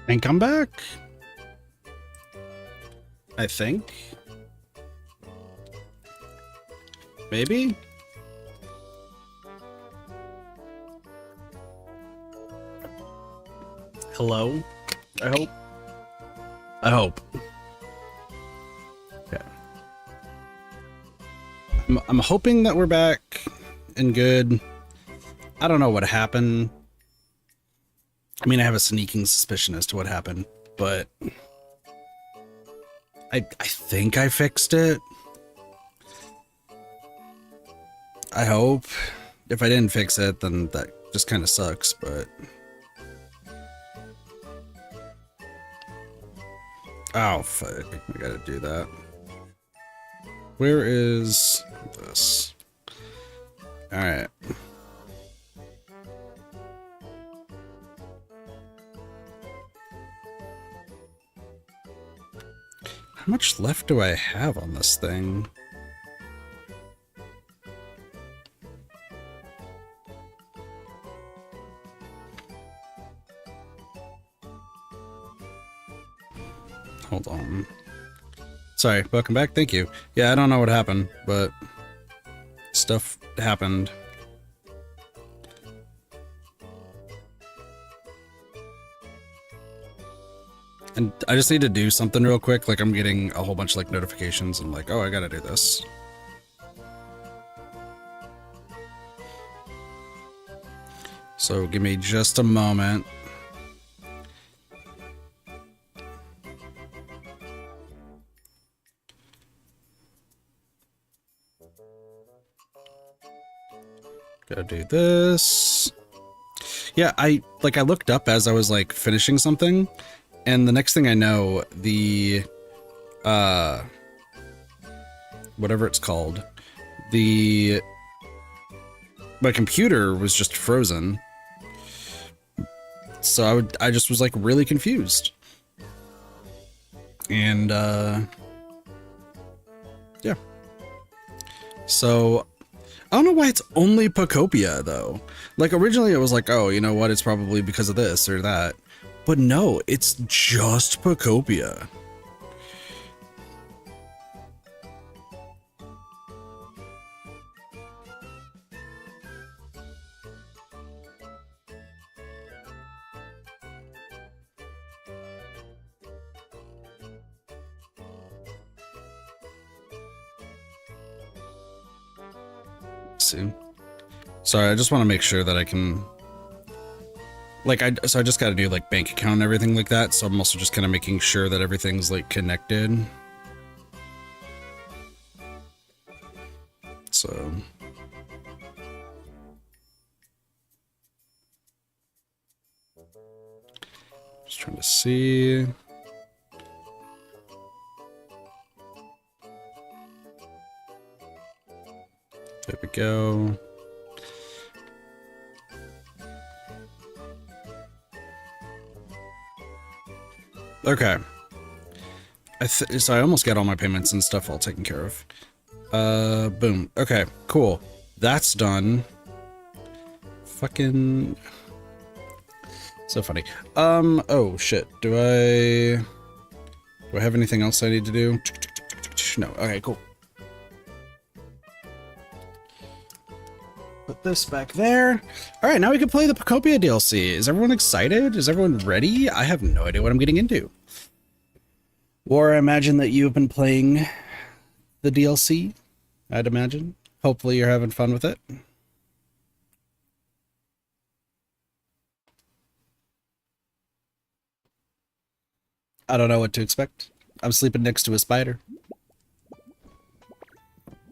And come back. I think. Maybe? Hello? I hope. I hope. Okay. I'm hoping that we're back and good. I don't know what happened. I mean, I have a sneaking suspicion as to what happened, but I think I fixed it. I hope. If I didn't fix it, then that just kind of sucks, but... Oh, fuck. We gotta do that. Where is this? Alright. How much left do I have on this thing? Hold on. Sorry, welcome back. Thank you. Yeah, I don't know what happened, but stuff happened. And I just need to do something real quick. Like, I'm getting a whole bunch of like notifications and like, oh, I gotta do this. So give me just a moment. Gotta do this. Yeah, I looked up as I was like finishing something, and the next thing I know, the whatever it's called, my computer was just frozen. So I just was like really confused. And yeah. So I don't know why it's only Pokopia, though. Like, originally it was like, oh, you know what, it's probably because of this or that. But no, it's just Pokopia. See. Sorry, I just want to make sure that I can, like, so I just got to do like bank account and everything like that. So I'm also just kind of making sure that everything's like connected. So just trying to see. There we go. Okay. So I almost got all my payments and stuff all taken care of. Boom. Okay, cool. That's done. Fucking... So funny. Oh, shit. Do I have anything else I need to do? No. Okay, cool. Put this back there. All right, now we can play the Pokopia DLC. Is everyone excited? Is everyone ready? I have no idea what I'm getting into. Or I imagine that you've been playing the DLC, I'd imagine. Hopefully you're having fun with it. I don't know what to expect. I'm sleeping next to a spider.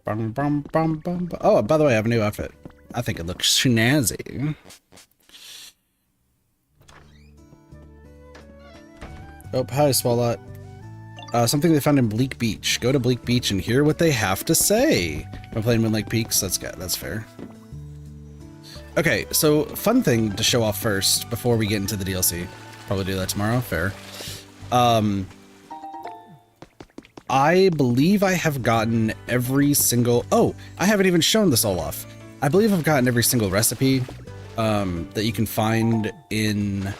Bum, bum, bum, bum, bum. Oh, by the way, I have a new outfit. I think it looks snazzy. Oh, hi, Swalot. Something they found in Bleak Beach. Go to Bleak Beach and hear what they have to say. I'm playing Moonlight Peaks. That's good. That's fair. Okay, so fun thing to show off first before we get into the DLC. Probably do that tomorrow. Fair. I believe I have gotten every single... Oh, I haven't even shown this all off. I believe I've gotten every single recipe that you can find in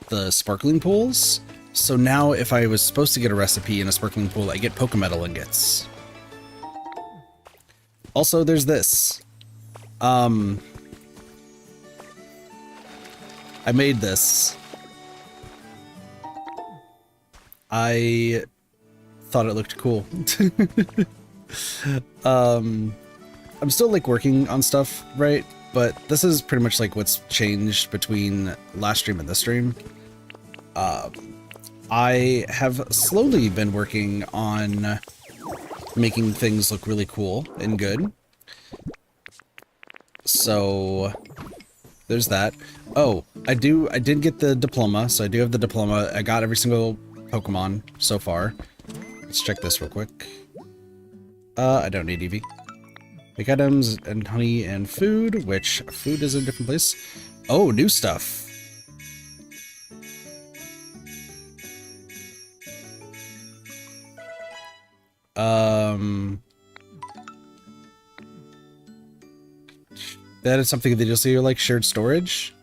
the sparkling pools. So now if I was supposed to get a recipe in a sparkling pool, I get Pokemetal ingots. Also, there's this. I made this. I thought it looked cool. I'm still like working on stuff, right? But this is pretty much like what's changed between last stream and this stream. I have slowly been working on making things look really cool and good. So there's that. Oh, I did get the diploma, so I do have the diploma. I got every single Pokemon so far. Let's check this real quick. I don't need Eevee. Make items and honey and food, which food is in a different place. Oh, new stuff. That is something that you'll see like shared storage.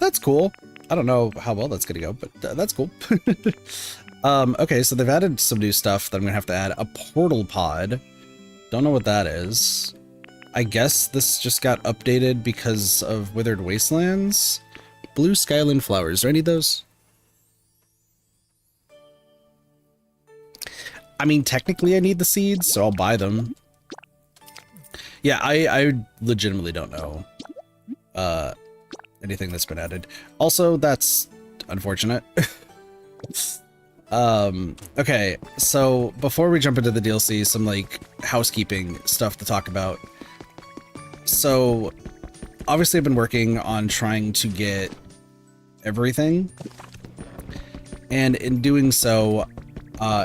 That's cool. I don't know how well that's gonna go, but that's cool. Okay, so they've added some new stuff that I'm gonna have to add. A portal pod. Don't know what that is. I guess this just got updated because of Withered Wastelands. Blue Skyland flowers. Are any of those? I mean, technically I need the seeds, so I'll buy them. Yeah, I legitimately don't know anything that's been added. Also, that's unfortunate. Okay, so before we jump into the DLC, some like housekeeping stuff to talk about. So obviously I've been working on trying to get everything, and in doing so,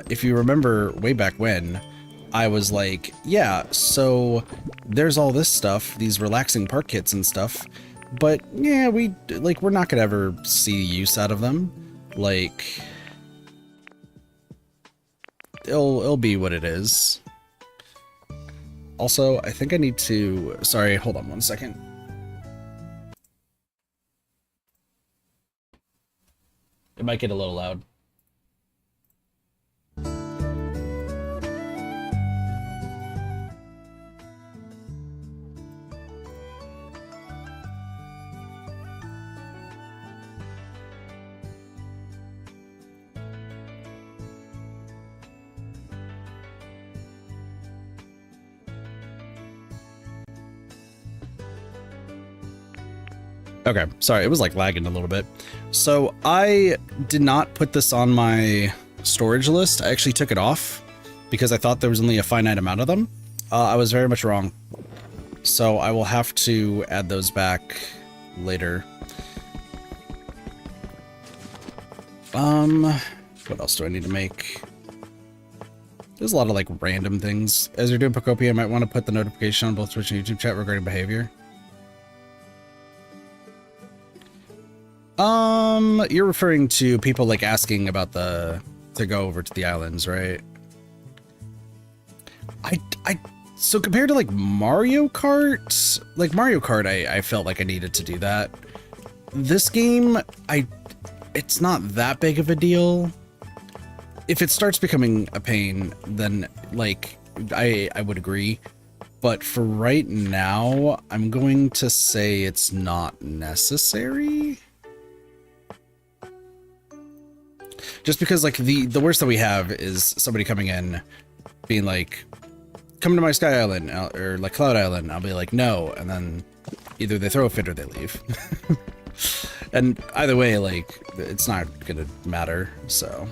if you remember way back when, I was like, yeah, so there's all this stuff, these relaxing park kits and stuff, but yeah, we're not gonna ever see use out of them. Like, it'll be what it is. Also, I think I need to, sorry, hold on one second. It might get a little loud. Okay, sorry, it was like lagging a little bit. So I did not put this on my storage list. I actually took it off because I thought there was only a finite amount of them. I was very much wrong. So I will have to add those back later. What else do I need to make? There's a lot of like random things. As you're doing Pokopia, I might want to put the notification on both Twitch and YouTube chat regarding behavior. You're referring to people like asking about to go over to the islands, right? So compared to like Mario Kart, I felt like I needed to do that. This game, it's not that big of a deal. If it starts becoming a pain, then like, I would agree. But for right now, I'm going to say it's not necessary. Just because like the worst that we have is somebody coming in being like, come to my Sky Island or like Cloud Island. I'll be like, no. And then either they throw a fit or they leave. And either way, like it's not going to matter. So,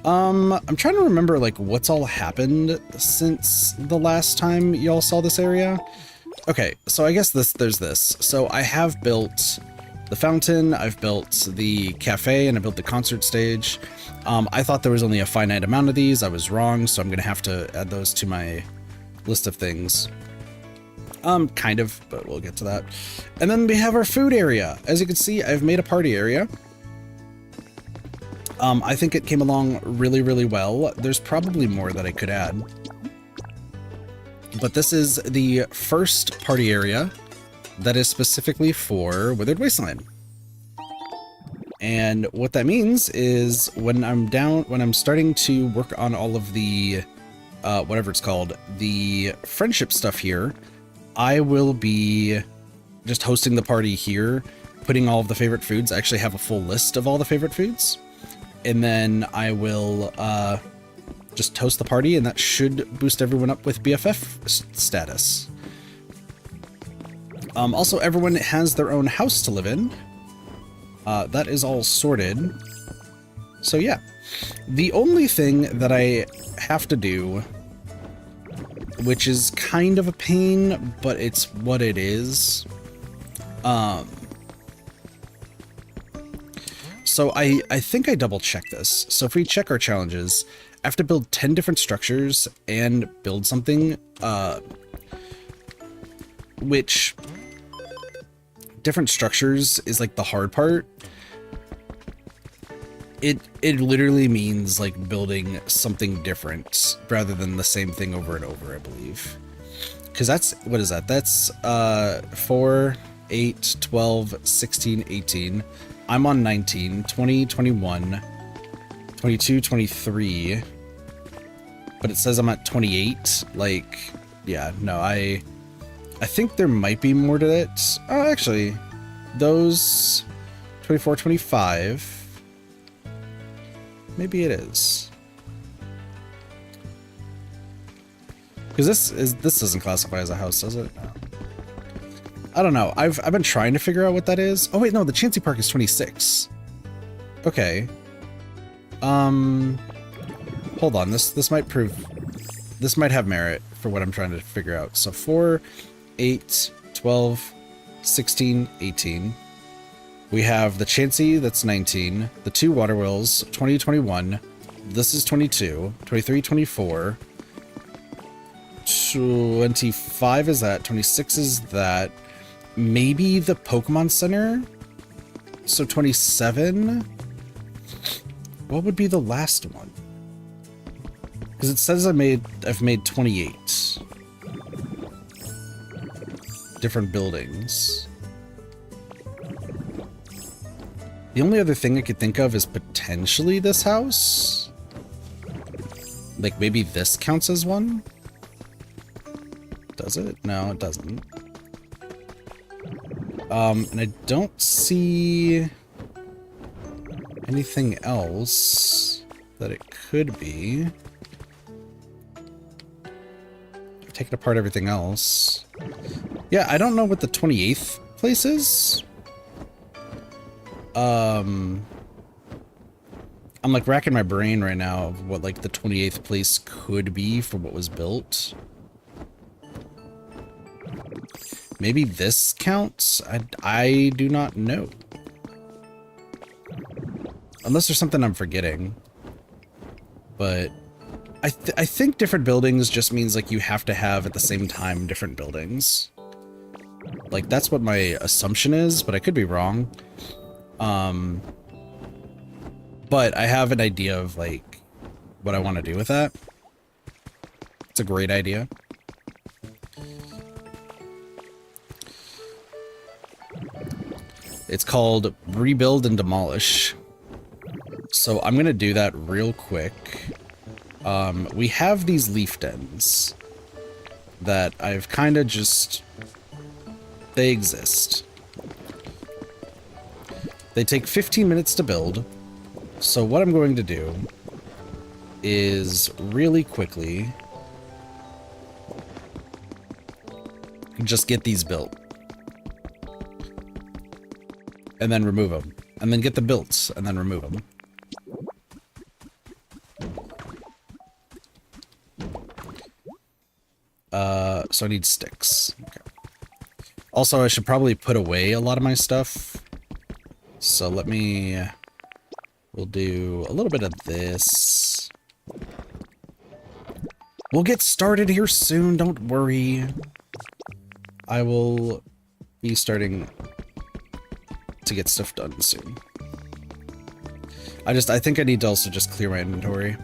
I'm trying to remember like what's all happened since the last time y'all saw this area. Okay. So I guess there's this. So I have built the fountain, I've built the cafe, and I built the concert stage. I thought there was only a finite amount of these. I was wrong, so I'm gonna have to add those to my list of things. Kind of, but we'll get to that. And then we have our food area. As you can see, I've made a party area. I think it came along really, really well. There's probably more that I could add. But this is the first party area that is specifically for Withered Wasteland. And what that means is when I'm starting to work on all of the, whatever it's called, the friendship stuff here, I will be just hosting the party here, putting all of the favorite foods. I actually have a full list of all the favorite foods. And then I will just host the party, and that should boost everyone up with BFF status. Also, everyone has their own house to live in. That is all sorted. So yeah, the only thing that I have to do, which is kind of a pain, but it's what it is. So I think I double checked this. So if we check our challenges, I have to build 10 different structures and build something, which different structures is like the hard part. It literally means like building something different rather than the same thing over and over, I believe. Because that's, what is that? That's 4, 8, 12, 16, 18. I'm on 19, 20, 21, 22, 23. But it says I'm at 28. Like, yeah, no, I think there might be more to it. Oh, actually, those 24, 25. Maybe it is. Because this doesn't classify as a house, does it? No. I don't know. I've been trying to figure out what that is. Oh wait, no, the Chancy Park is 26. Okay. Hold on. This might have merit for what I'm trying to figure out. So 4, 8, 12, 16, 18. We have the Chancy, that's 19. The 2 water wheels, 20, 21. This is 22, 23, 24. 25 is that, 26 is that. Maybe the Pokemon Center? So 27? What would be the last one? Because it says I've made 28 different buildings. The only other thing I could think of is potentially this house. Like maybe this counts as one? Does it? No, it doesn't. And I don't see anything else that it could be. I've taken apart everything else. Yeah, I don't know what the 28th place is. I'm like racking my brain right now of what like the 28th place could be for what was built. Maybe this counts? I do not know. Unless there's something I'm forgetting. But I think different buildings just means like you have to have at the same time different buildings. Like that's what my assumption is, but I could be wrong. But I have an idea of like what I want to do with that. It's a great idea. It's called Rebuild and Demolish. So I'm going to do that real quick. We have these leaf dens that I've kind of just... They exist. They take 15 minutes to build. So what I'm going to do is really quickly just get these built. And then remove them. And then get the built, and then remove them. So I need sticks. Okay. Also, I should probably put away a lot of my stuff. So let me... We'll do a little bit of this. We'll get started here soon, don't worry. I will be starting to get stuff done soon. I think I need to also just clear my inventory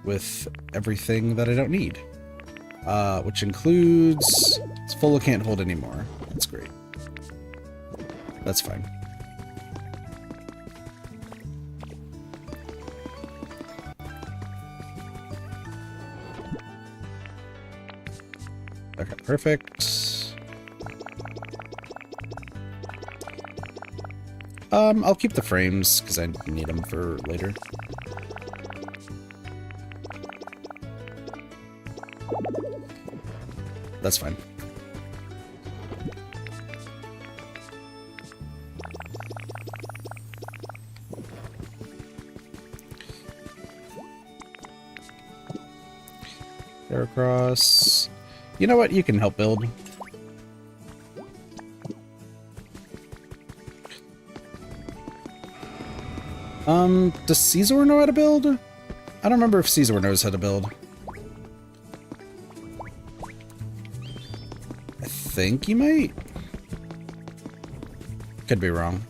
with everything that I don't need. Which includes... It's full, can't hold anymore. That's great. That's fine. Perfect. I'll keep the frames because I need them for later. That's fine. There across. You know what? You can help build. Does Caesar know how to build? I don't remember if Caesar knows how to build. I think he might. Could be wrong.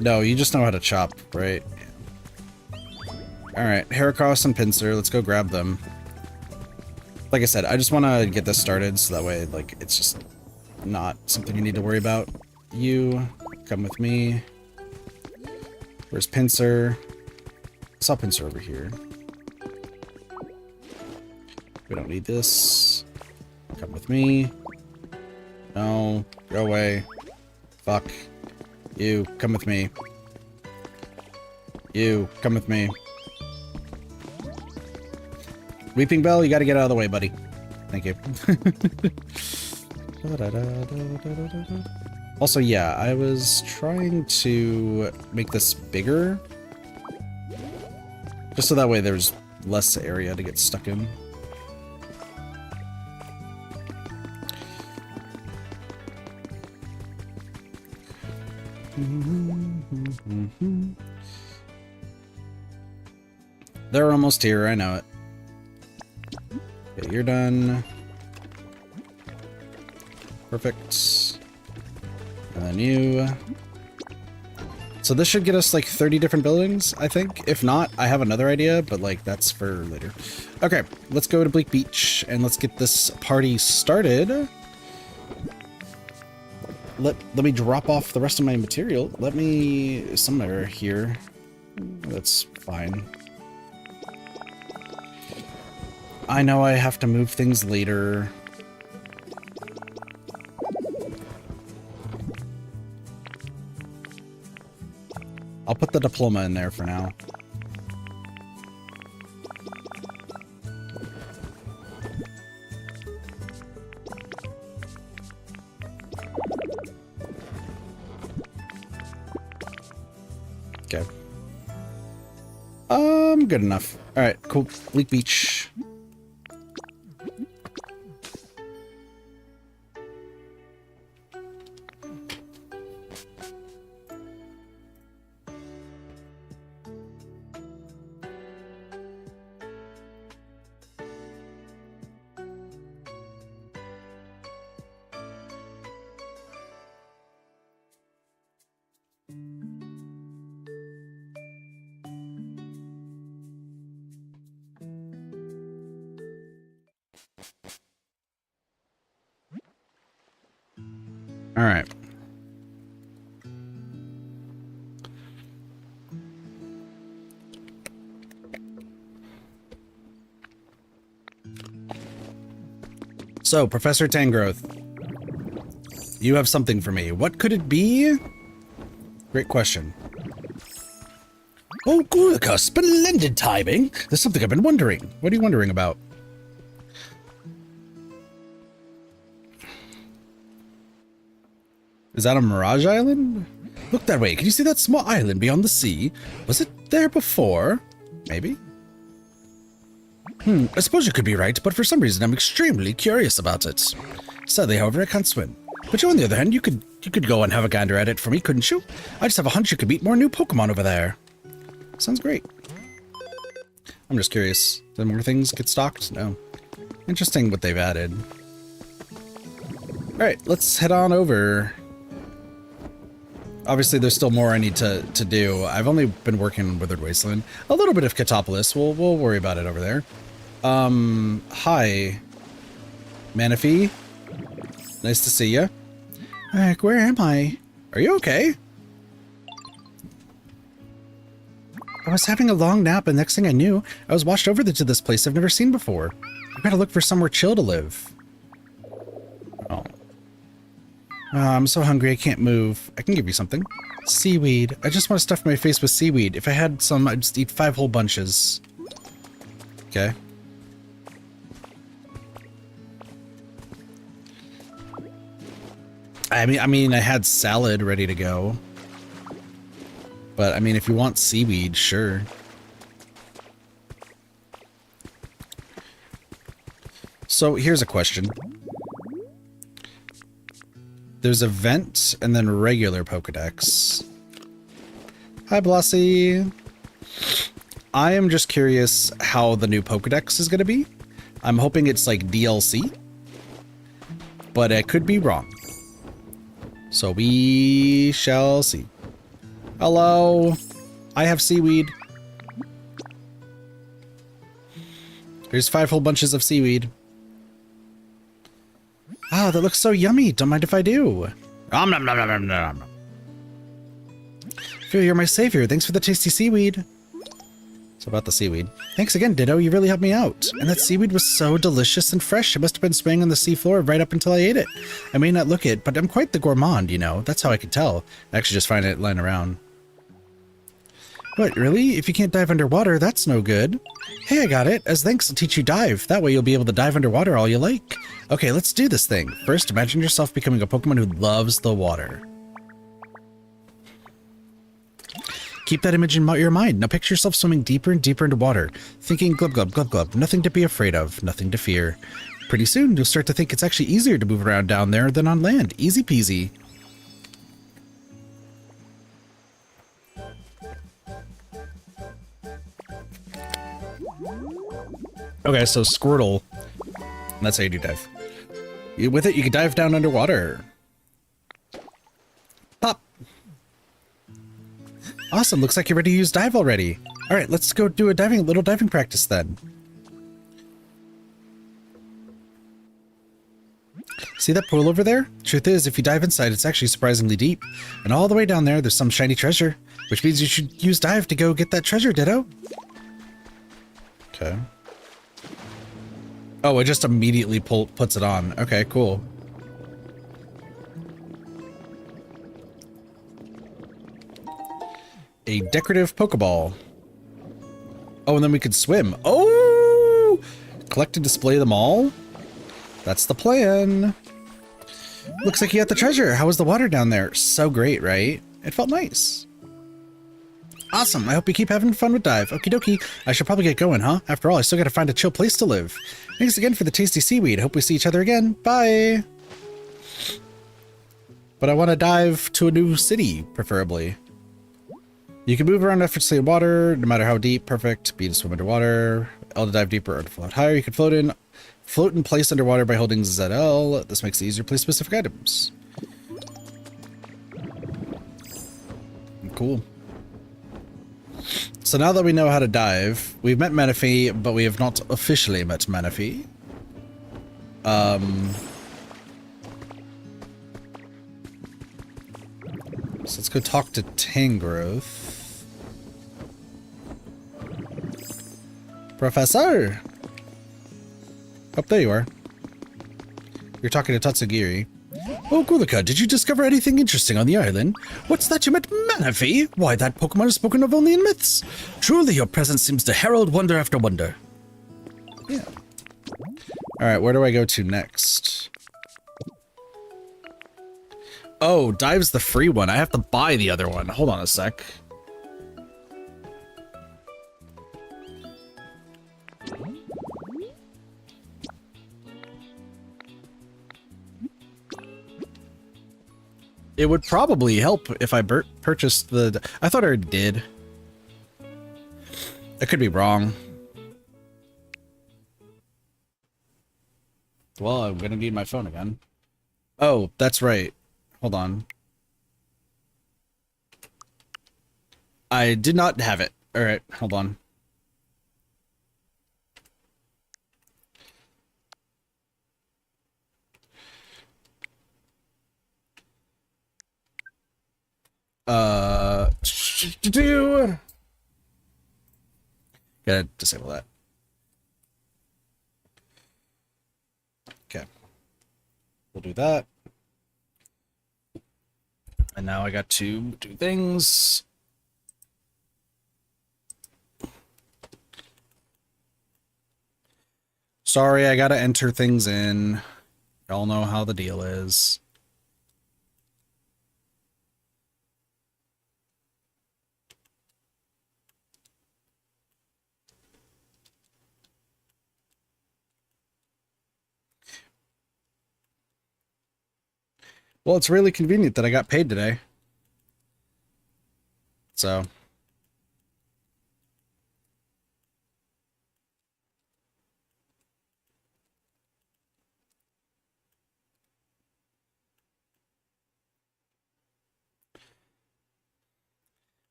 No, you just know how to chop, right? Alright, Heracross and Pinsir, let's go grab them. Like I said, I just want to get this started so that way, like, it's just not something you need to worry about. You, come with me. Where's Pinsir? I saw Pinsir over here. We don't need this. Come with me. No, go away. Fuck. You, come with me. You, come with me. Weeping Bell, you gotta get out of the way, buddy. Thank you. Also, yeah, I was trying to make this bigger. Just so that way there's less area to get stuck in. They're almost here, I know it. Okay, you're done. Perfect. And then you. So this should get us like 30 different buildings, I think. If not, I have another idea, but like that's for later. Okay, let's go to Bleak Beach and let's get this party started. Let me drop off the rest of my material. Let me somewhere here. That's fine. I know I have to move things later. I'll put the diploma in there for now. Okay. Good enough. All right, cool. Bleak Beach. All right. So, Professor Tangrowth, you have something for me. What could it be? Great question. Oh, Gurka, splendid timing. There's something I've been wondering. What are you wondering about? Is that a Mirage Island? Look that way. Can you see that small island beyond the sea? Was it there before? Maybe? I suppose you could be right, but for some reason I'm extremely curious about it. Sadly, however, I can't swim. But you, on the other hand, you could go and have a gander at it for me, couldn't you? I just have a hunch you could meet more new Pokemon over there. Sounds great. I'm just curious. Did more things get stocked? No. Interesting what they've added. Alright, let's head on over. Obviously, there's still more I need to do. I've only been working on Withered Wasteland. A little bit of Catopolis. We'll worry about it over there. Hi. Manaphy. Nice to see you. Where am I? Are you okay? I was having a long nap, and next thing I knew, I was washed over to this place I've never seen before. I've got to look for somewhere chill to live. Oh. I'm so hungry I can't move. I can give you something. Seaweed. I just want to stuff my face with seaweed. If I had some, I'd just eat 5 whole bunches. Okay. I mean, I had salad ready to go. But, I mean, if you want seaweed, sure. So, here's a question. There's a vent and then regular Pokedex. Hi, Blossy. I am just curious how the new Pokedex is going to be. I'm hoping it's like DLC. But I could be wrong. So we shall see. Hello. I have seaweed. Here's 5 whole bunches of seaweed. Ah, that looks so yummy. Don't mind if I do. Nom nom nom nom nom nom. Phil, you're my savior. Thanks for the tasty seaweed. So about the seaweed. Thanks again, Ditto. You really helped me out. And that seaweed was so delicious and fresh. It must have been swaying on the seafloor right up until I ate it. I may not look it, but I'm quite the gourmand, you know. That's how I could tell. I actually just find it lying around. What, really? If you can't dive underwater, that's no good. Hey, I got it. As thanks, I'll teach you dive. That way you'll be able to dive underwater all you like. Okay, let's do this thing. First, imagine yourself becoming a Pokemon who loves the water. Keep that image in your mind. Now picture yourself swimming deeper and deeper into water, thinking glub glub glub glub, nothing to be afraid of, nothing to fear. Pretty soon, you'll start to think it's actually easier to move around down there than on land. Easy peasy. Okay, so Squirtle. That's how you do dive. With it, you can dive down underwater. Pop. Awesome, looks like you're ready to use dive already. All right, let's go do a little diving practice then. See that pool over there? Truth is, if you dive inside, it's actually surprisingly deep. And all the way down there, there's some shiny treasure, which means you should use dive to go get that treasure, Ditto. Okay. Oh, it just immediately puts it on. Okay, cool. A decorative Pokeball. Oh, and then we could swim. Oh! Collect and display them all? That's the plan. Looks like you got the treasure. How was the water down there? So great, right? It felt nice. Awesome. I hope you keep having fun with dive. Okie dokie. I should probably get going, huh? After all, I still gotta find a chill place to live. Thanks again for the tasty seaweed. Hope we see each other again. Bye. But I want to dive to a new city, preferably. You can move around effortlessly in water, no matter how deep. Perfect. B to swim underwater. L to dive deeper or to float higher. You can float in place underwater by holding ZL. This makes it easier to place specific items. Cool. So now that we know how to dive, we've met Manaphy, but we have not officially met Manaphy. So let's go talk to Tangrowth. Professor! Oh, there you are. You're talking to Tatsugiri. Oh, Gulika, did you discover anything interesting on the island? What's that you met Manaphy? Why, that Pokemon is spoken of only in myths. Truly, your presence seems to herald wonder after wonder. Yeah. Alright, where do I go to next? Oh, Dive's the free one. I have to buy the other one. Hold on a sec. It would probably help if I purchased the... I thought I already did. I could be wrong. Well, I'm gonna need my phone again. Oh, that's right. Hold on. I did not have it. Alright, hold on. Gotta disable that. Okay. We'll do that. And now I got to do things. Sorry, I gotta enter things in. Y'all know how the deal is. Well, it's really convenient that I got paid today. So.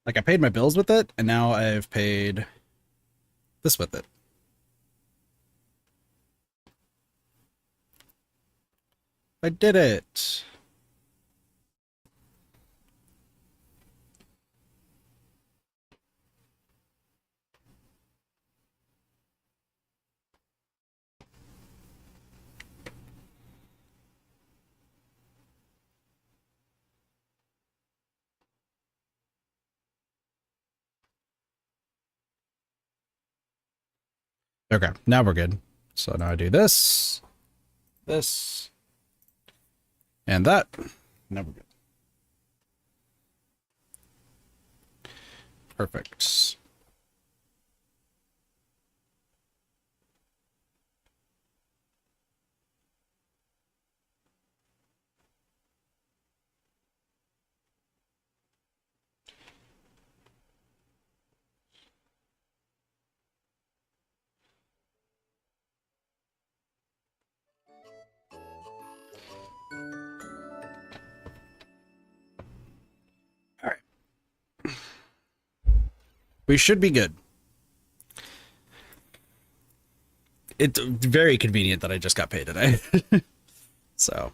Like, I paid my bills with it, and now I've paid this with it. I did it. Okay, now we're good. So now I do this, this, and that. Now we're good. Perfect. All right. We should be good. It's very convenient that I just got paid today. So,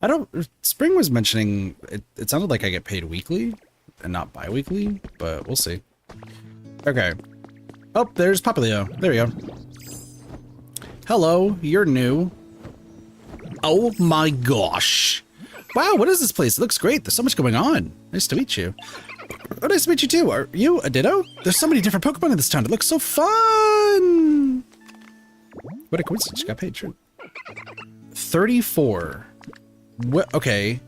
I don't... Spring was mentioning... It sounded like I get paid weekly and not bi-weekly, but we'll see. Okay. Oh, there's Populio. There we go. Hello, you're new. Oh my gosh. Wow, what is this place? It looks great. There's so much going on. Nice to meet you. Oh, nice to meet you too. Are you a Ditto? There's so many different Pokemon in this town. It looks so fun. What a coincidence. You got paid, true. 34. What? Okay.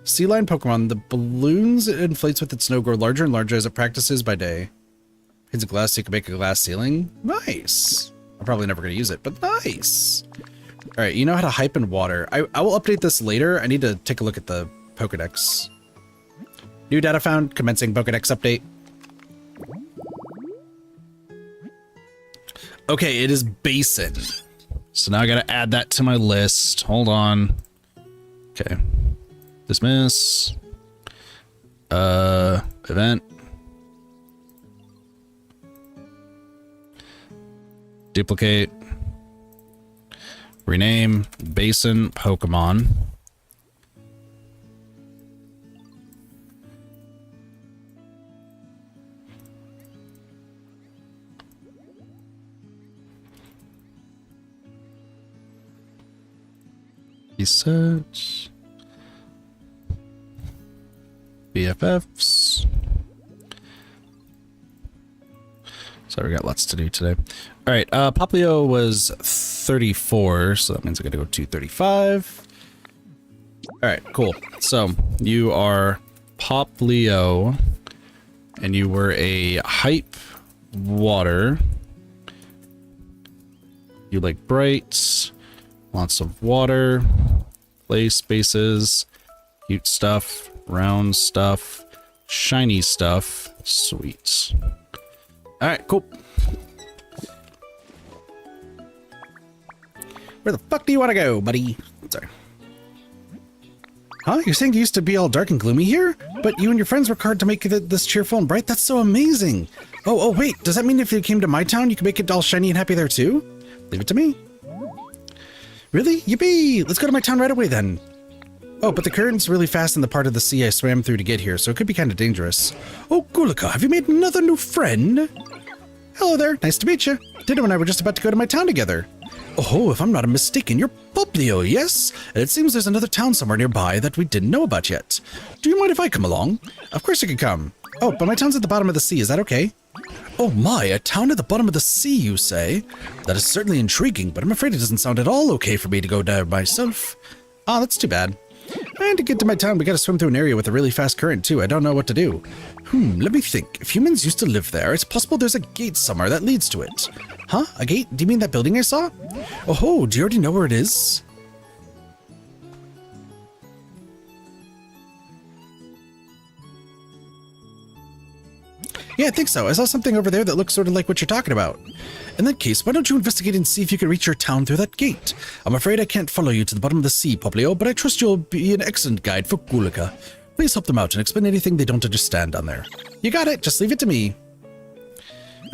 Sea lion Pokemon. The balloons it inflates with its snow grow larger and larger as it practices by day. It's a glass so you can make a glass ceiling. Nice. I'm probably never going to use it, but nice. All right, you know how to hype in water. I will update this later. I need to take a look at the Pokedex. New data found. Commencing Pokedex update. Okay, it is Basin. So now I gotta add that to my list. Hold on. Okay. Dismiss. Event. Duplicate. Rename Basin Pokemon. Research. BFFs. So we got lots to do today. All right, Popplio was 34, so that means I gotta go to 35. All right, cool. So you are Popplio, and you were a hype water. You like bright, lots of water, play spaces, cute stuff, round stuff, shiny stuff. Sweet. All right, cool. Where the fuck do you want to go, buddy? Sorry. Huh? You're saying it used to be all dark and gloomy here? But you and your friends work hard to make this cheerful and bright? That's so amazing. Oh, wait. Does that mean if you came to my town, you could make it all shiny and happy there too? Leave it to me. Really? Yippee! Let's go to my town right away then. Oh, but the current's really fast in the part of the sea I swam through to get here, so it could be kind of dangerous. Oh, Gulika, have you made another new friend? Hello there, nice to meet you. Ditto and I were just about to go to my town together. Oh, if I'm not mistaken, you're Pokopia, yes? And it seems there's another town somewhere nearby that we didn't know about yet. Do you mind if I come along? Of course you can come. Oh, but my town's at the bottom of the sea, is that okay? Oh my, a town at the bottom of the sea, you say? That is certainly intriguing, but I'm afraid it doesn't sound at all okay for me to go there myself. Ah, that's too bad. And to get to my town, we gotta swim through an area with a really fast current, too. I don't know what to do. Let me think. If humans used to live there, it's possible there's a gate somewhere that leads to it. Huh? A gate? Do you mean that building I saw? Oh, do you already know where it is? Yeah, I think so. I saw something over there that looks sort of like what you're talking about. In that case, why don't you investigate and see if you can reach your town through that gate? I'm afraid I can't follow you to the bottom of the sea, Pokopia, but I trust you'll be an excellent guide for Gulika. Please help them out and explain anything they don't understand down there. You got it. Just leave it to me.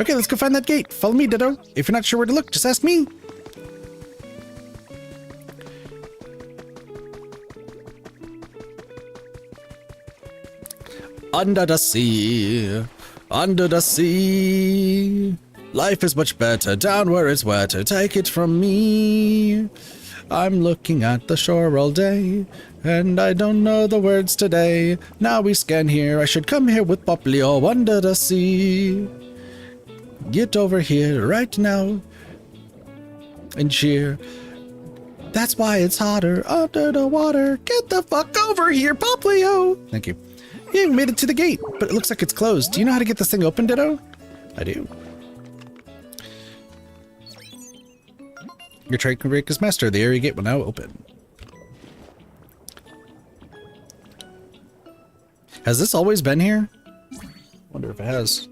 Okay, let's go find that gate. Follow me, Ditto. If you're not sure where to look, just ask me. Under the sea. Under the sea, life is much better down where it's wetter. Take it from me. I'm looking at the shore all day, and I don't know the words today. Now we scan here. I should come here with Pokopia under the sea. Get over here right now and cheer. That's why it's hotter under the water. Get the fuck over here, Pokopia. Thank you. Yeah, we made it to the gate, but it looks like it's closed. Do you know how to get this thing open, Ditto? I do. Your trade can break as master. The area gate will now open. Has this always been here? Wonder if it has.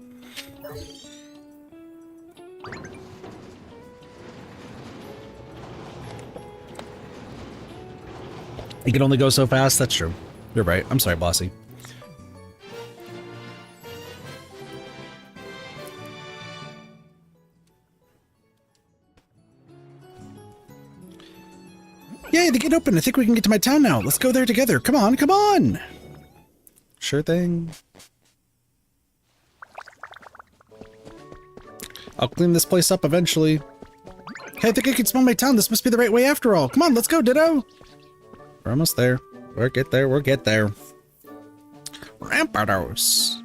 You can only go so fast? That's true. You're right. I'm sorry, Bossy. Yay, the gate open. I think we can get to my town now. Let's go there together. Come on, come on. Sure thing. I'll clean this place up eventually. Hey, I think I can smell my town. This must be the right way after all. Come on, let's go, Ditto. We're almost there. We'll get there. We'll get there. Rampardos.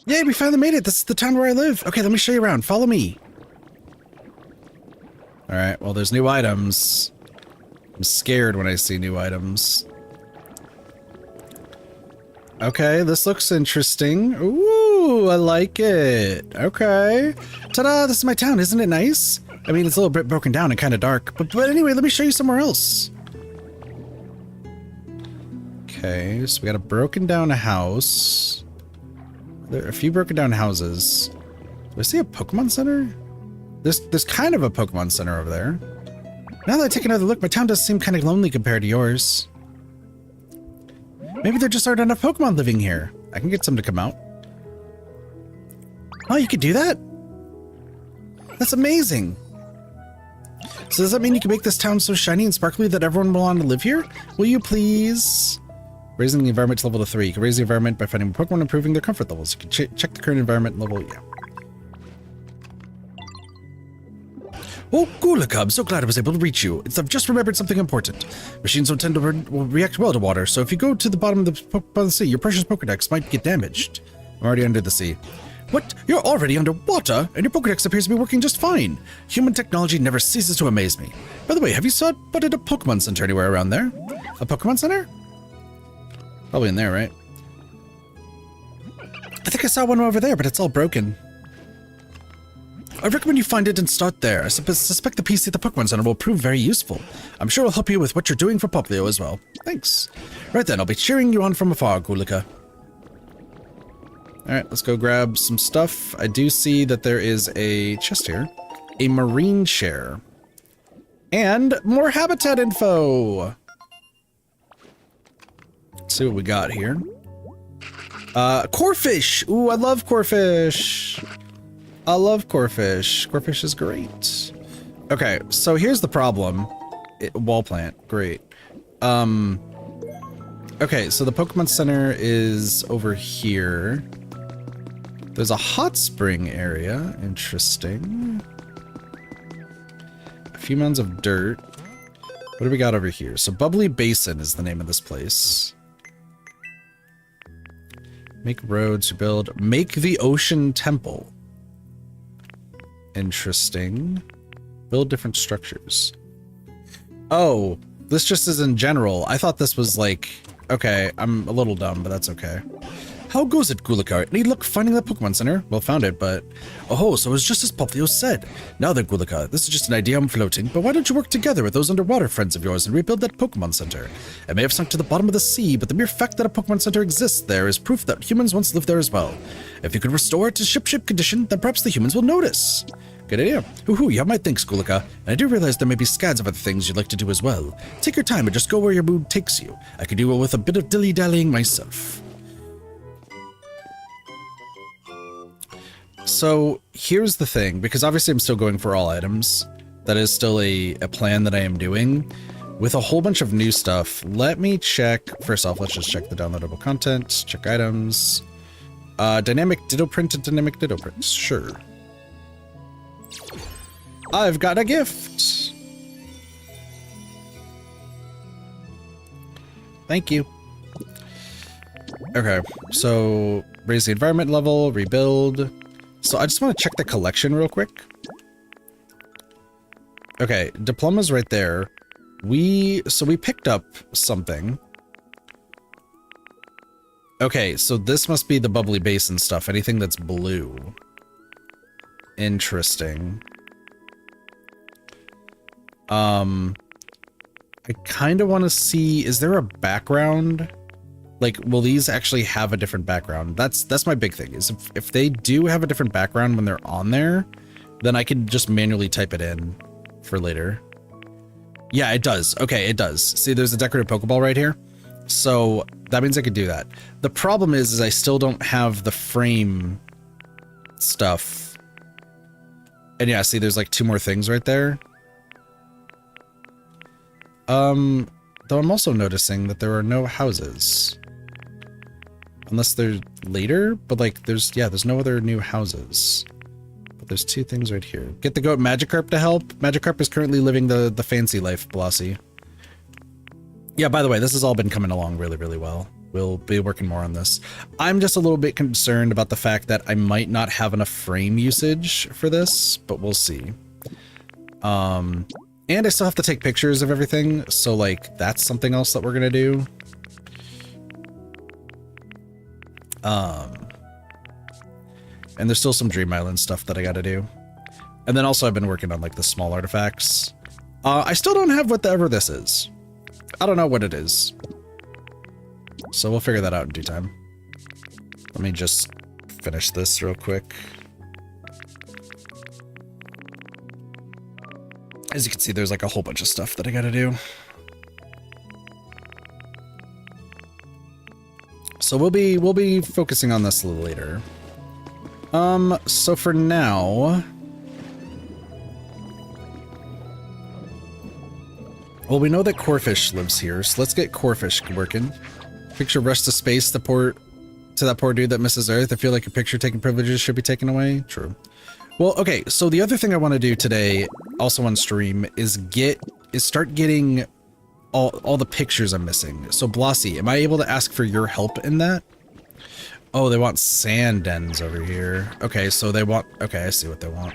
Yay, we finally made it. This is the town where I live. Okay, let me show you around. Follow me. Alright, well, there's new items. I'm scared when I see new items. Okay, this looks interesting. Ooh, I like it. Okay. Ta-da, this is my town. Isn't it nice? I mean, it's a little bit broken down and kind of dark. But anyway, let me show you somewhere else. Okay, so we got a broken down house. There are a few broken down houses. Do I see a Pokemon Center? There's kind of a Pokemon Center over there. Now that I take another look, my town does seem kind of lonely compared to yours. Maybe there just aren't enough Pokemon living here. I can get some to come out. Oh, you could do that? That's amazing. So does that mean you can make this town so shiny and sparkly that everyone will want to live here? Will you please? Raising the environment to level 3. You can raise the environment by finding Pokemon improving their comfort levels. You can check the current environment level, yeah. Oh, Gulika, I'm so glad I was able to reach you. I've just remembered something important. Machines don't tend to will react well to water, so if you go to the bottom of the sea, your precious Pokedex might get damaged. I'm already under the sea. What? You're already underwater, and your Pokedex appears to be working just fine. Human technology never ceases to amaze me. By the way, have you spotted a Pokemon Center anywhere around there? A Pokemon Center? Probably in there, right? I think I saw one over there, but it's all broken. I recommend you find it and start there. I suspect the PC at the Pokemon Center will prove very useful. I'm sure it'll help you with what you're doing for Pokopia as well. Thanks. Right then, I'll be cheering you on from afar, Gulika. Alright, let's go grab some stuff. I do see that there is a chest here. A marine share. And more habitat info! see what we got here. Corefish. Ooh, I love corefish. I love corefish. Corefish is great. Okay, so here's the problem. Wall plant, great. Okay, so the Pokemon Center is over here. There's a hot spring area, interesting. A few mounds of dirt. What do we got over here? So Bubbly Basin is the name of this place. Make roads, build, make the ocean temple. Interesting. Build different structures. Oh, this just is in general. I thought this was like, okay, I'm a little dumb, but that's okay. How goes it, Gulika? Need luck finding that Pokemon Center? Well, found it, but... Oh, so it's just as Popplio said. Now then, Gulika, this is just an idea I'm floating, but why don't you work together with those underwater friends of yours and rebuild that Pokemon Center? It may have sunk to the bottom of the sea, but the mere fact that a Pokemon Center exists there is proof that humans once lived there as well. If you could restore it to ship-shape condition, then perhaps the humans will notice. Good idea. Hoo-hoo, you have my thanks, Gulika. And I do realize there may be scads of other things you'd like to do as well. Take your time and just go where your mood takes you. I could do it with a bit of dilly-dallying myself. So here's the thing, because obviously I'm still going for all items. That is still a plan that I am doing. With a whole bunch of new stuff, let me check. First off, let's just check the downloadable content, check items. Dynamic Ditto print and dynamic Ditto print, sure. I've got a gift. Thank you. Okay, so raise the environment level, rebuild. So I just want to check the collection real quick. Okay, diploma's right there. So we picked up something. Okay, so this must be the Bubbly Basin stuff, anything that's blue. Interesting. I kind of want to see, is there a background? Like, will these actually have a different background? That's my big thing, is if they do have a different background when they're on there, then I can just manually type it in for later. Yeah, it does. Okay, it does. See, there's a decorative Pokeball right here. So that means I could do that. The problem is I still don't have the frame stuff. And yeah, see, there's like 2 more things right there. Though I'm also noticing that there are no houses. Unless they're later, but like there's no other new houses. But there's 2 things right here. Get the goat Magikarp to help. Magikarp is currently living the fancy life, Blossy. Yeah, by the way, this has all been coming along really, really well. We'll be working more on this. I'm just a little bit concerned about the fact that I might not have enough frame usage for this, but we'll see. And I still have to take pictures of everything, so like that's something else that we're gonna do. And there's still some Dream Island stuff that I gotta do. And then also I've been working on like the small artifacts. I still don't have whatever this is. I don't know what it is. So we'll figure that out in due time. Let me just finish this real quick. As you can see, there's like a whole bunch of stuff that I gotta do. So we'll be focusing on this a little later. So for now, well, we know that Corefish lives here, so let's get Corefish working. Picture rush to space, to that poor dude that misses Earth. I feel like your picture-taking privileges should be taken away. True. Well, okay, so the other thing I want to do today, also on stream, is start getting all the pictures I'm missing. So Blossy, am I able to ask for your help in that? Oh, they want sand dens over here. Okay, so they want, okay, I see what they want.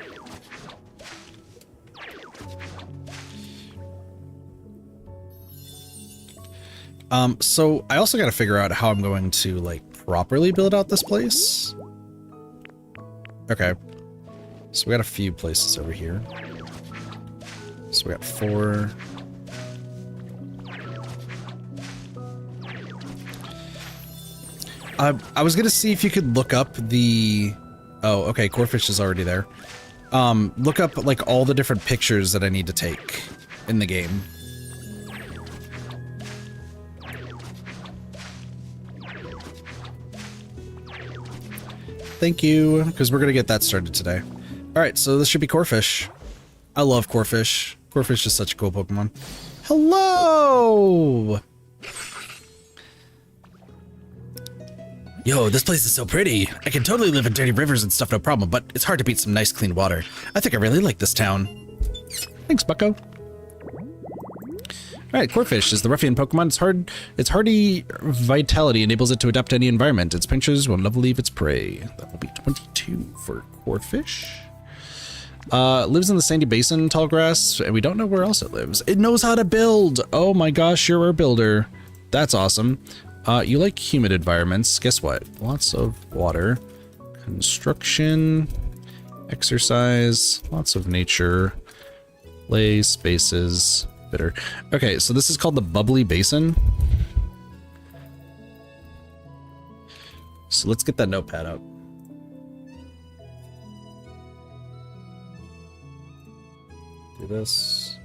So I also got to figure out how I'm going to like properly build out this place. Okay. So we got a few places over here. So we got 4. I was gonna see if you could look up the... Oh, okay, Corefish is already there. Look up like all the different pictures that I need to take in the game. Thank you, because we're going to get that started today. All right, so this should be Corefish. I love Corefish. Corefish is such a cool Pokemon. Hello! Yo, this place is so pretty. I can totally live in dirty rivers and stuff, no problem, but it's hard to beat some nice clean water. I think I really like this town. Thanks, bucko. All right, Corefish is the ruffian Pokemon. Its hardy vitality enables it to adapt to any environment. Its pinchers will never leave its prey. That will be 22 for Corefish. Lives in the sandy basin, tall grass, and we don't know where else it lives. It knows how to build. Oh my gosh, you're a builder. That's awesome. You like humid environments. Guess what? Lots of water, construction, exercise, lots of nature, play spaces. Bitter. Okay, so this is called the Bubbly Basin. So let's get that notepad out. Do this.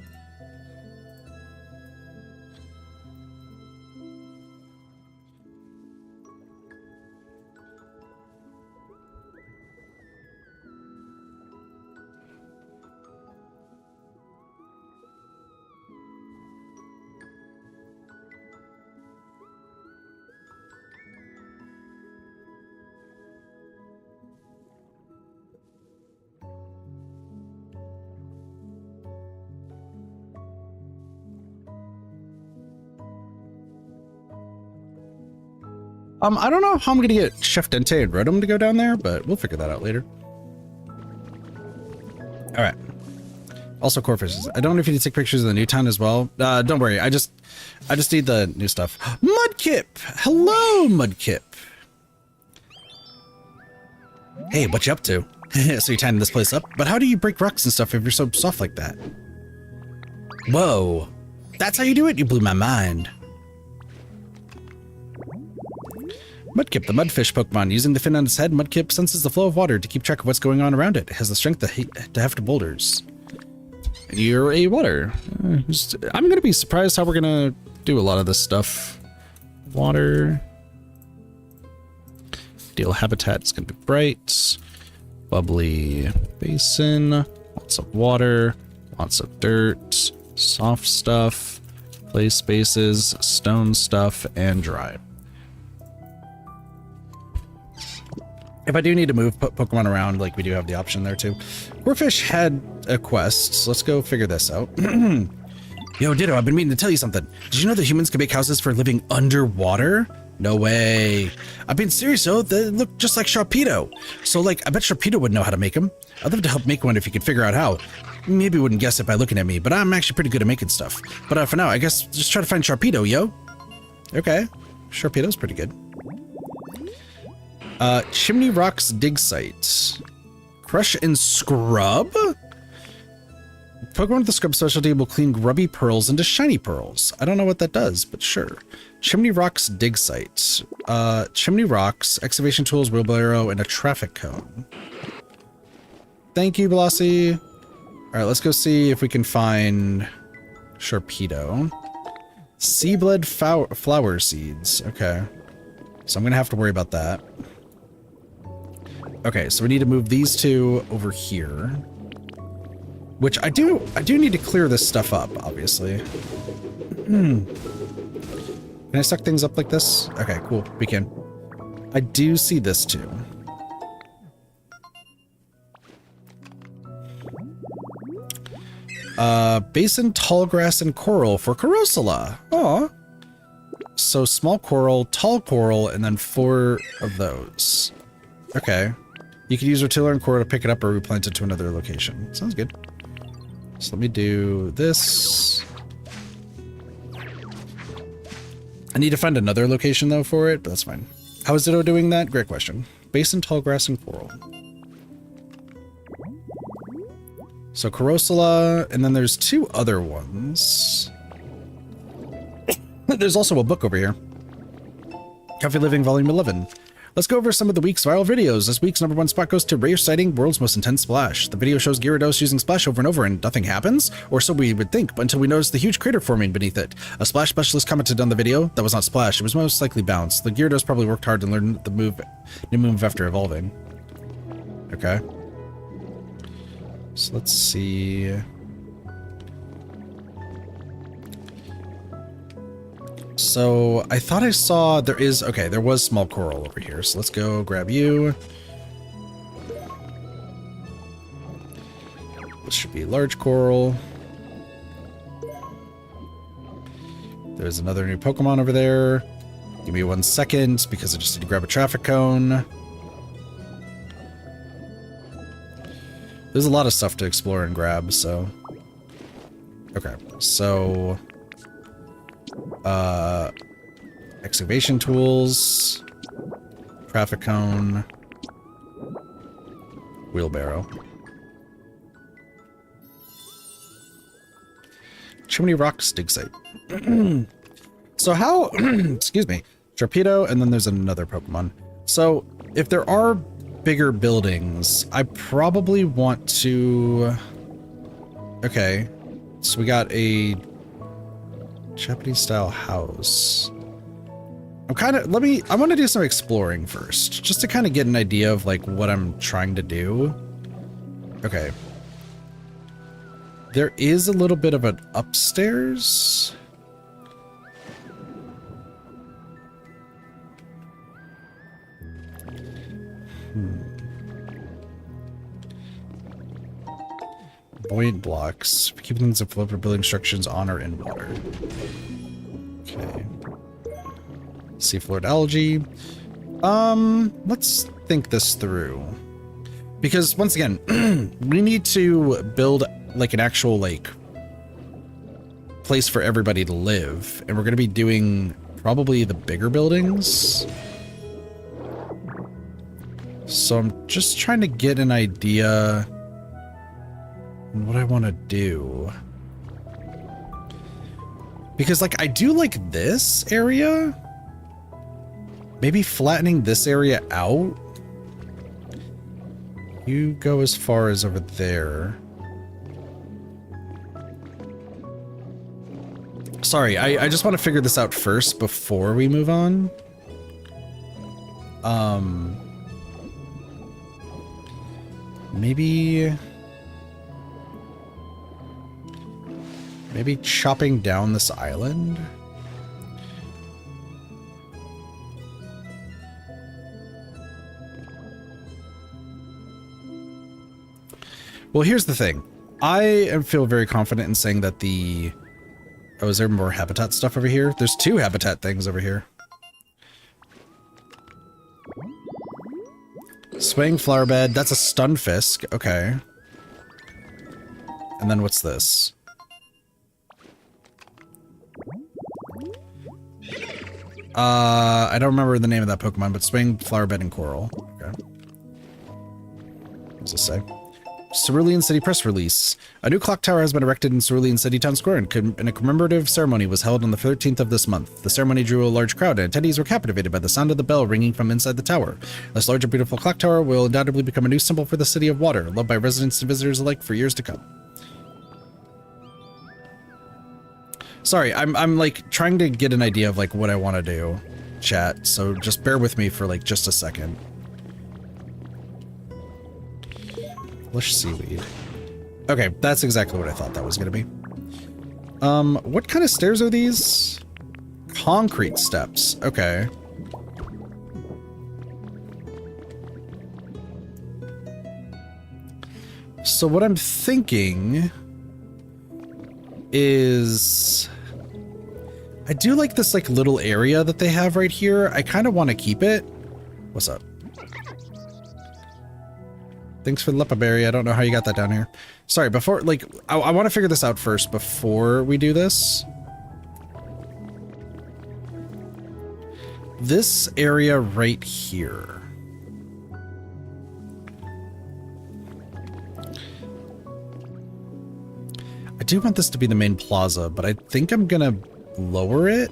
I don't know how I'm going to get Chef Dente and Rotom to go down there, but we'll figure that out later. All right. Also, Corefishes. I don't know if you need to take pictures of the new town as well. Don't worry. I just need the new stuff. Mudkip! Hello, Mudkip. Hey, what you up to? So you're tying this place up? But how do you break rocks and stuff if you're so soft like that? Whoa. That's how you do it? You blew my mind. Mudkip, the mudfish Pokemon. Using the fin on its head, Mudkip senses the flow of water to keep track of what's going on around it. It has the strength to heft boulders. And you're a water. I'm going to be surprised how we're going to do a lot of this stuff. Water. Ideal habitat is going to be bright. Bubbly basin. Lots of water. Lots of dirt. Soft stuff. Play spaces. Stone stuff. And dry. If I do need to move Pokemon around, like we do have the option there too. Corefish had a quest, so let's go figure this out. Yo, Ditto, I've been meaning to tell you something. Did you know that humans can make houses for living underwater? No way. I'm being serious, though. They look just like Sharpedo. So, like, I bet Sharpedo would know how to make them. I'd love to help make one if you could figure out how. Maybe you wouldn't guess it by looking at me, but I'm actually pretty good at making stuff. But for now, I guess just try to find Sharpedo, yo. Okay. Sharpedo's pretty good. Chimney Rock's dig site. Crush and scrub? Pokemon with the scrub specialty will clean grubby pearls into shiny pearls. I don't know what that does, but sure. Chimney Rock's dig site. Chimney Rocks, excavation tools, wheelbarrow, and a traffic cone. Thank you, Blossie. All right, let's go see if we can find Sharpedo. Seabled flower seeds. Okay. So I'm going to have to worry about that. Okay, so we need to move these two over here. Which I do need to clear this stuff up, obviously. Can I suck things up like this? Okay, cool. We can. I do see this too. Basin, tall grass, and coral for Corosala. Aw. So small coral, tall coral, and then 4 of those. Okay. You could use Rotiller and coral to pick it up or replant it to another location. Sounds good. So let me do this. I need to find another location though for it, but that's fine. How is Ditto doing that? Great question. Basin, tall grass, and coral. So Corosala, and then there's 2 other ones. There's also a book over here. Coffee Living Volume 11. Let's go over some of the week's viral videos. This week's #1 spot goes to Rare Sighting, World's Most Intense Splash. The video shows Gyarados using Splash over and over and nothing happens, or so we would think, but until we notice the huge crater forming beneath it. A Splash specialist commented on the video, that was not Splash, it was most likely Bounce. The Gyarados probably worked hard to learn the new move after evolving. Okay. So let's see. So I thought I saw there was small coral over here. So let's go grab you. This should be large coral. There's another new Pokemon over there. Give me 1 second because I just need to grab a traffic cone. There's a lot of stuff to explore and grab, so. Okay, so. Excavation tools. Traffic cone. Wheelbarrow. Chimney Rocks dig site. So how, excuse me, Torpedo, and then there's another Pokemon. So if there are bigger buildings, I probably want to, okay, so we got a Japanese style house. I want to do some exploring first, just to kind of get an idea of like what I'm trying to do. Okay. There is a little bit of an upstairs. Buoyant blocks. Keeping things afloat for building structures on or in water. Okay. Seafloor algae. Let's think this through. Because once again, we need to build like an actual like place for everybody to live, and we're going to be doing probably the bigger buildings. So I'm just trying to get an idea on what I want to do. Because like I do like this area. Maybe flattening this area out. You go as far as over there. Sorry, I just want to figure this out first before we move on. Maybe chopping down this island. Well, here's the thing. I feel very confident in saying that the... Oh, is there more habitat stuff over here? There's 2 habitat things over here. Swaying flower bed. That's a stunfisk. Okay. And then what's this? I don't remember the name of that Pokemon, but swaying flower bed and coral. Okay. What does this say? Cerulean City press release. A new clock tower has been erected in Cerulean City Town Square, and a commemorative ceremony was held on the 13th of this month. The ceremony drew a large crowd, and attendees were captivated by the sound of the bell ringing from inside the tower. This large and beautiful clock tower will undoubtedly become a new symbol for the City of Water, loved by residents and visitors alike for years to come. Sorry, I'm like trying to get an idea of like what I want to do, chat, so just bear with me for like just a second. Lush seaweed. Okay, that's exactly what I thought that was gonna be. What kind of stairs are these? Concrete steps. Okay. So what I'm thinking is I do like this like little area that they have right here. I kind of want to keep it. What's up? Thanks for the lepa berry. I don't know how you got that down here. Sorry, before, like, I want to figure this out first before we do this. This area right here. I do want this to be the main plaza, but I think I'm gonna lower it.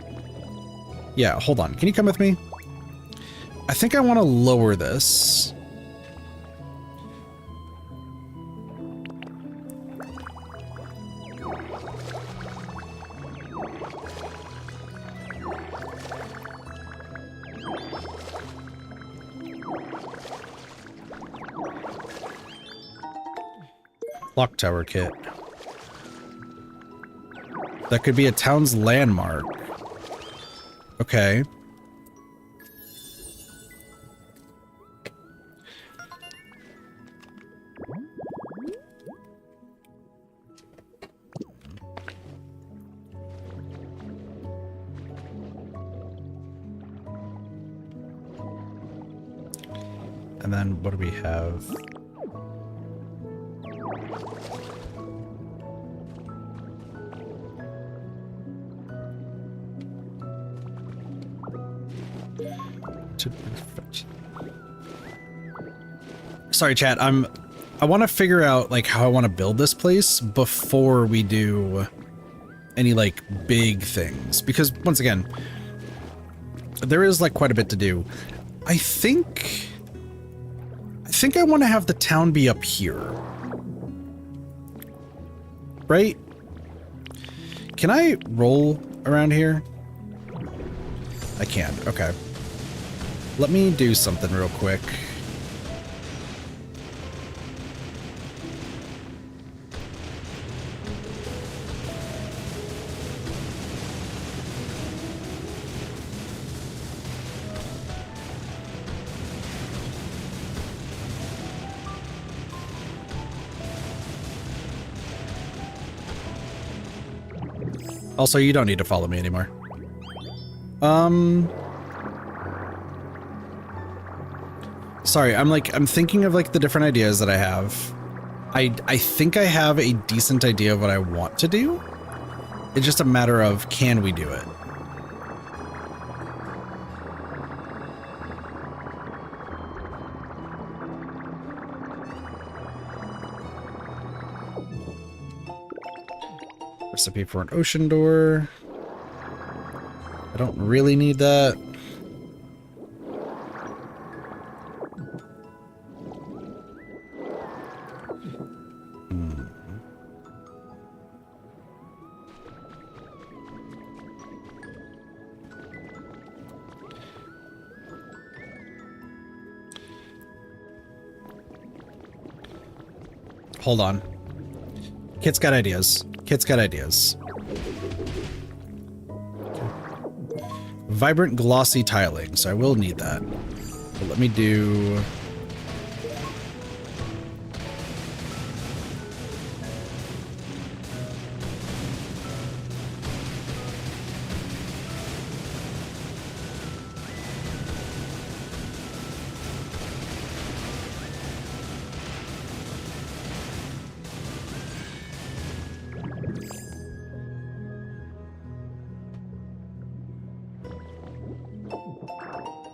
Yeah, hold on. Can you come with me? I think I want to lower this. Clock tower kit. That could be a town's landmark. Okay. And then what do we have? Sorry, chat. I want to figure out like how I want to build this place before we do any like big things, because once again, there is like quite a bit to do. I think I want to have the town be up here. Right? Can I roll around here? I can. Okay. Let me do something real quick. Also, you don't need to follow me anymore. Sorry, I'm thinking of like the different ideas that I have. I think I have a decent idea of what I want to do. It's just a matter of, can we do it? Recipe for an ocean door. I don't really need that. Hold on. Kit's got ideas. Kit's got ideas. Okay. Vibrant glossy tiling, so I will need that. But let me do...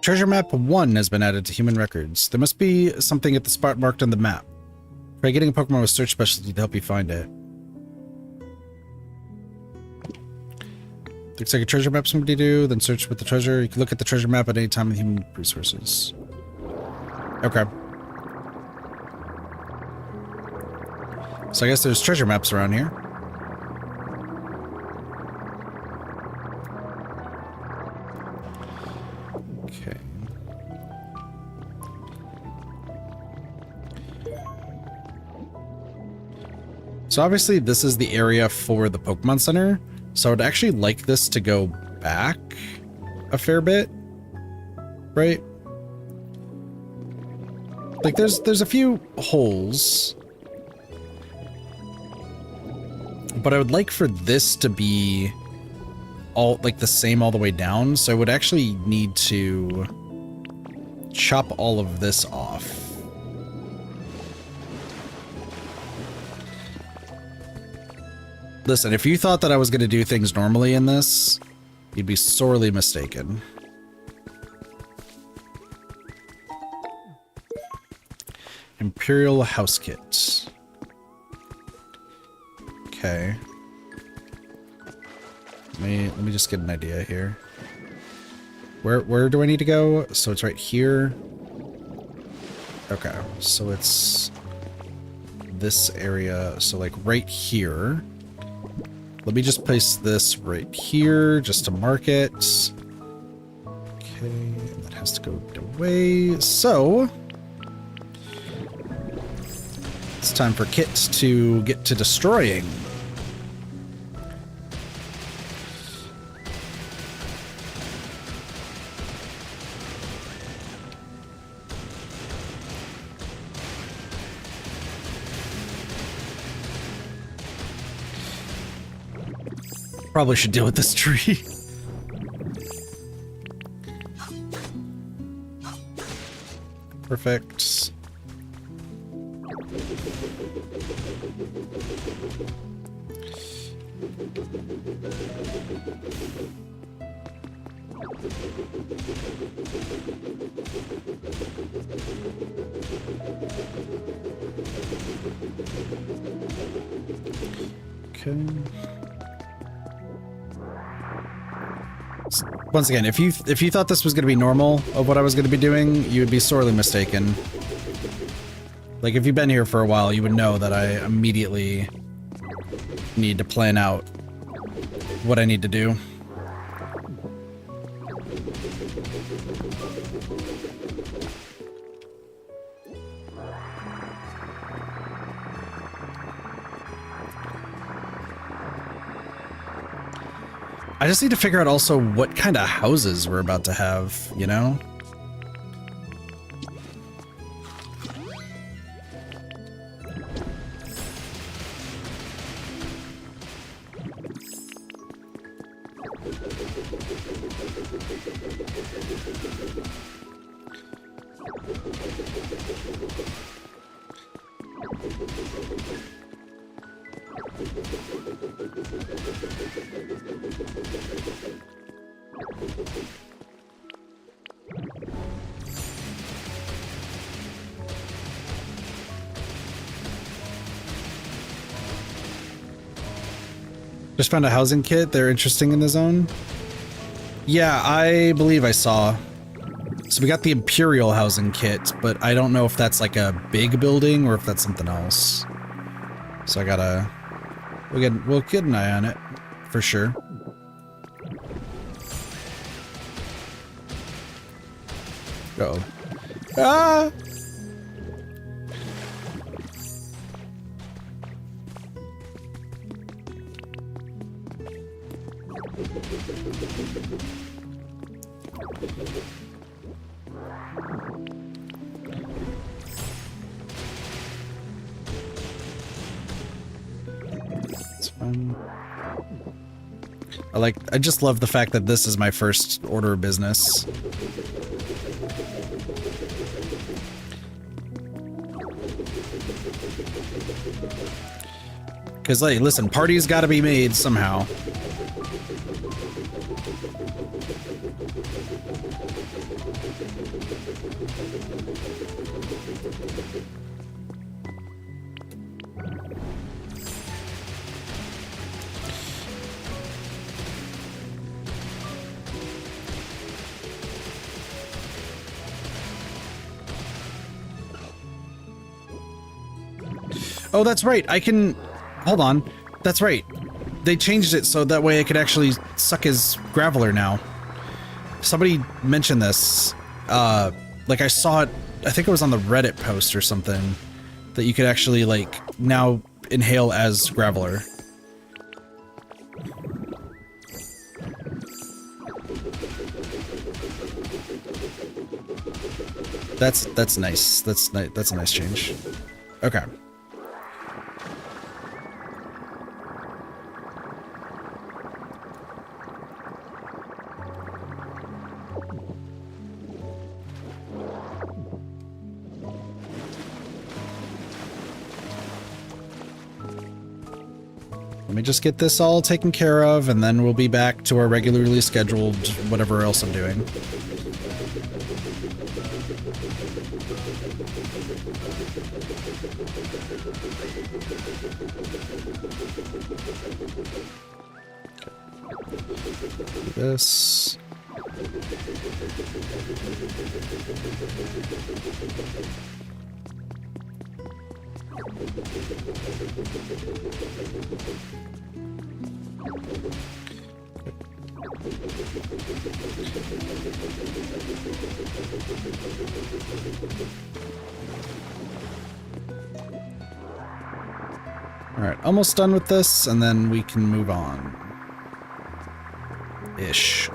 Treasure map 1 has been added to human records. There must be something at the spot marked on the map. Try getting a Pokemon with search specialty to help you find it. Looks like a treasure map somebody do, then search with the treasure. You can look at the treasure map at any time in human resources. Okay. So I guess there's treasure maps around here. So obviously this is the area for the Pokemon Center, so I'd actually like this to go back a fair bit, right? Like there's a few holes, but I would like for this to be all like the same all the way down, so I would actually need to chop all of this off. Listen, if you thought that I was going to do things normally in this, you'd be sorely mistaken. Imperial House Kit. Okay. Let me just get an idea here. Where do I need to go? So it's right here. Okay, so it's this area. So like right here. Let me just place this right here just to mark it. Okay, and that has to go away. So It's time for Kit to get to destroying. Probably should deal with this tree. Perfect. Okay. Once again, if you thought this was going to be normal of what I was going to be doing, you would be sorely mistaken. Like, if you've been here for a while, you would know that I immediately need to plan out what I need to do. I just need to figure out also what kind of houses we're about to have, you know? Just found a housing kit. They're interesting in the zone. Yeah, I believe I saw. So we got the Imperial housing kit, but I don't know if that's like a big building or if that's something else. So I gotta... We'll get an eye on it, for sure. Uh-oh. Ah! It's fine. I just love the fact that this is my first order of business. Because, like, listen, parties gotta be made somehow. Oh, that's right. I can... Hold on. That's right. They changed it so that way I could actually suck his Graveler now. Somebody mentioned this. Like, I saw it... I think it was on the Reddit post or something. That you could actually, like, now inhale as Graveler. That's nice. That's a nice change. Okay. Let me just get this all taken care of, and then we'll be back to our regularly scheduled whatever else I'm doing. Do this. Alright, almost done with this, and then we can move on. Ish.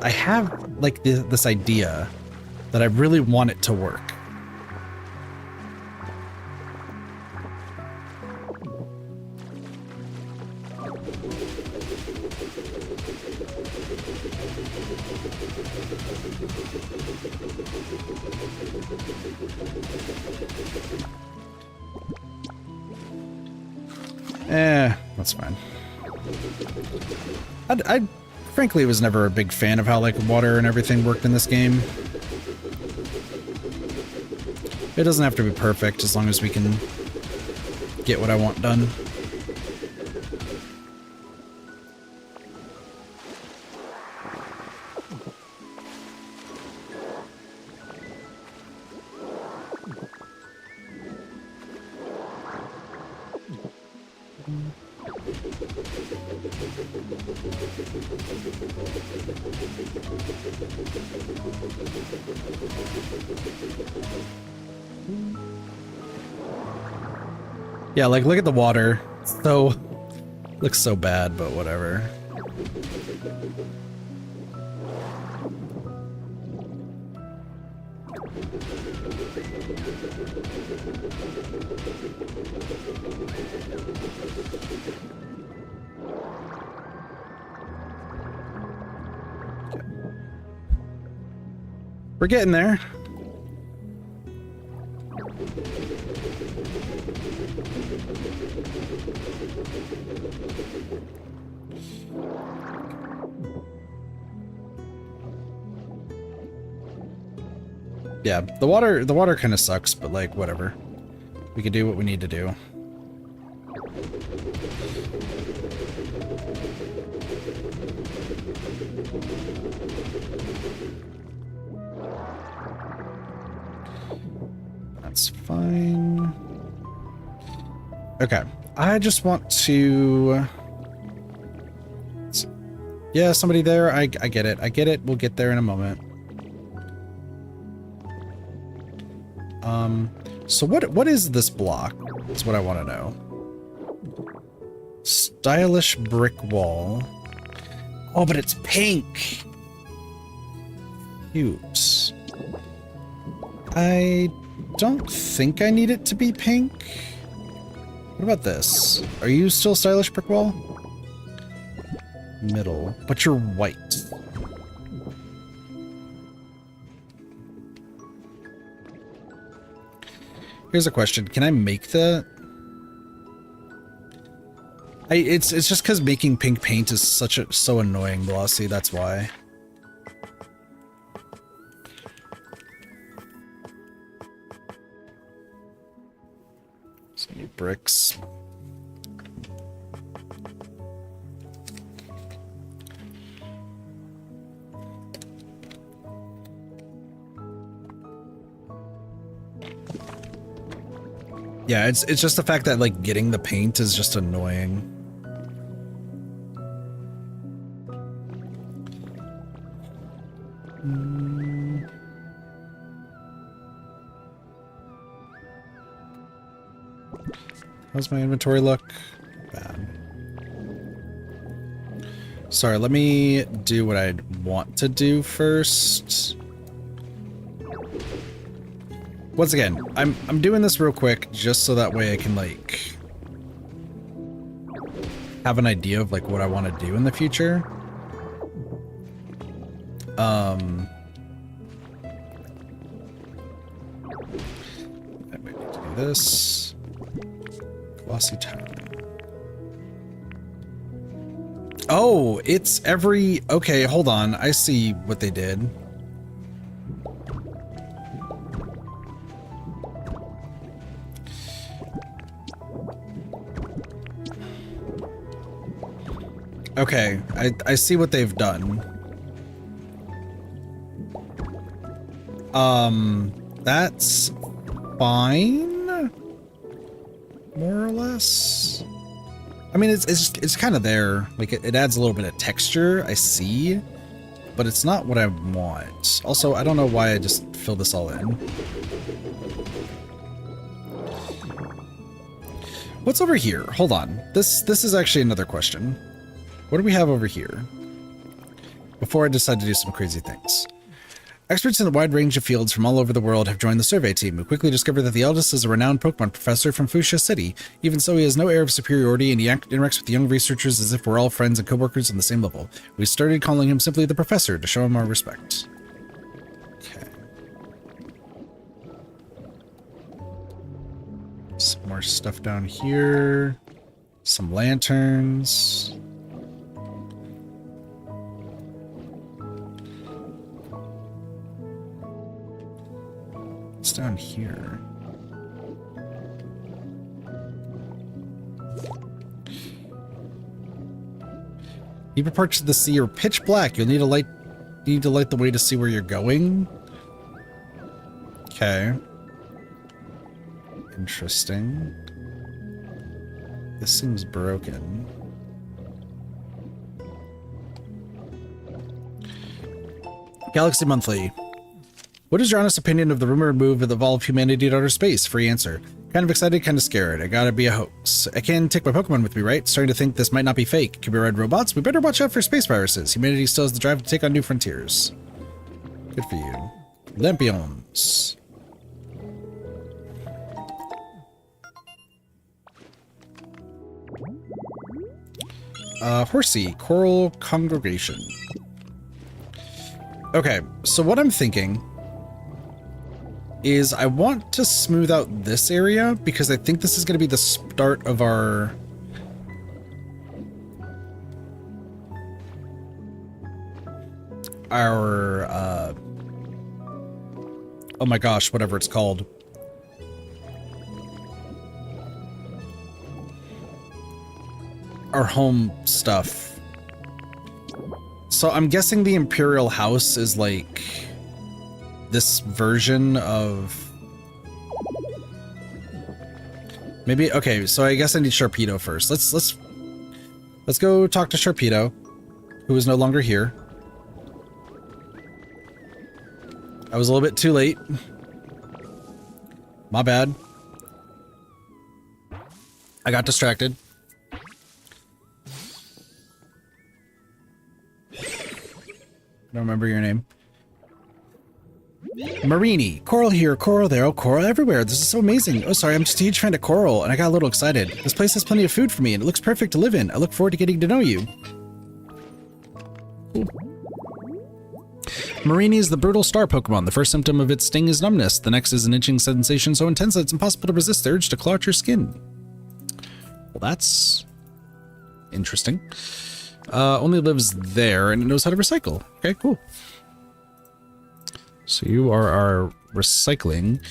I have, like, this idea that I really want it to work. That's fine. I frankly was never a big fan of how, like, water and everything worked in this game. It doesn't have to be perfect as long as we can get what I want done. Yeah, like, look at the water. So, looks so bad, but whatever. We're getting there. Yeah, the water kind of sucks, but, like, whatever. We can do what we need to do. That's fine. Okay, I just want to... Yeah, somebody there. I get it. I get it. We'll get there in a moment. So what is this block? That's what I want to know. Stylish brick wall. Oh, but it's pink. Oops. I don't think I need it to be pink. What about this? Are you still stylish brick wall? Middle, but you're white. Here's a question. Can I make that? It's just because making pink paint is so annoying, Velocity, that's why. Some new bricks. Yeah, it's just the fact that, like, getting the paint is just annoying. How's my inventory look? Bad. Sorry, let me do what I want to do first. Once again, I'm doing this real quick just so that way I can, like, have an idea of, like, what I want to do in the future. I might need to do this. Glossy town. Oh, it's every... Okay, hold on. I see what they did. Okay, I see what they've done. That's fine. more or less. I mean, it's kind of there. Like, it adds a little bit of texture, I see, but it's not what I want. Also, I don't know why I just filled this all in. What's over here? Hold on. This is actually another question. What do we have over here? Before I decide to do some crazy things. Experts in a wide range of fields from all over the world have joined the survey team, who quickly discover that the eldest is a renowned Pokemon professor from Fuchsia City. Even so, he has no air of superiority, and he interacts with the young researchers as if we're all friends and co-workers on the same level. We started calling him simply the Professor to show him our respect. Okay. Some more stuff down here. Some lanterns. What's down here? Deeper parts of the sea are pitch black. You'll need a light. You need to light the way to see where you're going. Okay. Interesting. This seems broken. Galaxy Monthly. What is your honest opinion of the rumored move of all of humanity to outer space? Free answer. Kind of excited, kind of scared. I gotta be a hoax. I can take my Pokemon with me, right? Starting to think this might not be fake. Can we ride robots? We better watch out for space viruses. Humanity still has the drive to take on new frontiers. Good for you. Lampions. Horsey, Coral Congregation. Okay, so what I'm thinking is I want to smooth out this area because I think this is going to be the start of our oh my gosh, whatever it's called. Our home stuff. So I'm guessing the Imperial House is like this version of maybe. Okay, so I guess I need Sharpedo first. Let's go talk to Sharpedo, who is no longer here. I was a little bit too late. My bad. I got distracted. I don't remember your name. Marini. Coral here, coral there, oh, coral everywhere. This is so amazing. Oh, sorry, I'm just a huge fan of coral, and I got a little excited. This place has plenty of food for me, and it looks perfect to live in. I look forward to getting to know you. Cool. Marini is the brutal star Pokemon. The first symptom of its sting is numbness. The next is an itching sensation so intense that it's impossible to resist the urge to claw at your skin. Well, that's interesting. Only lives there, and it knows how to recycle. Okay, cool. So you are our recycling.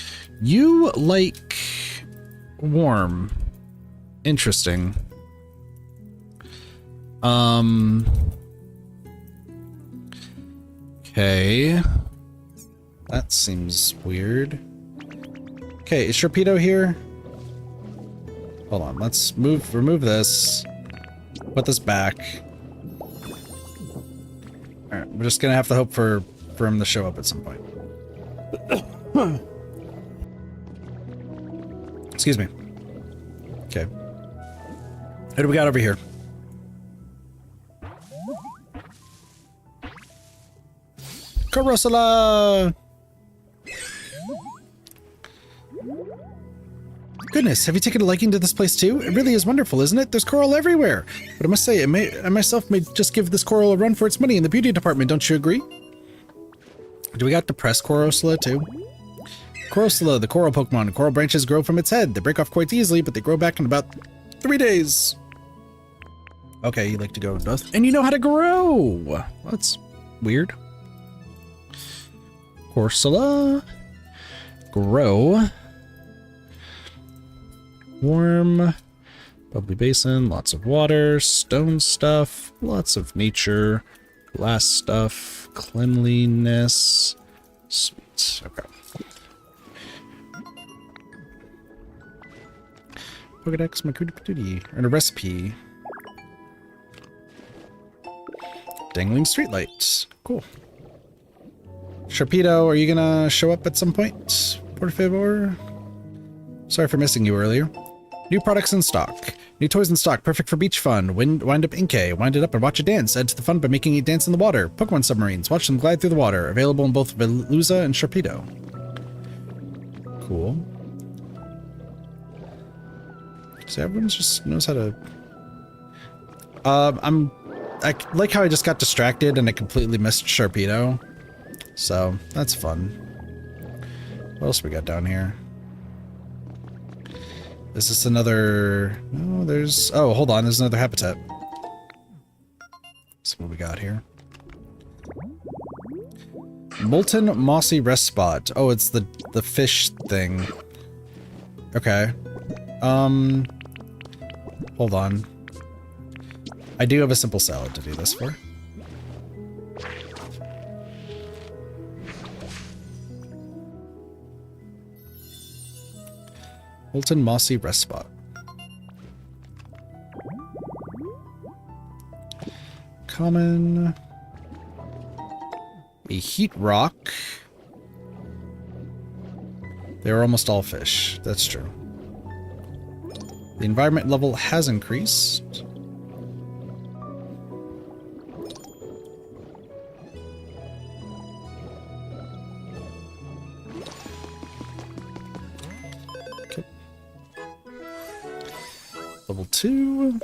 You like warm. Interesting. Okay. That seems weird. Okay, is Sharpedo here? Hold on, let's remove this. Put this back. Alright, we're just gonna have to hope for him to show up at some point. Excuse me. Okay. What do we got over here? Corosala! Goodness, have you taken a liking to this place too? It really is wonderful, isn't it? There's coral everywhere. But I must say, I myself may just give this coral a run for its money in the beauty department, don't you agree? Do we got depressed Corosala too? Corosala, the coral Pokemon. Coral branches grow from its head. They break off quite easily, but they grow back in about 3 days. Okay, you like to go both. And you know how to grow! Well, that's weird. Corosala. Grow. Warm. Bubbly basin. Lots of water. Stone stuff. Lots of nature. Glass stuff. Cleanliness. Sweet. Okay. Pokedex Makudi Patootie. And a recipe. Dangling streetlight. Cool. Sharpedo, are you gonna show up at some point? Por favor? Sorry for missing you earlier. New products in stock. New toys in stock, perfect for beach fun. Wind up Inkay. Wind it up and watch it dance. Add to the fun by making it dance in the water. Pokemon submarines. Watch them glide through the water. Available in both Veluza and Sharpedo. Cool. So everyone just knows how to... I like how I just got distracted and I completely missed Sharpedo. So, that's fun. What else we got down here? Is this another... No, there's... Oh, hold on. There's another habitat. See what we got here. Molten Mossy Rest Spot. Oh, it's the fish thing. Okay. Hold on. I do have a simple salad to do this for. Molten Mossy Rest Spot. Common. A heat rock. They are almost all fish. That's true. The environment level has increased. Okay. Level 2.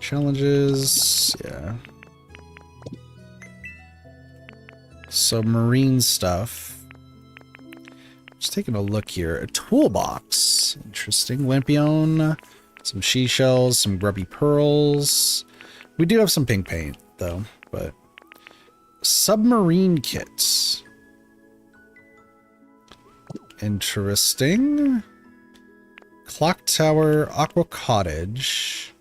Challenges. Yeah. Submarine stuff. Just taking a look here. A toolbox. Interesting. Lampion. Some she shells. Some grubby pearls. We do have some pink paint, though. But submarine kits. Interesting. Clock tower. Aqua cottage.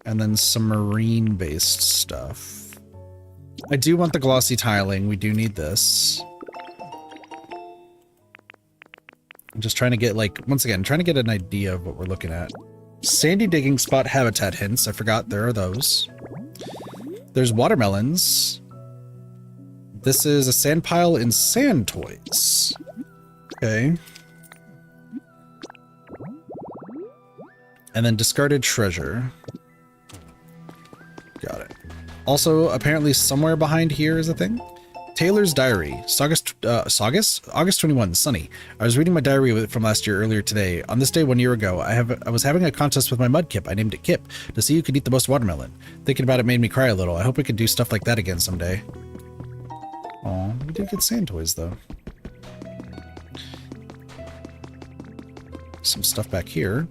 And then some marine-based stuff. I do want the glossy tiling. We do need this. I'm just trying to get, like, once again, trying to get an idea of what we're looking at. Sandy digging spot habitat hints. I forgot there are those. There's watermelons. This is a sand pile in sand toys. Okay. And then discarded treasure. Got it. Also, apparently somewhere behind here is a thing. Taylor's diary. August 21, sunny. I was reading my diary from last year earlier today. On this day 1 year ago, I was having a contest with my mudkip. I named it Kip to see who could eat the most watermelon. Thinking about it made me cry a little. I hope we could do stuff like that again someday. Aw, we did get sand toys though. Some stuff back here.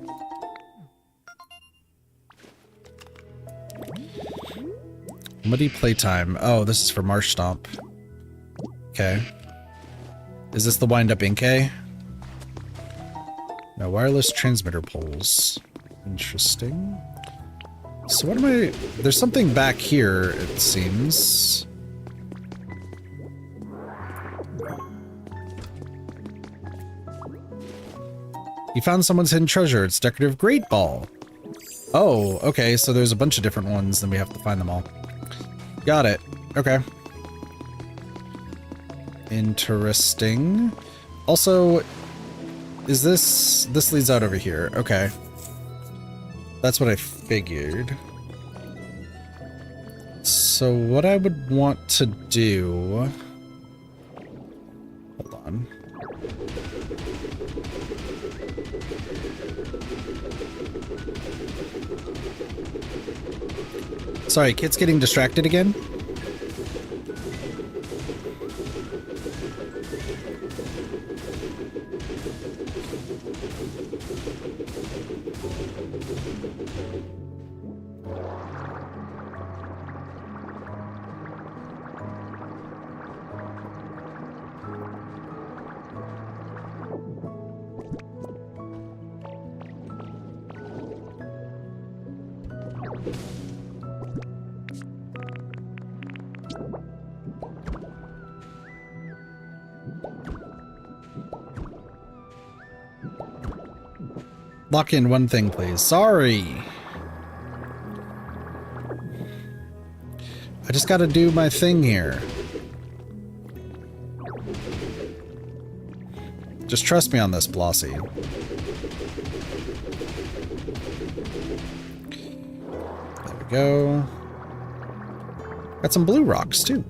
Muddy playtime. Oh, this is for Marsh Stomp. Okay. Is this the wind up Inkay? No, wireless transmitter poles. Interesting. So what am I... There's something back here, it seems. You found someone's hidden treasure. It's decorative great ball. Oh, okay, so there's a bunch of different ones, then we have to find them all. Got it. Okay. Interesting. Also, is this leads out over here? Okay. That's what I figured. So what I would want to do... Hold on. Sorry, kid's getting distracted again. Lock in one thing, please. Sorry. I just gotta do my thing here. Just trust me on this, Blossy. There we go. Got some blue rocks, too.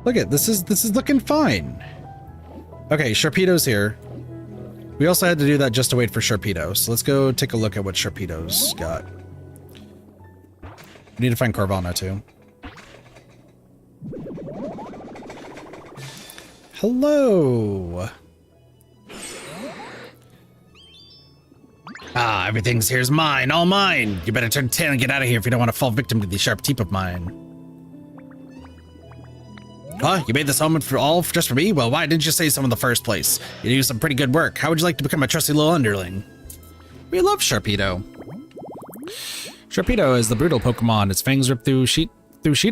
Look at this is looking fine. Okay, Sharpedo's here. We also had to do that just to wait for Sharpedo. So let's go take a look at what Sharpedo's got. We need to find Carvana too. Hello. Ah, everything's here's mine, all mine. You better turn 10 and get out of here if you don't want to fall victim to the sharp teeth of mine. Huh? You made this helmet just for me? Well, why didn't you say so in the first place? You do some pretty good work. How would you like to become a trusty little underling? We love Sharpedo. Sharpedo is the brutal Pokemon. Its fangs rip through sheet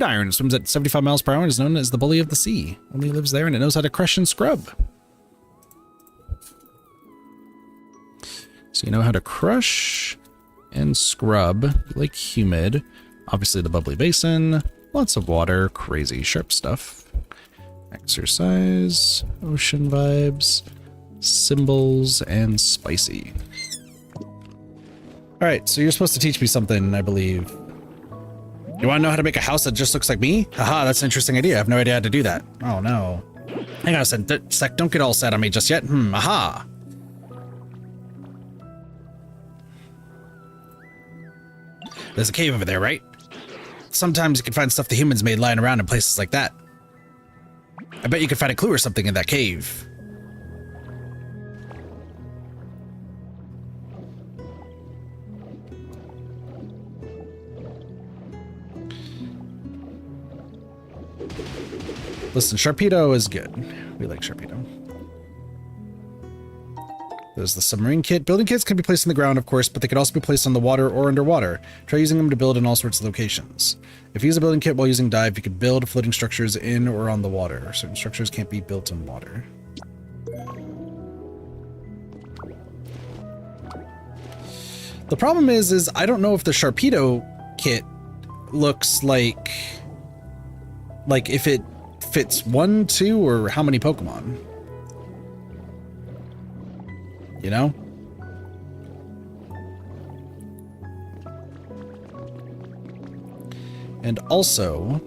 iron. It swims at 75 miles per hour and is known as the bully of the sea. Only lives there and it knows how to crush and scrub. So you know how to crush and scrub, like humid. Obviously the bubbly basin, lots of water, crazy sharp stuff. Exercise, ocean vibes, symbols, and spicy. Alright, so you're supposed to teach me something, I believe. You want to know how to make a house that just looks like me? Haha, that's an interesting idea. I have no idea how to do that. Oh no. Hang on a sec, don't get all sad on me just yet. Aha. There's a cave over there, right? Sometimes you can find stuff the humans made lying around in places like that. I bet you could find a clue or something in that cave. Listen, Sharpedo is good. We like Sharpedo. There's the submarine kit. Building kits can be placed in the ground, of course, but they could also be placed on the water or underwater. Try using them to build in all sorts of locations. If you use a building kit while using dive, you could build floating structures in or on the water. Certain structures can't be built in water. The problem is I don't know if the Sharpedo kit looks like if it fits 1, 2, or how many Pokemon. You know? And also,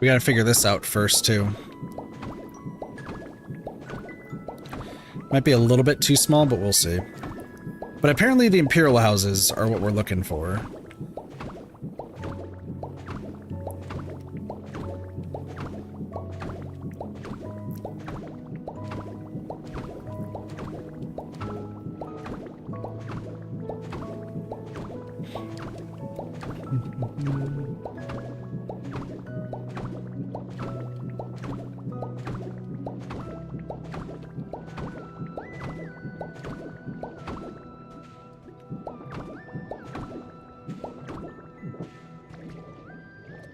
we gotta figure this out first, too. Might be a little bit too small, but we'll see. But apparently the Imperial houses are what we're looking for.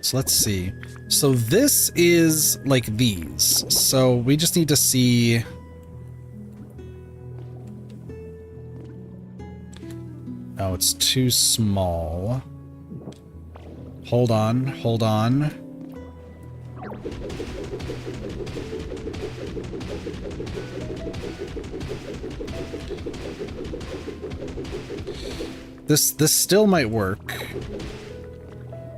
So let's see. So this is like these. So we just need to see. Oh, it's too small. Hold on, hold on. This still might work.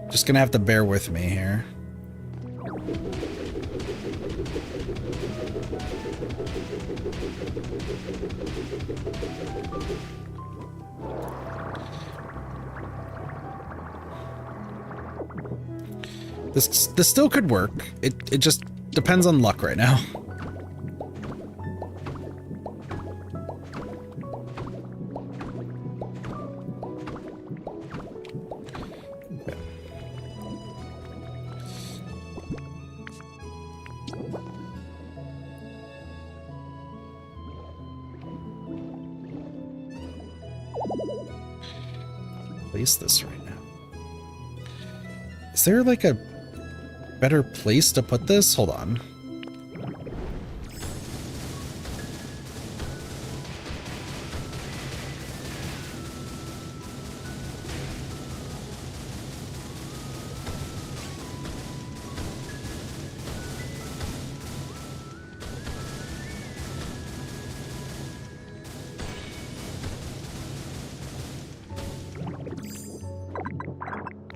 Just gonna have to bear with me here. This still could work. It just depends on luck right now. Place this right now. Is there like a better place to put this? Hold on.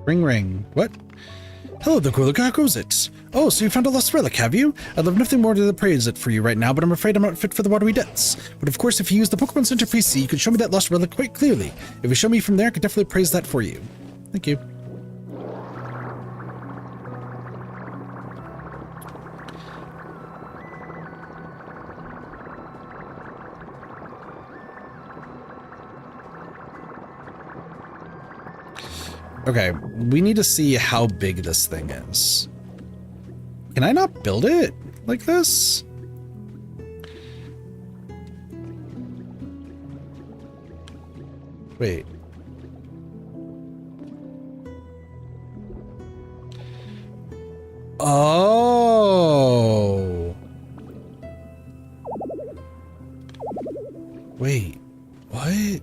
Ring ring. What? Hello, the cooler. How goes it? Oh, so you found a lost relic, have you? I'd love nothing more to praise it for you right now, but I'm afraid I'm not fit for the watery depths. But of course, if you use the Pokemon Center PC, you can show me that lost relic quite clearly. If you show me from there, I could definitely praise that for you. Thank you. Okay, we need to see how big this thing is. Can I not build it like this? Wait. Oh. Wait, what?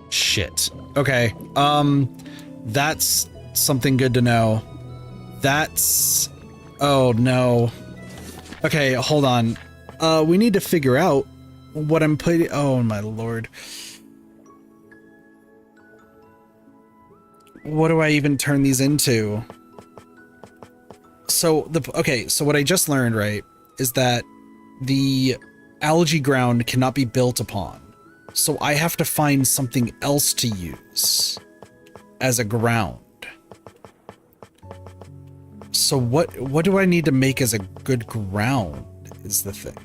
Shit. Okay. That's something good to know. That's... Oh, no. Okay, hold on. We need to figure out what I'm putting... Oh, my lord. What do I even turn these into? So, okay, so what I just learned, right, is that the algae ground cannot be built upon. So I have to find something else to use as a ground. So what do I need to make as a good ground is the thing.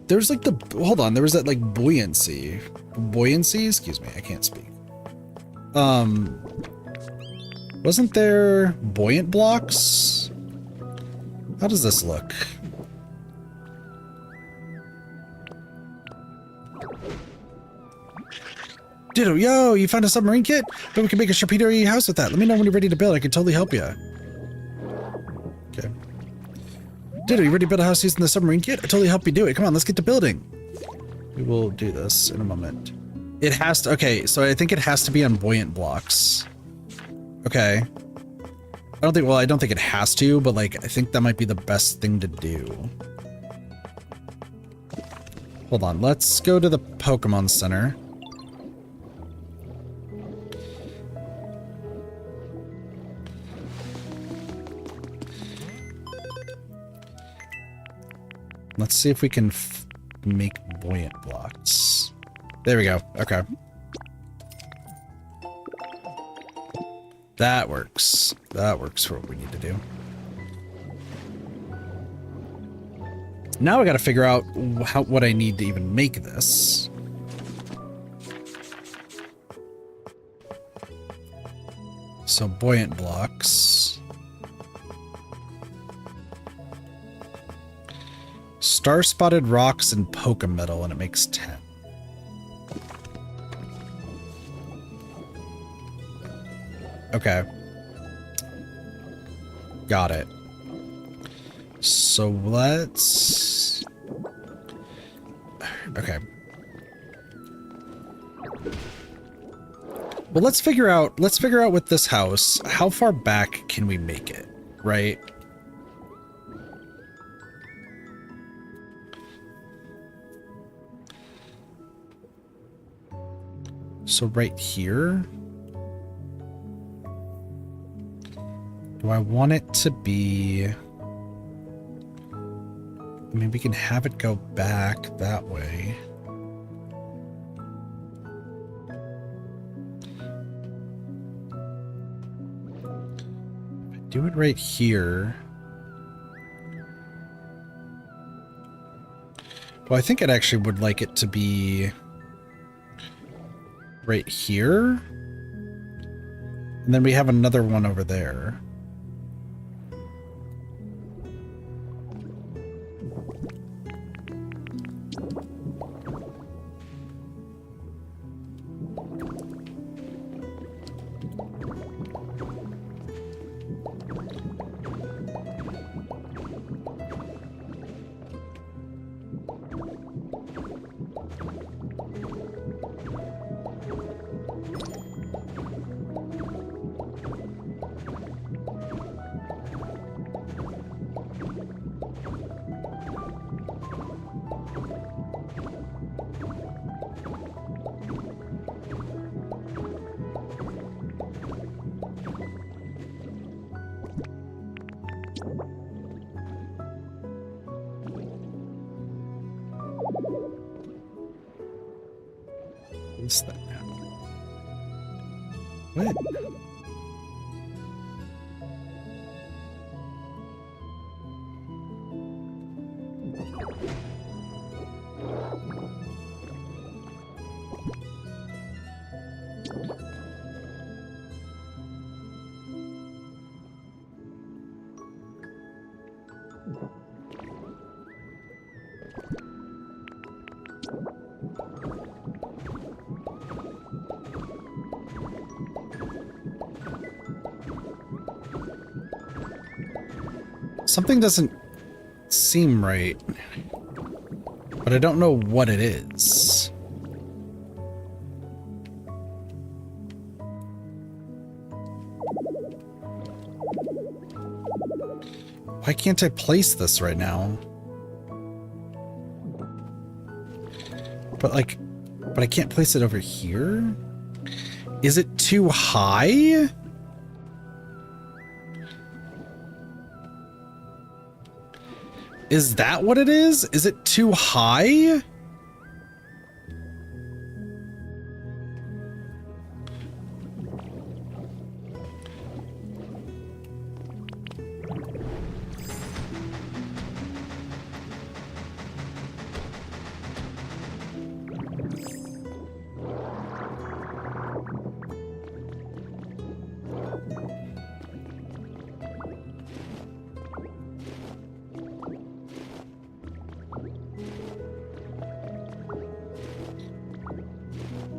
There's like the, hold on, there was that like buoyancy. Buoyancy? Excuse me, I can't speak. Wasn't there buoyant blocks? How does this look? Ditto, yo, you found a submarine kit? But we can make a torpedo at your house with that. Let me know when you're ready to build. I can totally help you. Okay. Ditto, you ready to build a house using the submarine kit? I totally help you do it. Come on, let's get to building. We will do this in a moment. It has to, okay, so I think it has to be on buoyant blocks. Okay. I don't think it has to, but like, I think that might be the best thing to do. Hold on, let's go to the Pokemon Center. Let's see if we can make buoyant blocks. There we go. Okay. That works. That works for what we need to do. Now I got to figure out what I need to even make this. So buoyant blocks. Star-spotted rocks and Pokemetal, and it makes 10. Okay. Got it. So let's... Okay. Well, let's figure out with this house, how far back can we make it, right? So right here. Do I want it to be... I mean, we can have it go back that way. If I do it right here... Well, I think I'd actually would like it to be... right here. And then we have another one over there. What's that now? What? Something doesn't seem right, but I don't know what it is. Why can't I place this right now? But I can't place it over here? Is it too high? Is that what it is? Is it too high?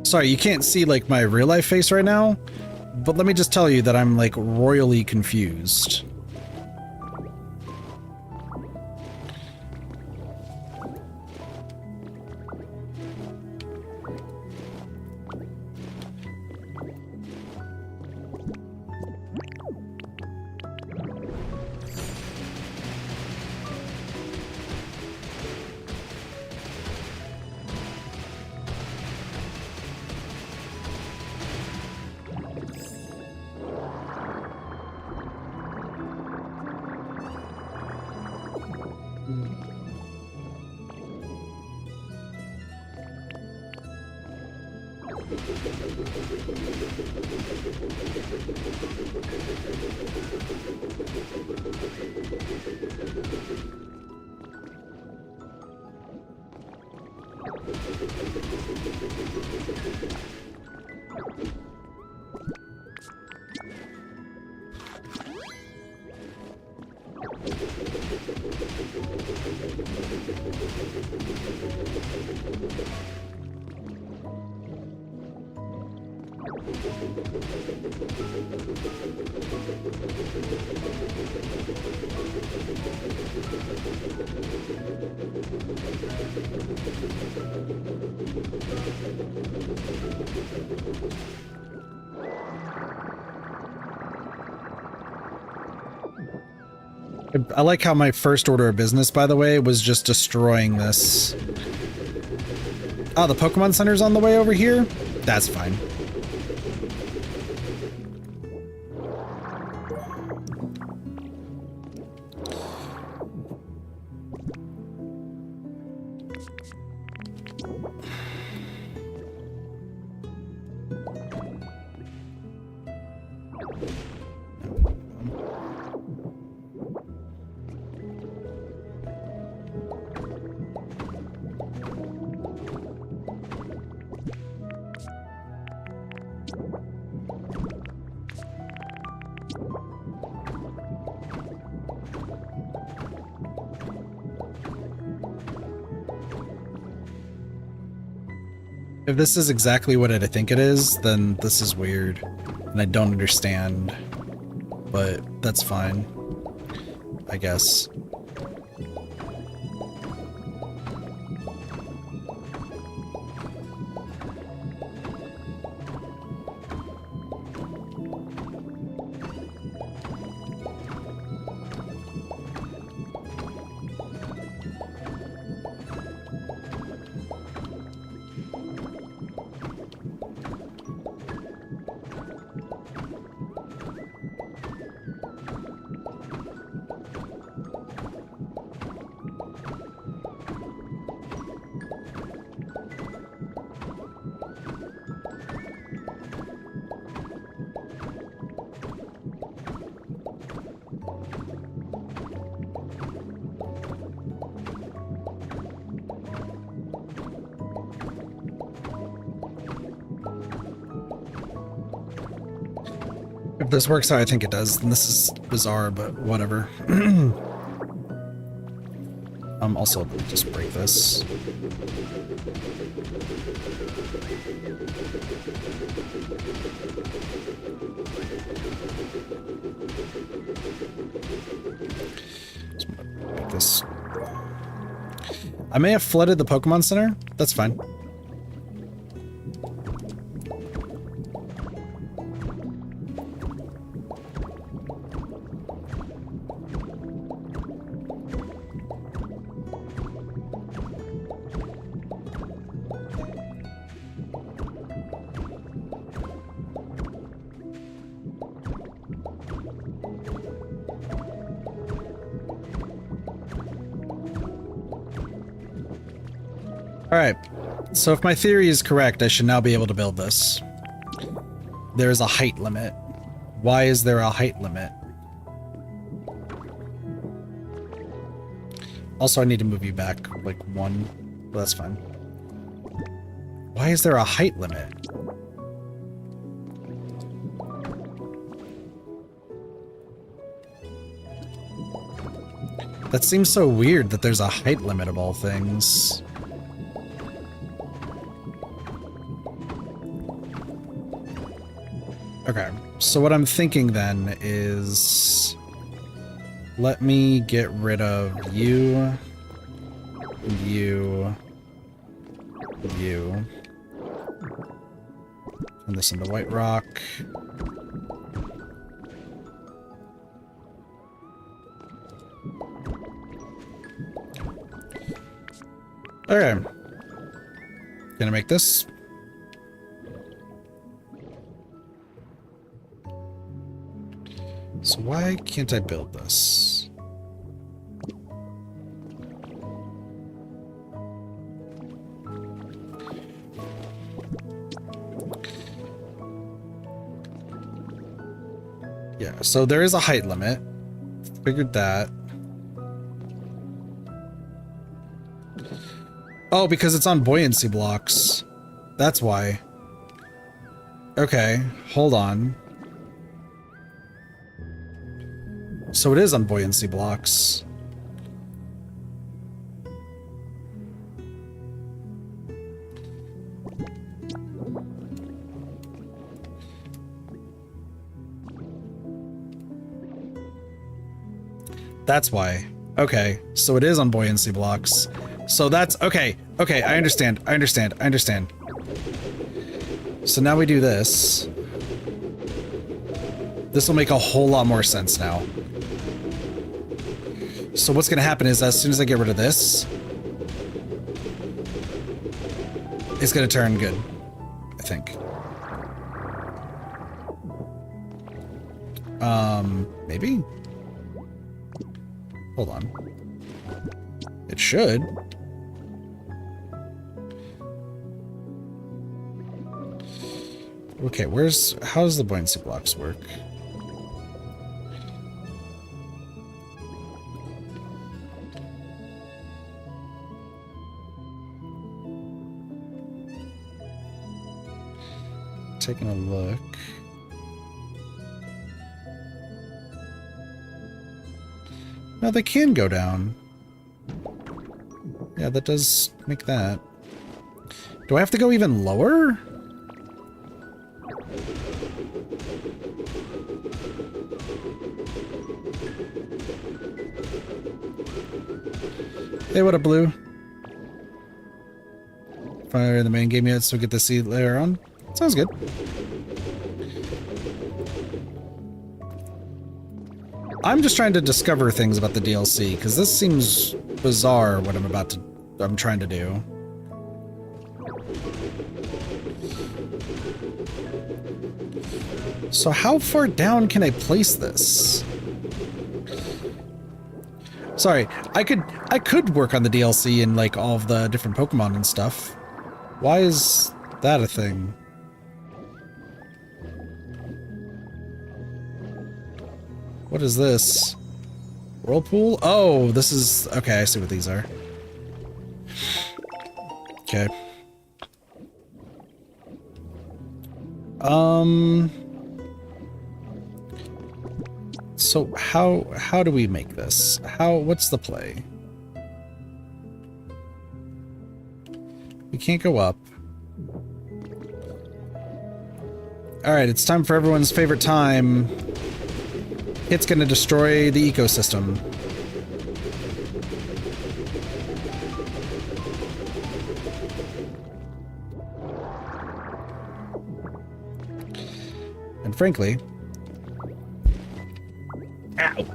Sorry, you can't see like my real life face right now, but let me just tell you that I'm like royally confused. I like how my first order of business, by the way, was just destroying this. Oh, the Pokemon Center's on the way over here? That's fine. If this is exactly what I think it is, then this is weird, and I don't understand, but that's fine, I guess. If this works how I think it does, then this is bizarre, but whatever. Also, just break this. Break this. I may have flooded the Pokemon Center. That's fine. Alright, so if my theory is correct, I should now be able to build this. There is a height limit. Why is there a height limit? Also, I need to move you back, like, one. Well, that's fine. Why is there a height limit? That seems so weird that there's a height limit of all things. Okay, so what I'm thinking then is, let me get rid of you, you, you, and this into White Rock. Okay, gonna make this. So why can't I build this? Yeah, so there is a height limit. Figured that. Oh, because it's on buoyancy blocks. That's why. Okay, hold on. So it is on buoyancy blocks. That's why. Okay, so it is on buoyancy blocks. So that's okay. Okay, I understand. I understand. I understand. So now we do this. This will make a whole lot more sense now. So what's going to happen is as soon as I get rid of this, it's going to turn good, I think. Maybe? Hold on. It should. Okay, how does the buoyancy blocks work? Taking a look. No, they can go down. Yeah, that does make that. Do I have to go even lower? Hey, what up, Blue? Fire in the main game yet, so we get to see later on. Sounds good. I'm just trying to discover things about the DLC, because this seems bizarre what I'm trying to do. So how far down can I place this? Sorry, I could work on the DLC and like all of the different Pokemon and stuff. Why is that a thing? What is this? Whirlpool? Oh, this is... Okay, I see what these are. Okay. So how do we make this? What's the play? We can't go up. Alright, it's time for everyone's favorite time. It's gonna destroy the ecosystem. And frankly... Ow!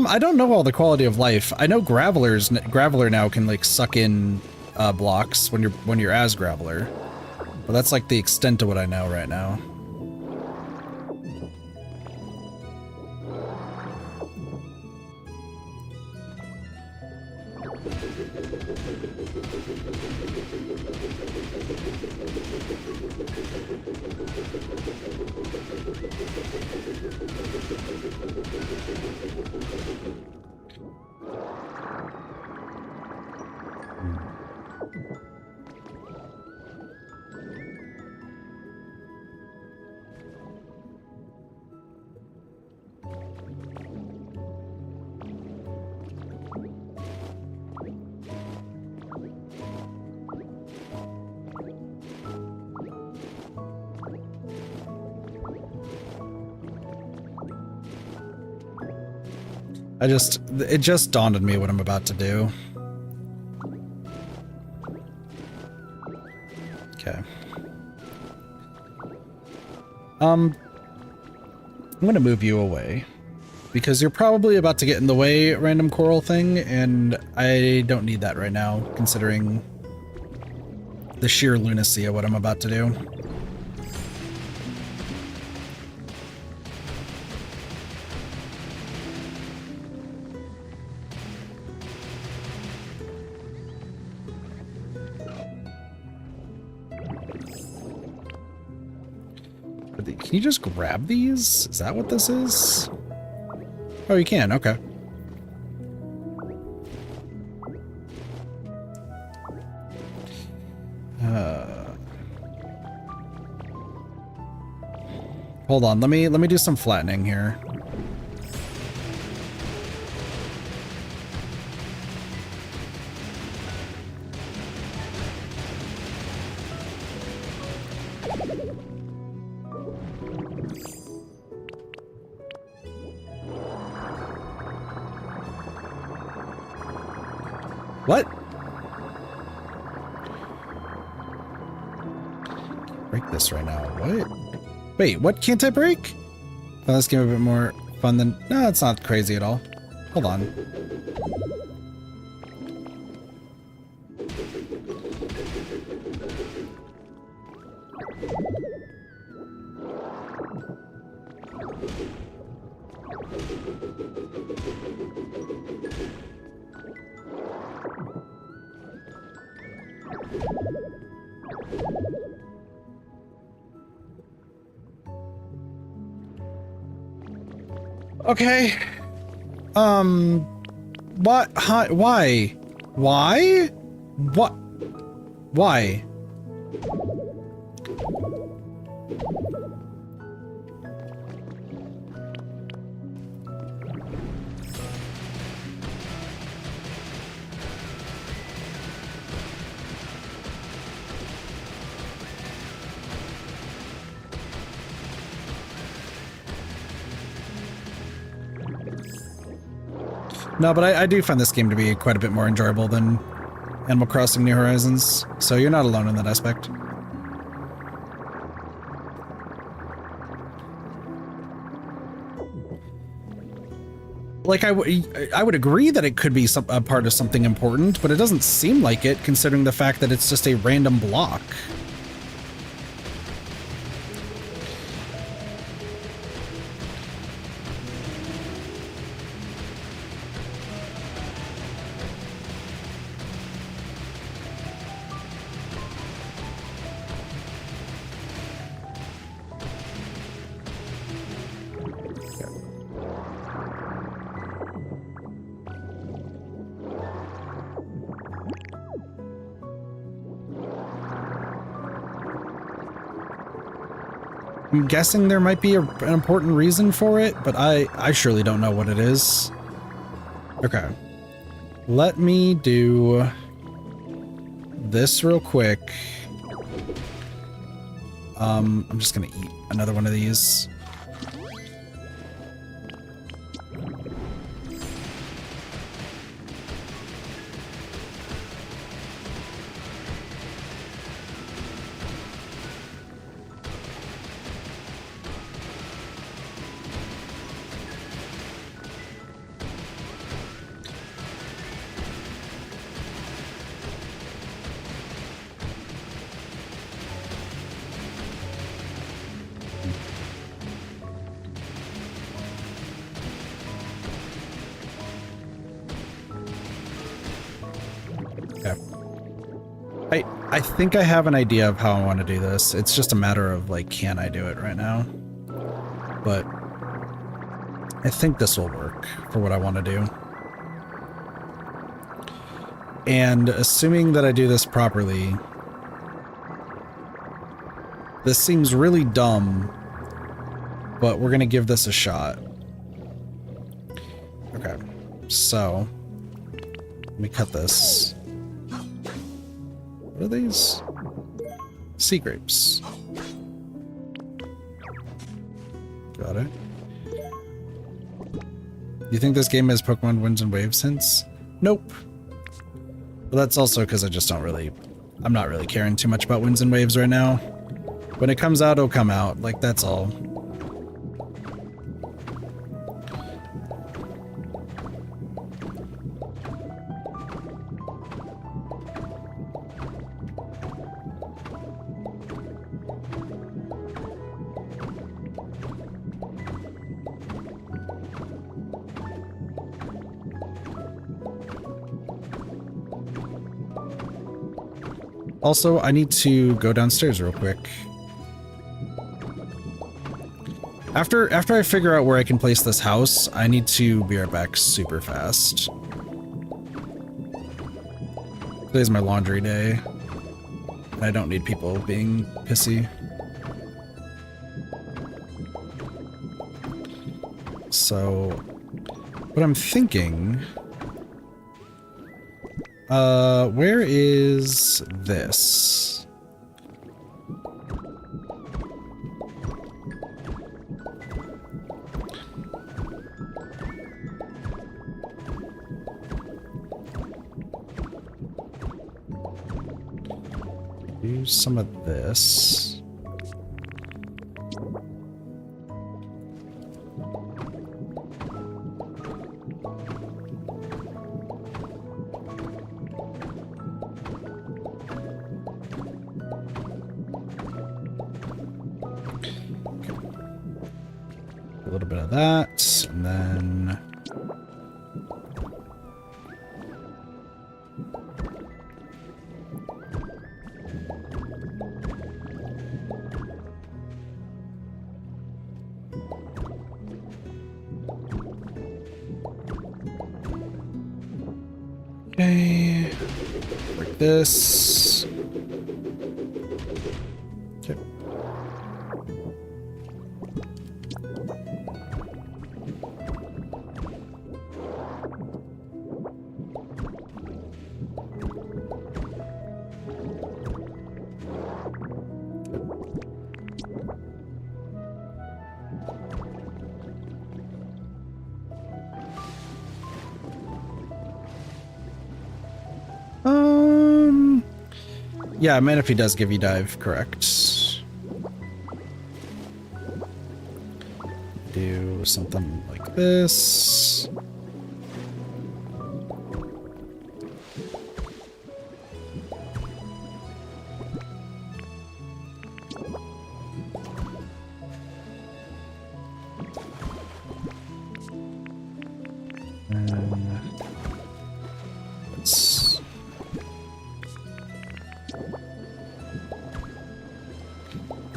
I don't know all the quality of life. I know Graveler now can like suck in blocks when you're as Graveler, but that's like the extent of what I know right now. It just dawned on me what I'm about to do. Okay. I'm gonna move you away because you're probably about to get in the way, random coral thing, and I don't need that right now, considering the sheer lunacy of what I'm about to do. Can you just grab these? Is that what this is? Oh, you can. Okay. Hold on. Let me do some flattening here. What? Break this right now. What? Wait, what can't I break? Oh, this game a bit more fun than... No, it's not crazy at all. Hold on. Okay. What? Hi, why? Why? What? Why? No, but I do find this game to be quite a bit more enjoyable than Animal Crossing New Horizons, so you're not alone in that aspect. Like, I would agree that it could be a part of something important, but it doesn't seem like it, considering the fact that it's just a random block. I'm guessing there might be an important reason for it, but I surely don't know what it is. Okay. Let me do this real quick. I'm just gonna eat another one of these. I think I have an idea of how I want to do this. It's just a matter of, like, can I do it right now? But I think this will work for what I want to do. And assuming that I do this properly, this seems really dumb, but we're going to give this a shot. Okay, so let me cut this. What are these? Sea grapes. Got it. You think this game has Pokemon Winds and Waves hints? Nope. But that's also because I just don't really... I'm not really caring too much about Winds and Waves right now. When it comes out, it'll come out. Like, that's all. Also, I need to go downstairs real quick. After I figure out where I can place this house, I need to be right back super fast. Today's my laundry day. And I don't need people being pissy. So, what I'm thinking... where is this? Do some of this. A little bit of that, and then... Okay, like this. Okay. Yeah, Manaphy does give you dive, correct. Do something like this.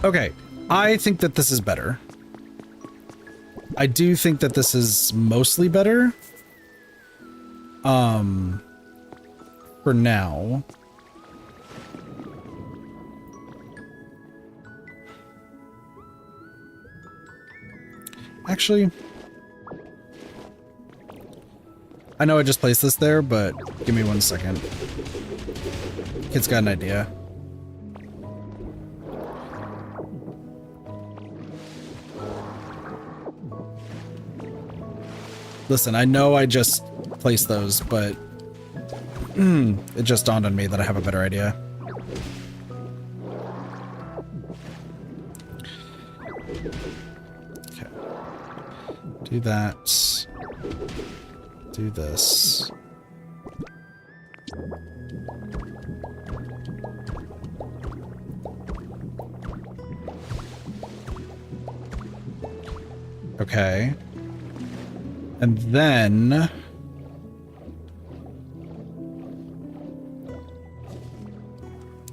Okay, I think that this is better. I do think that this is mostly better. For now. Actually, I know I just placed this there, but give me 1 second. Kid's got an idea. Listen, I know I just placed those, but it just dawned on me that I have a better idea. Okay. Do that. Do this. Okay. And then...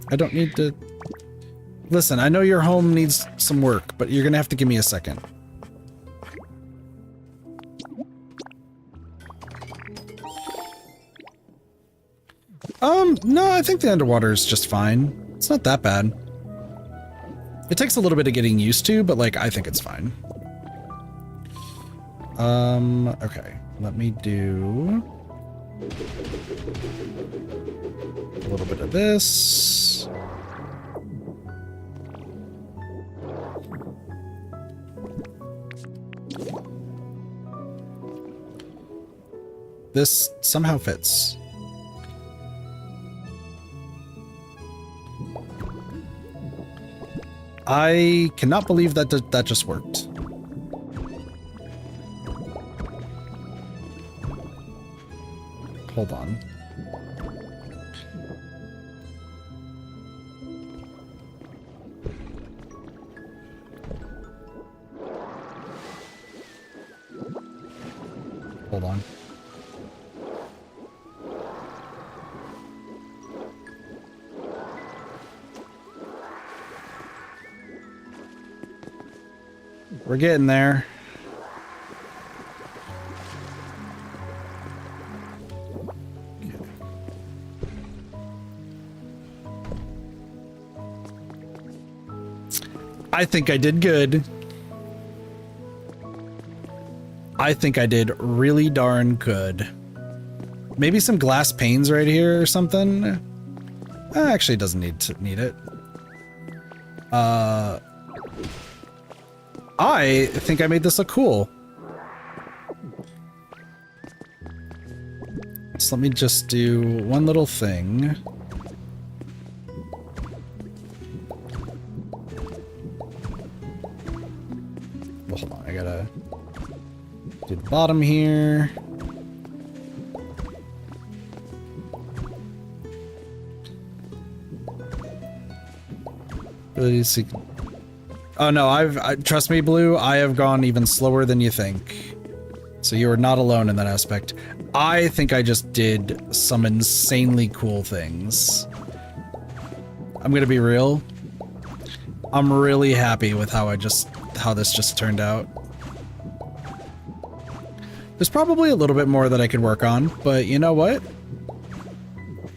I don't need to... Listen, I know your home needs some work, but you're gonna have to give me a second. No, I think the underwater is just fine. It's not that bad. It takes a little bit of getting used to, but, like, I think it's fine. Okay. Let me do a little bit of this. This somehow fits. I cannot believe that that just worked. Hold on. Hold on. We're getting there. I think I did good. I think I did really darn good. Maybe some glass panes right here or something. Actually, it doesn't need it. I think I made this look cool. So let me just do one little thing. well, hold on, I gotta do the bottom here. Oh no, trust me, Blue, I have gone even slower than you think. So you are not alone in that aspect. I think I just did some insanely cool things. I'm gonna be real. I'm really happy with how this just turned out. There's probably a little bit more that I could work on, but you know what?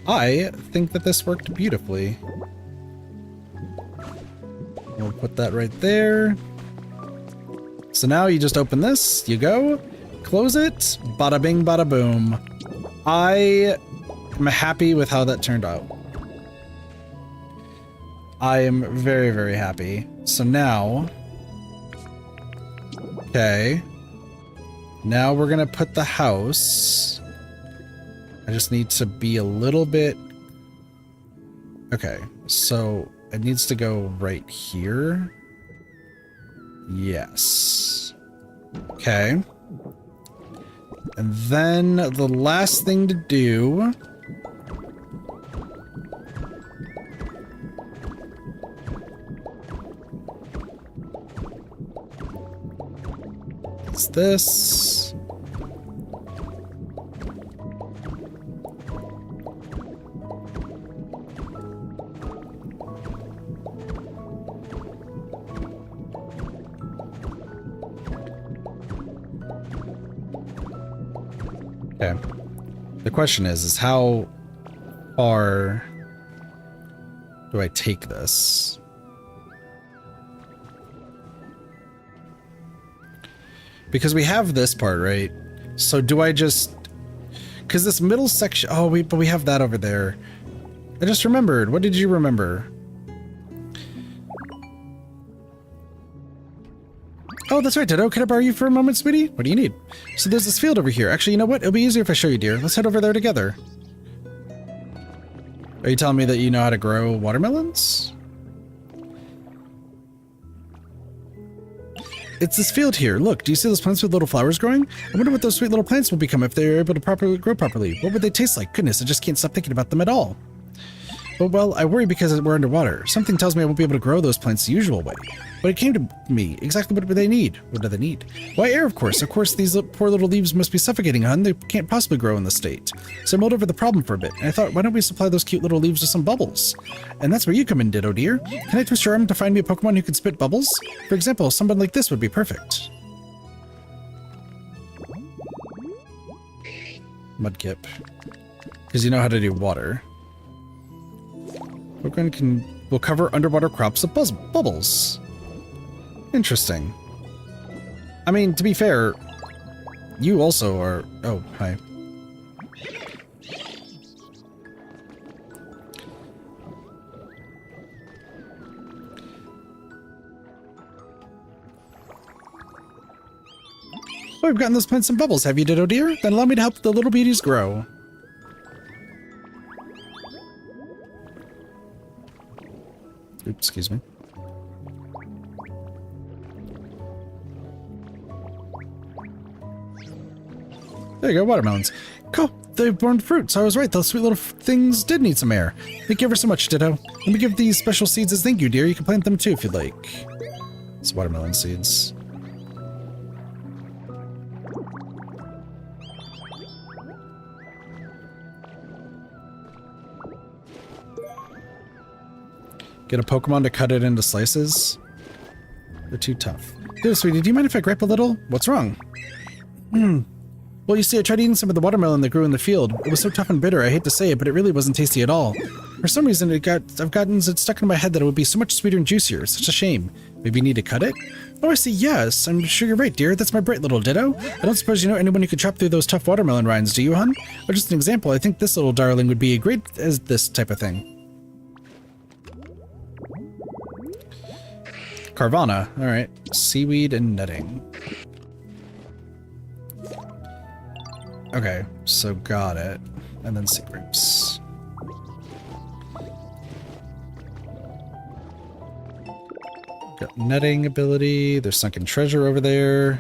I think that this worked beautifully. We'll put that right there. So now you just open this, you go, close it, bada bing, bada boom. I am happy with how that turned out. I am very, very happy. So now, okay, now we're gonna put the house. I just need to be a little bit, okay, so it needs to go right here. Yes. Okay. And then the last thing to do is this. Okay. The question is how far do I take this? Because we have this part, right? So do I just... Because this middle section... Oh, but we have that over there. I just remembered. What did you remember? Oh, that's right, Ditto. Can I borrow you for a moment, sweetie? What do you need? So there's this field over here. Actually, you know what? It'll be easier if I show you, dear. Let's head over there together. Are you telling me that you know how to grow watermelons? It's this field here. Look, do you see those plants with little flowers growing? I wonder what those sweet little plants will become if they're able to grow properly. What would they taste like? Goodness, I just can't stop thinking about them at all. But, well, I worry because we're underwater. Something tells me I won't be able to grow those plants the usual way. But it came to me. Exactly what do they need? What do they need? Why, air, of course. Of course, these poor little leaves must be suffocating, hun. They can't possibly grow in this state. So I mulled over the problem for a bit, and I thought, why don't we supply those cute little leaves with some bubbles? And that's where you come in, Ditto, dear. Can I twist your arm to find me a Pokemon who can spit bubbles? For example, someone like this would be perfect. Mudkip. Because you know how to do water. Pokemon will cover underwater crops of bubbles. Interesting. I mean, to be fair, you also are... Oh, hi. Oh, we've gotten those plants some bubbles, have you, Ditto, dear? Then allow me to help the little beauties grow. Oops, excuse me. There you go, watermelons. Cool, they've borne fruit, so I was right, those sweet little things did need some air. Thank you ever so much, Ditto. Let me give these special seeds as thank you, dear. You can plant them too if you'd like. It's watermelon seeds. Get a Pokemon to cut it into slices? They're too tough. Dude, sweetie, do you mind if I gripe a little? What's wrong? Well, you see, I tried eating some of the watermelon that grew in the field. It was so tough and bitter, I hate to say it, but it really wasn't tasty at all. For some reason, I've gotten it stuck in my head that it would be so much sweeter and juicier. Such a shame. Maybe you need to cut it? Oh, I see, yes. I'm sure you're right, dear. That's my bright little Ditto. I don't suppose you know anyone who could chop through those tough watermelon rinds, do you, hun? Or just an example, I think this little darling would be great as this type of thing. Carvana. Alright. Seaweed and netting. Okay, so got it. And then sea grapes. Got netting ability. There's sunken treasure over there.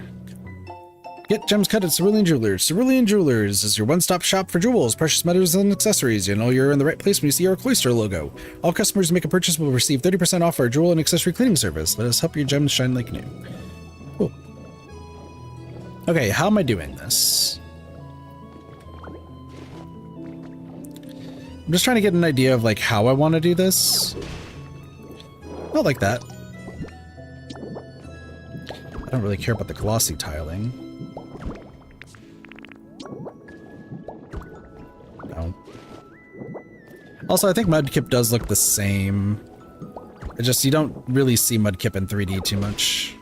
Get gems cut at Cerulean Jewelers. Cerulean Jewelers is your one-stop shop for jewels, precious metals, and accessories. You know you're in the right place when you see our cloister logo. All customers who make a purchase will receive 30% off our jewel and accessory cleaning service. Let us help your gems shine like new. Cool. Okay, how am I doing this? I'm just trying to get an idea of like how I want to do this. Not like that. I don't really care about the glossy tiling. No. Also, I think Mudkip does look the same. It just, you don't really see Mudkip in 3D too much.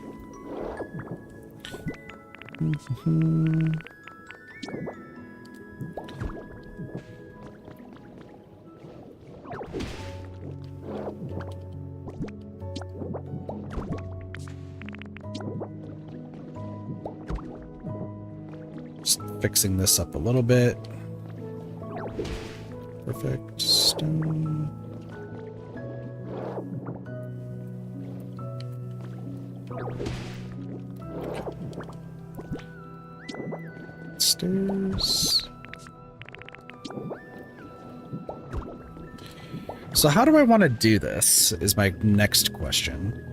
Just fixing this up a little bit. Perfect. Stone. Stairs. So how do I want to do this is my next question.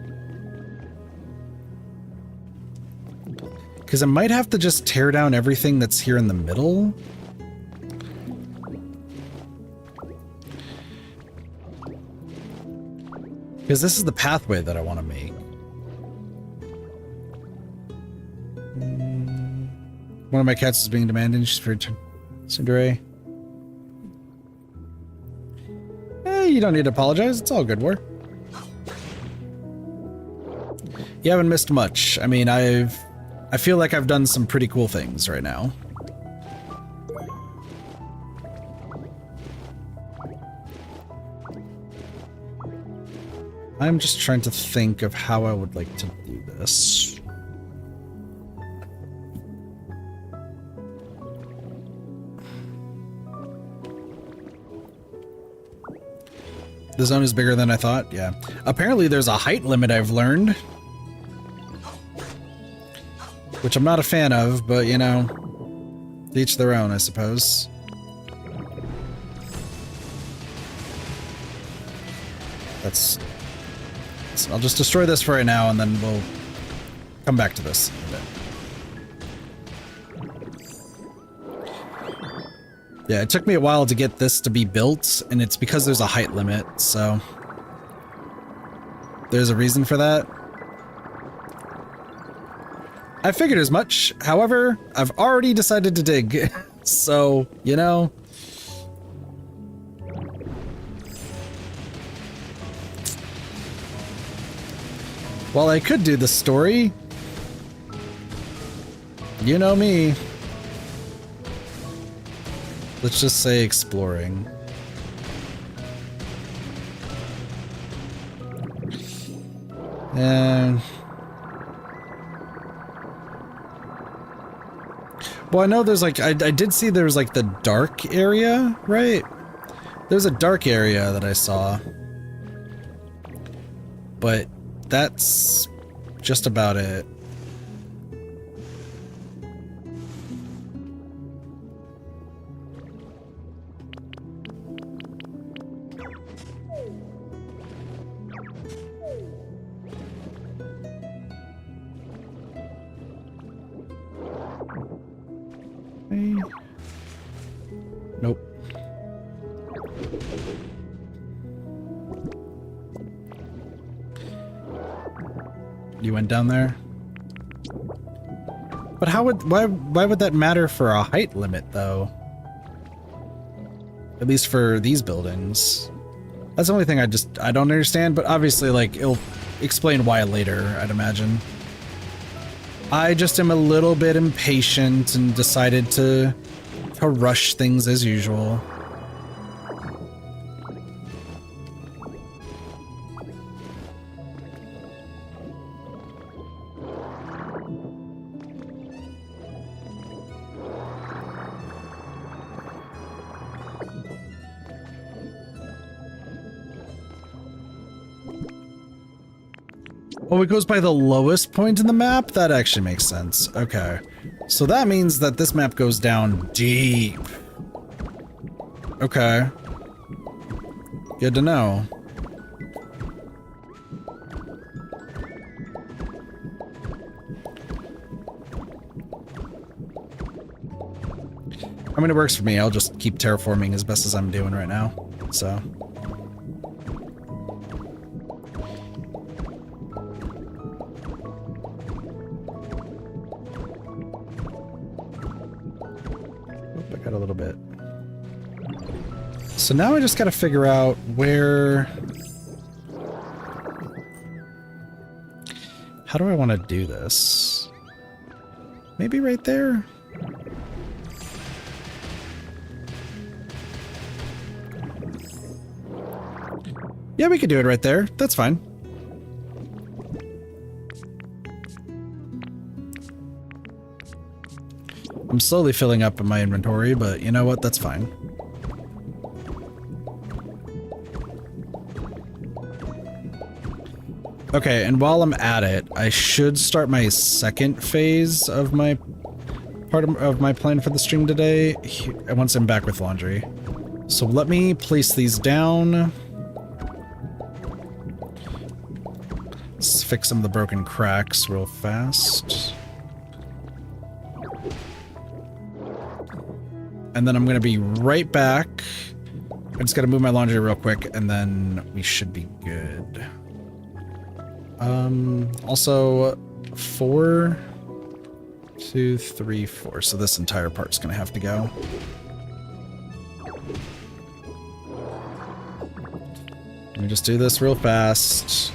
Because I might have to just tear down everything that's here in the middle. Because this is the pathway that I want to make. One of my cats is being demanding. She's for Cinderay. Hey, you don't need to apologize. It's all good, War. You haven't missed much. I mean, I feel like I've done some pretty cool things right now. I'm just trying to think of how I would like to do this. The zone is bigger than I thought, yeah. Apparently there's a height limit I've learned. Which I'm not a fan of, but you know, to each their own, I suppose. I'll just destroy this for right now, and then we'll come back to this in a bit. Yeah, it took me a while to get this to be built, and it's because there's a height limit, so there's a reason for that. I figured as much. However, I've already decided to dig, so, you know. While I could do the story, you know me. Let's just say exploring. And well, I know there's like, I did see there was like the dark area, right? There's a dark area that I saw. But that's just about it. Nope. You went down there? But how would, why would that matter for a height limit though? At least for these buildings. That's the only thing I don't understand, but obviously like it'll explain why later, I'd imagine. I just am a little bit impatient and decided to rush things as usual. Oh, it goes by the lowest point in the map? That actually makes sense. Okay. So that means that this map goes down deep. Okay. Good to know. I mean, it works for me. I'll just keep terraforming as best as I'm doing right now. So. Oop, I got a little bit. So now I just gotta figure out where... How do I want to do this? Maybe right there? Yeah, we could do it right there. That's fine. I'm slowly filling up in my inventory, but you know what? That's fine. Okay, and while I'm at it, I should start my second phase of my of my plan for the stream today once I'm back with laundry. So let me place these down. Let's fix some of the broken cracks real fast. And then I'm gonna be right back. I just gotta move my laundry real quick and then we should be good. Also 4, 2, 3, 4. So this entire part's gonna have to go. Let me just do this real fast.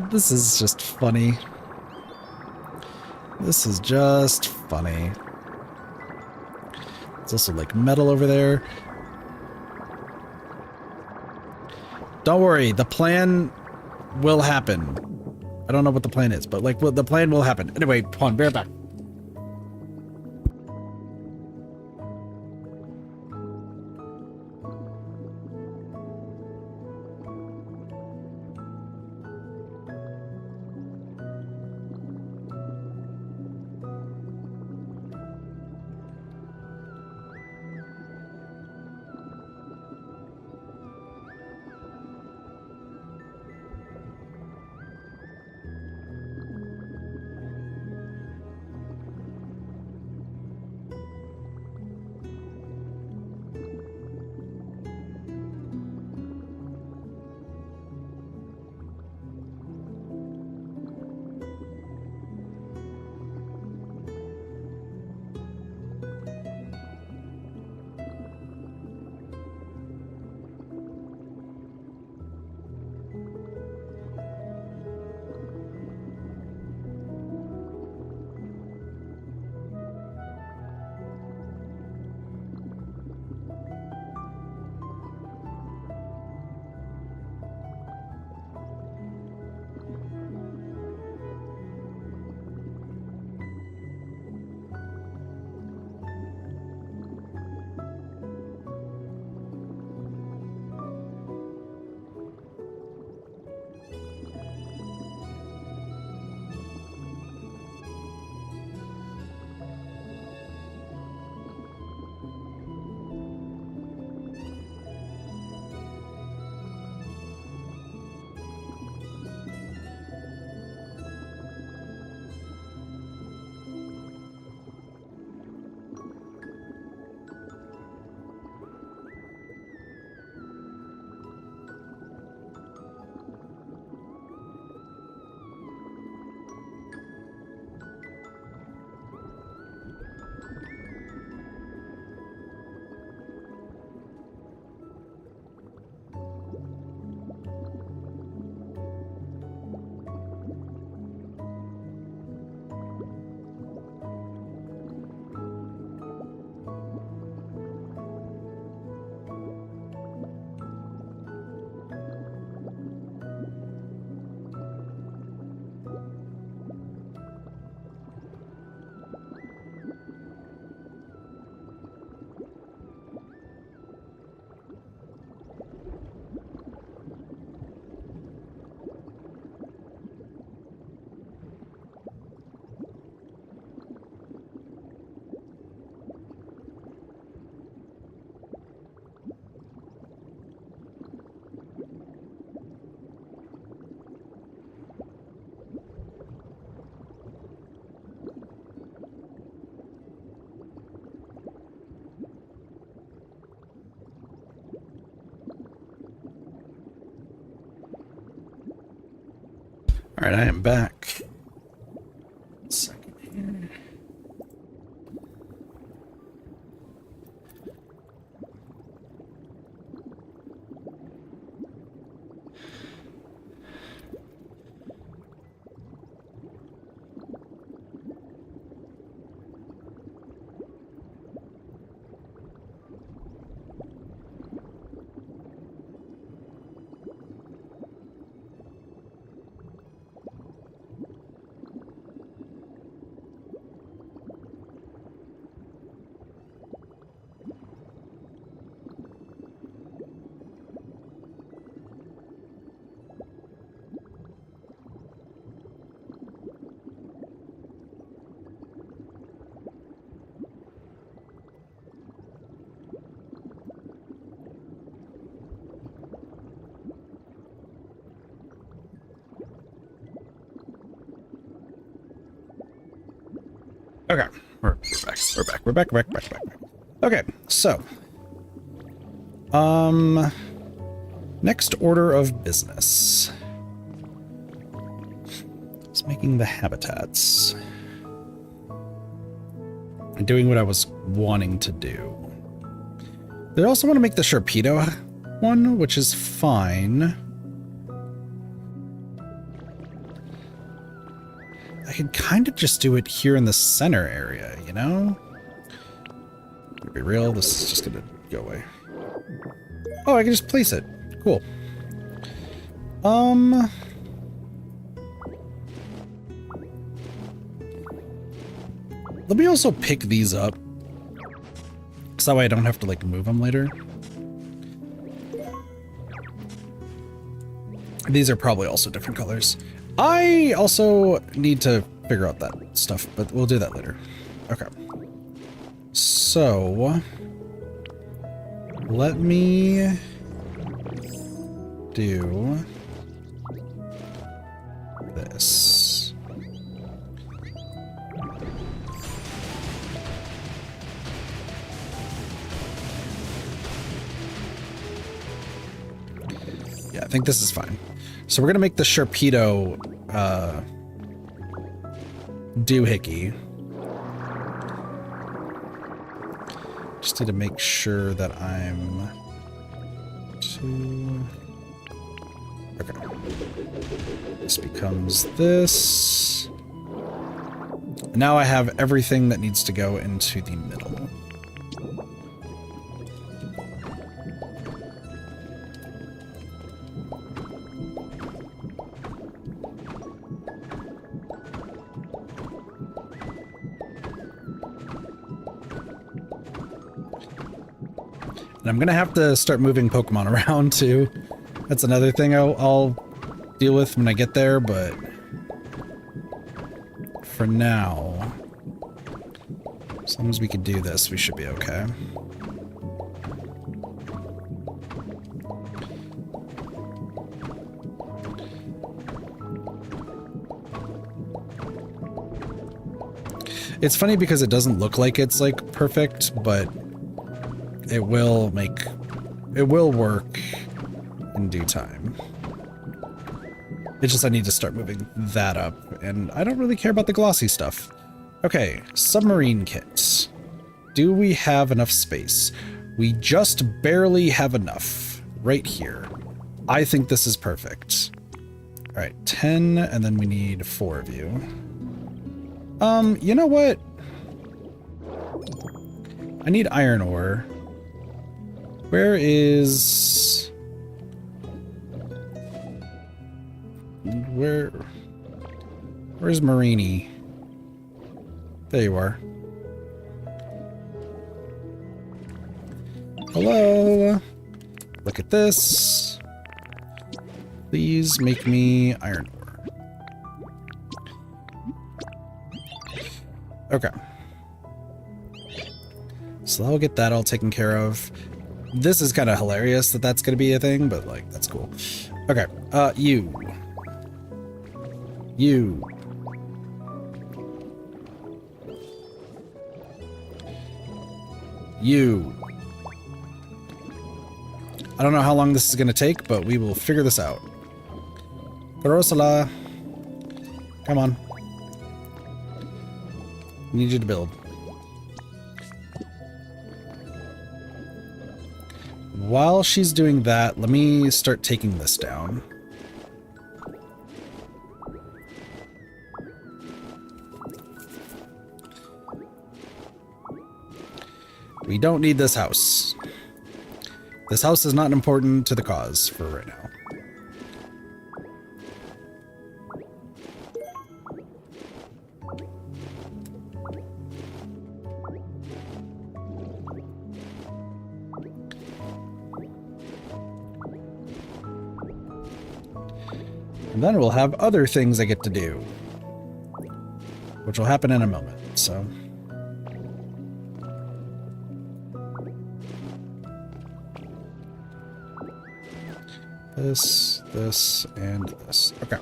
This is just funny. This is just funny. There's also like metal over there. Don't worry, the plan will happen. I don't know what the plan is, but like the plan will happen. Anyway, hold on, bear back. All right, I am back. Second here. Okay, we're back. We're back. Okay, so next order of business is making the habitats and doing what I was wanting to do. They also want to make the Sharpedo one, which is fine. I could kind of just do it here in the center area, you know? To be real, this is just gonna go away. Oh, I can just place it. Cool. Let me also pick these up, so that way I don't have to like move them later. These are probably also different colors. I also need to figure out that stuff, but we'll do that later. Okay. So, let me do this. Yeah, I think this is fine. So we're gonna make the Sharpedo doohickey. Just need to make sure that I'm okay. This becomes this. Now I have everything that needs to go into the middle. And I'm gonna have to start moving Pokemon around too. That's another thing I'll deal with when I get there, but for now, as long as we can do this, we should be okay. It's funny because it doesn't look like it's like perfect, but it will work in due time. It's just I need to start moving that up, and I don't really care about the glossy stuff. Okay, submarine kits. Do we have enough space? We just barely have enough right here. I think this is perfect. All right, 10, and then we need 4 of you. You know what? I need iron ore. Where's Marini? There you are. Hello. Look at this. Please make me iron ore. Okay. So I'll get that all taken care of. This is kind of hilarious that that's going to be a thing, but like, that's cool. Okay. You. I don't know how long this is going to take, but we will figure this out. Rosala. Come on. Need you to build. While she's doing that, let me start taking this down. We don't need this house. This house is not important to the cause for right now. And then we'll have other things I get to do, which will happen in a moment, so. This, and this. Okay.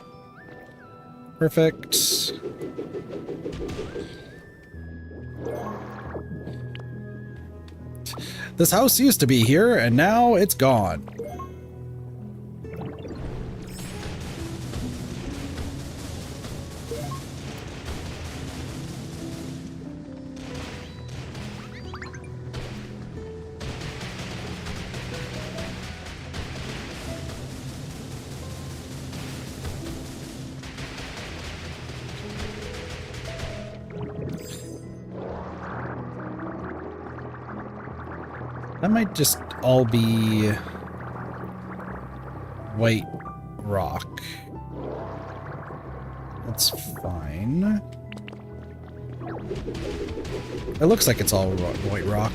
Perfect. This house used to be here, and now it's gone. That might just all be white rock. That's fine. It looks like it's all white rock.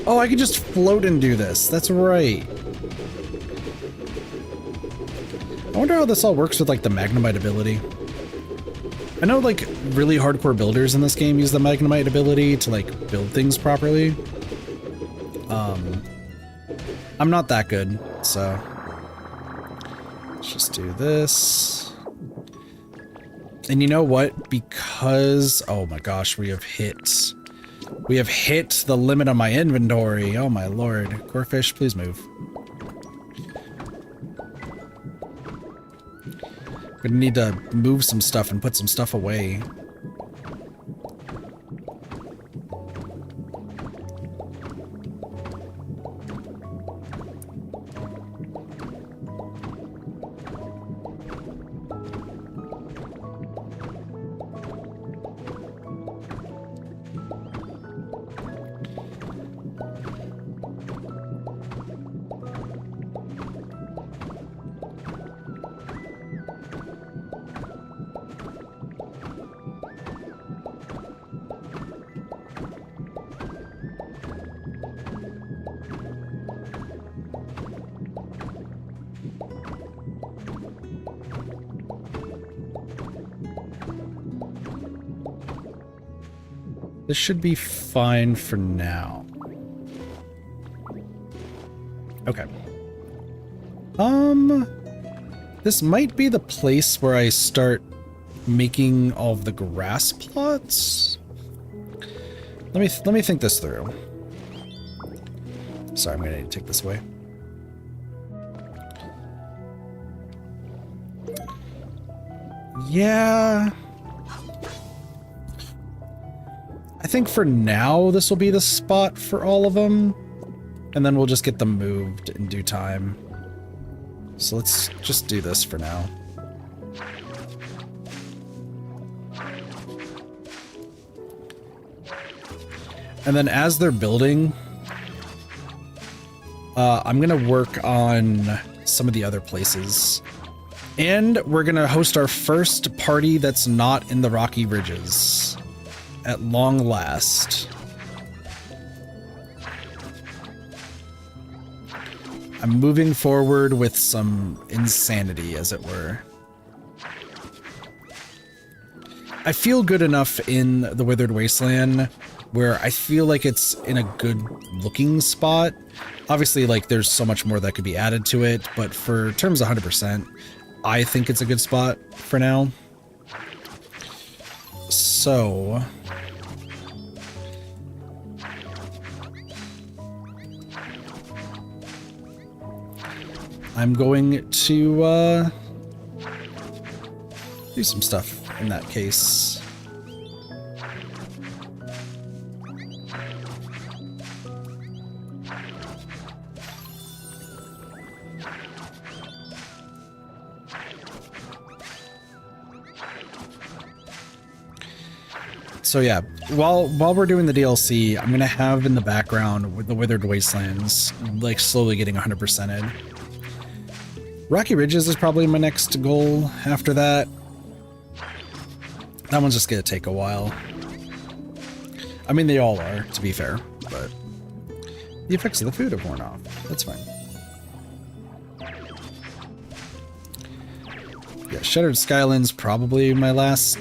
Oh, I can just float and do this. That's right. I wonder how this all works with, like, the Magnemite ability. I know, like, really hardcore builders in this game use the Magnemite ability to, like, build things properly. I'm not that good, so... Let's just do this. And you know what? Because... Oh my gosh, we have hit the limit of my inventory. Oh my lord. Corefish, please move. Gonna need to move some stuff and put some stuff away. This should be fine for now. Okay. This might be the place where I start making all of the grass plots. Let me think this through. Sorry, I'm gonna need to take this away. Yeah. I think for now, this will be the spot for all of them. And then we'll just get them moved in due time. So let's just do this for now. And then as they're building, I'm going to work on some of the other places. And we're going to host our first party that's not in the Rocky Ridges. At long last. I'm moving forward with some insanity, as it were. I feel good enough in the Withered Wasteland where I feel like it's in a good looking spot. Obviously, like, there's so much more that could be added to it, but for terms of 100%, I think it's a good spot for now. So... I'm going to do some stuff in that case. So yeah, while we're doing the DLC, I'm gonna have in the background with the Withered Wastelands, like slowly getting 100% in. Rocky Ridges is probably my next goal after that. That one's just gonna take a while. I mean, they all are, to be fair, but the effects of the food have worn off. That's fine. Yeah, Shattered Skylands probably my last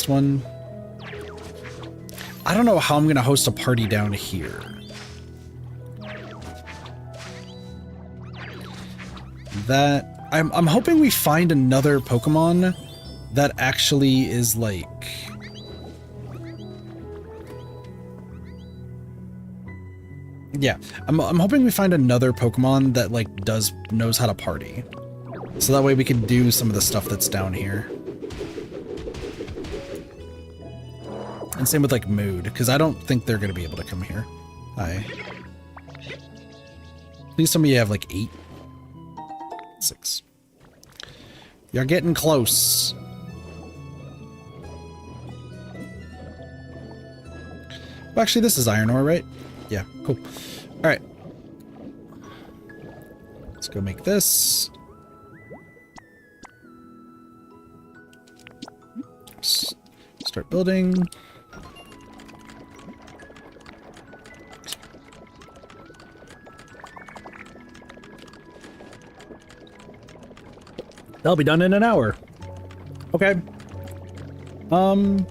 one. I don't know how I'm gonna host a party down here. That I'm hoping we find another Pokemon that actually is like yeah, I'm hoping we find another Pokemon that like knows how to party. So that way we can do some of the stuff that's down here. And same with like mood, because I don't think they're gonna be able to come here. Hi. Please tell me you have like 8. 6. You're getting close. Well, actually, this is iron ore, right? Yeah, cool. All right. Let's go make this. Start building. They'll be done in an hour. Okay. Well,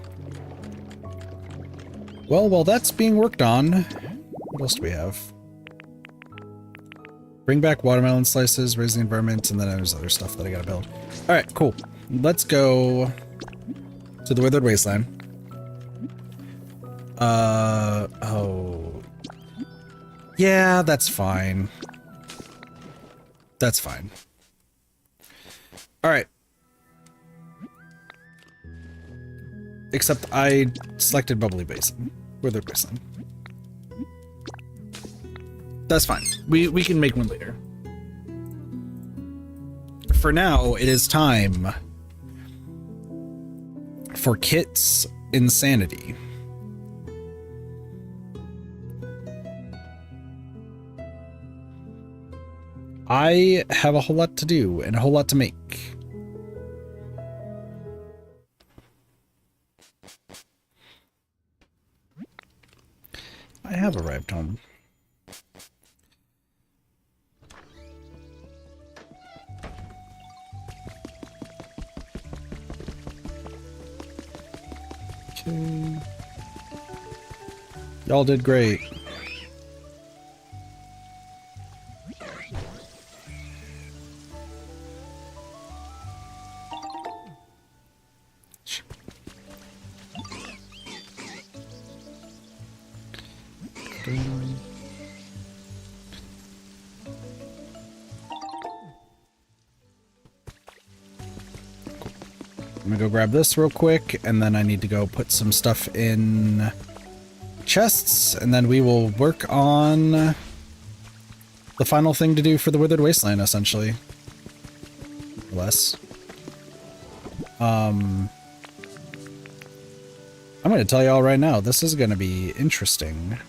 while that's being worked on, what else do we have? Bring back watermelon slices, raise the environment, and then there's other stuff that I gotta build. All right, cool. Let's go to the Withered Wasteland. Oh. Yeah, that's fine. That's fine. All right. Except I selected Bubbly Basin. Withered Wasteland. That's fine. We can make one later. For now, it is time for Kit's Insanity. I have a whole lot to do and a whole lot to make. I have arrived home. Okay. Y'all did great. I'm gonna go grab this real quick, and then I need to go put some stuff in chests, and then we will work on the final thing to do for the Withered Wasteland, essentially. Less. I'm gonna tell y'all right now, this is gonna be interesting.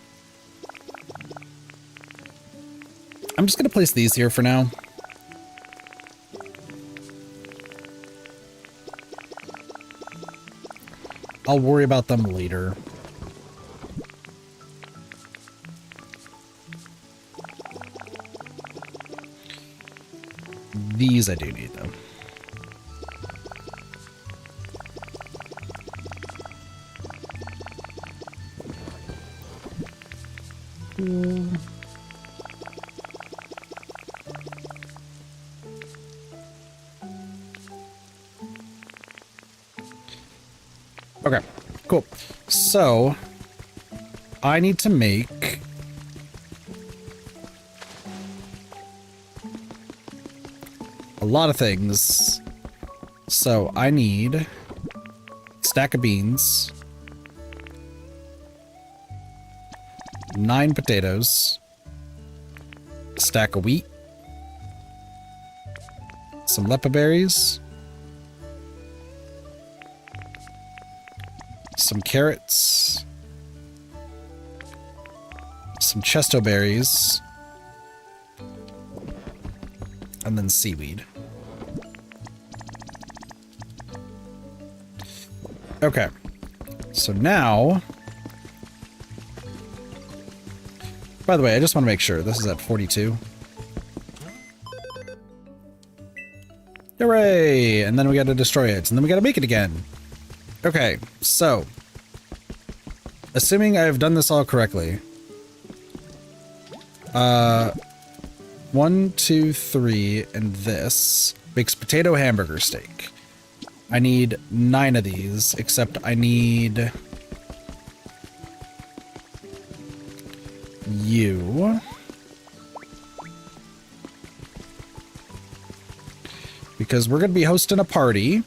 I'm just gonna place these here for now. I'll worry about them later. These I do need, though. Cool. Okay, cool. So, I need to make a lot of things. So I need a stack of beans, 9 potatoes, a stack of wheat, some lepa berries, some carrots, some chesto berries, and then seaweed. Okay, so now, by the way, I just want to make sure this is at 42. Hooray! And then we got to destroy it, and then we got to make it again. Okay, so, assuming I've done this all correctly, 1, 2, 3, and this makes potato hamburger steak. I need 9 of these, except I need you. Because we're going to be hosting a party.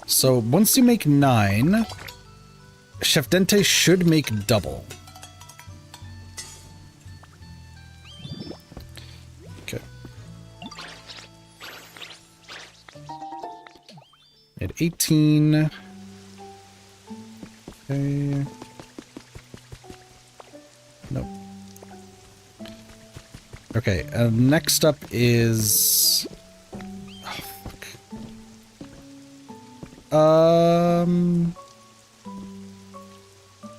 So once you make 9, Chef Dente should make double. Okay. At 18. Okay. Nope. Okay, next up is... Oh, fuck.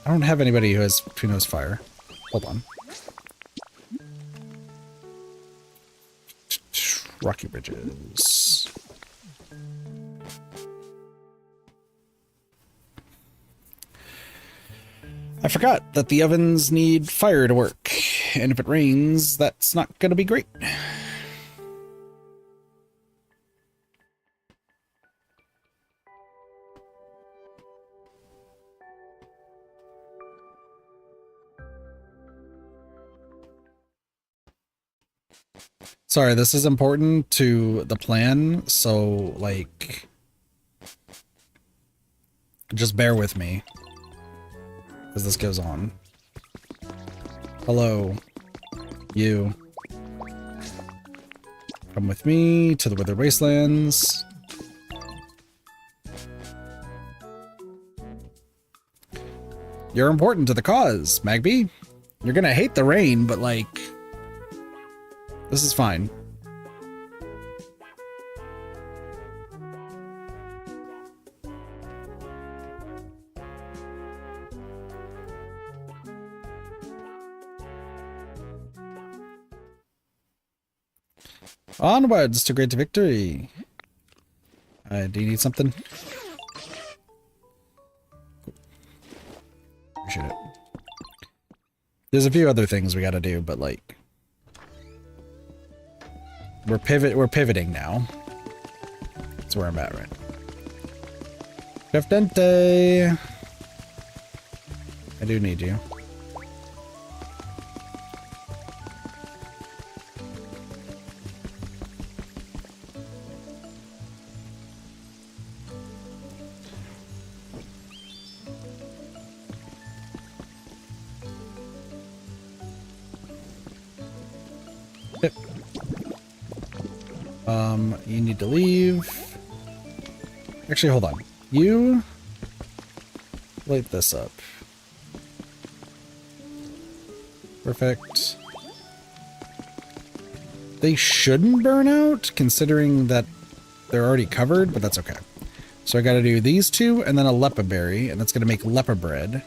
I don't have anybody who has fire. Hold on. Rocky Bridges. I forgot that the ovens need fire to work, and if it rains, that's not gonna be great. Sorry, this is important to the plan, so, like, just bear with me as this goes on. Hello, you. Come with me to the Withered Wastelands. You're important to the cause, Magby. You're gonna hate the rain, but, like, this is fine. Onwards to great victory. Do you need something? Appreciate it. There's a few other things we gotta do, but like we're pivoting now. That's where I'm at right now. Chef Dente. I do need you. You need to leave. Actually, hold on. You light this up. Perfect. They shouldn't burn out, considering that they're already covered, but that's okay. So I gotta do these two, and then a lepa berry, and that's gonna make lepa bread.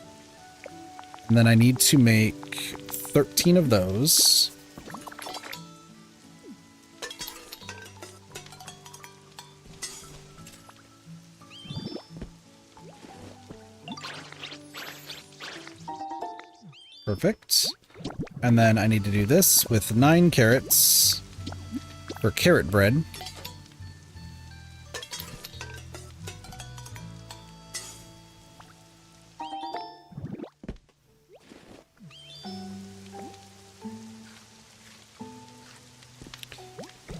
And then I need to make 13 of those. Perfect. And then I need to do this with 9 carrots for carrot bread.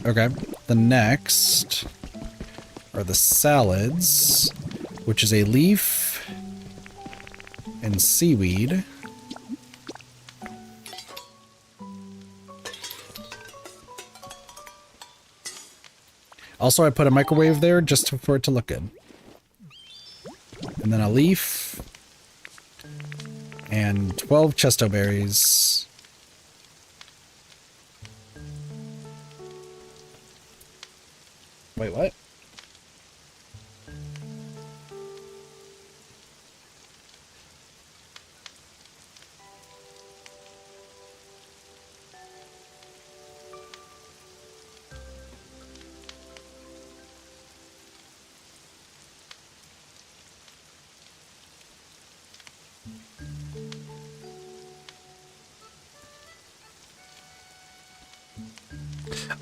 Okay. The next are the salads, which is a leaf and seaweed. Also, I put a microwave there just for it to look good. And then a leaf and 12 chesto berries. Wait, what?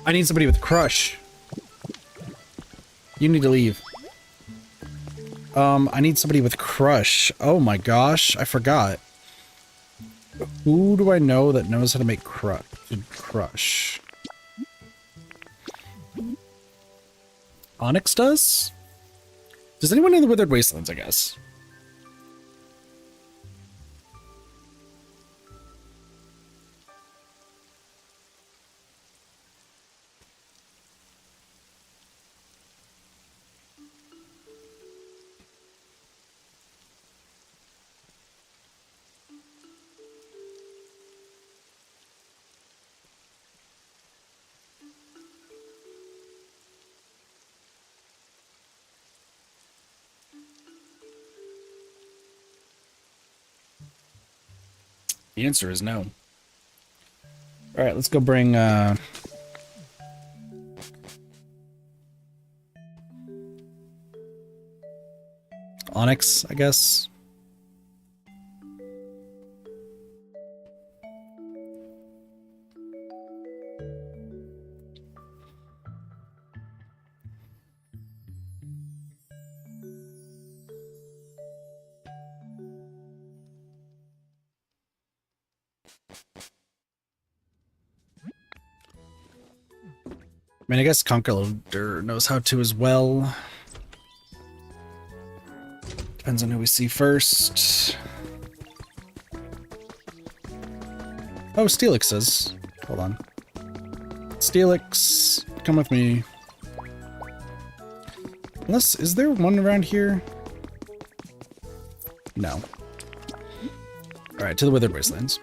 I need somebody with crush. You need to leave. I need somebody with crush. Oh my gosh, I forgot. Who do I know that knows how to make crush? Onyx does? Does anyone know the Withered Wastelands, I guess? The answer is no. Alright, let's go bring, Onyx, I guess. I mean, I guess Conqueror knows how to as well. Depends on who we see first. Oh, Steelix says. Hold on. Steelix, come with me. Unless, is there one around here? No. Alright, to the Withered Wastelands.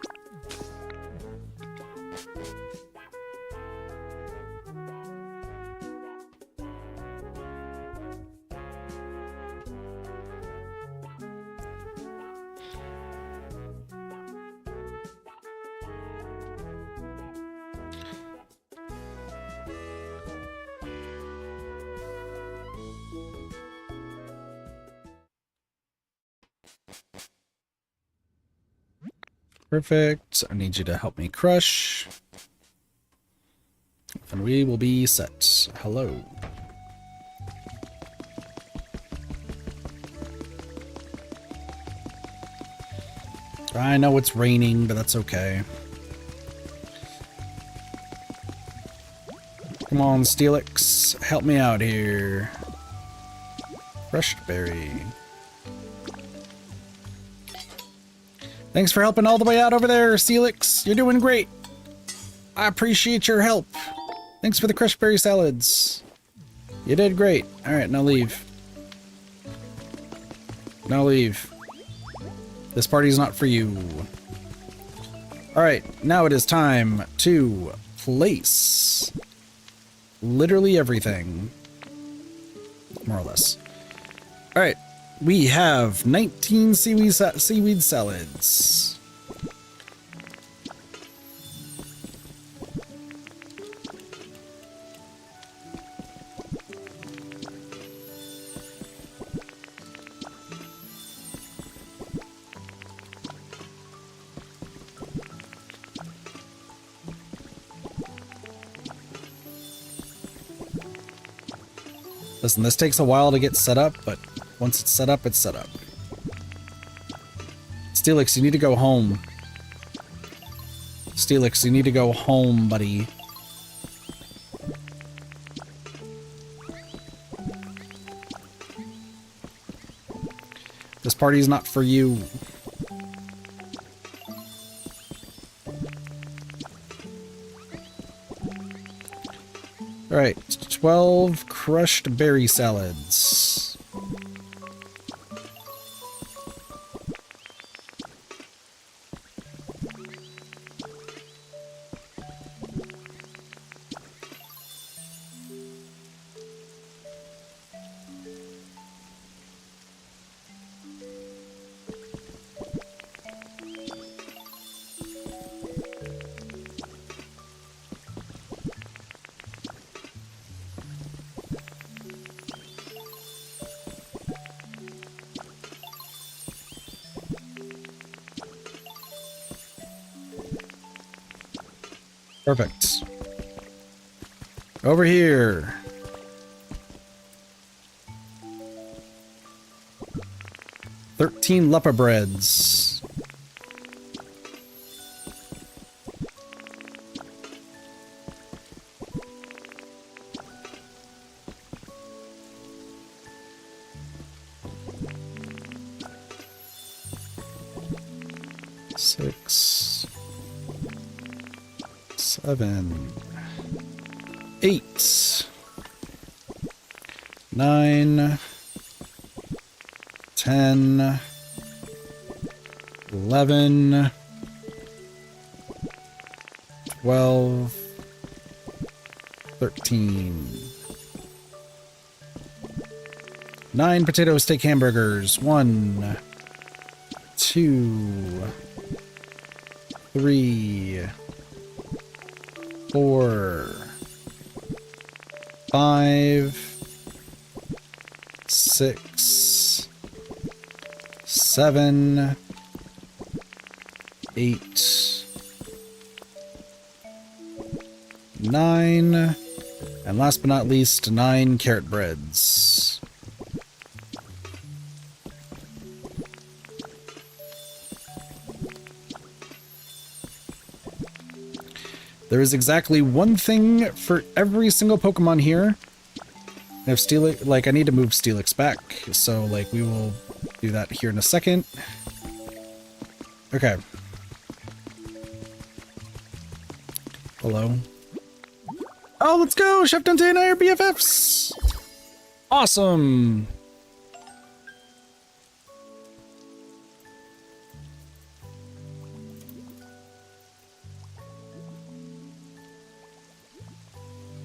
Perfect. I need you to help me crush. And we will be set. Hello. I know it's raining, but that's okay. Come on, Steelix. Help me out here. Crushed berry. Thanks for helping all the way out over there, Steelix. You're doing great. I appreciate your help. Thanks for the crushed berry salads. You did great. All right, now leave. Now leave. This party's not for you. All right, now it is time to place literally everything. More or less. All right. We have 19 seaweed salads. Listen, this takes a while to get set up, but once it's set up, it's set up. Steelix, you need to go home. Steelix, you need to go home, buddy. This party is not for you. All right, 12 crushed berry salads. Perfect. Over here. $13 leper breads. Six. 7, 8, 9, 10, 11, 12, 13. 9 potato steak hamburgers. 1, 2, 3, 4, 5, 6, 7, 8, 9, and last but not least, 9 carrot breads. There is exactly one thing for every single Pokemon here. If Steelix, like, I need to move Steelix back, so, like, we will do that here in a second. Okay. Hello. Oh, let's go! Chef Dante and I are BFFs! Awesome!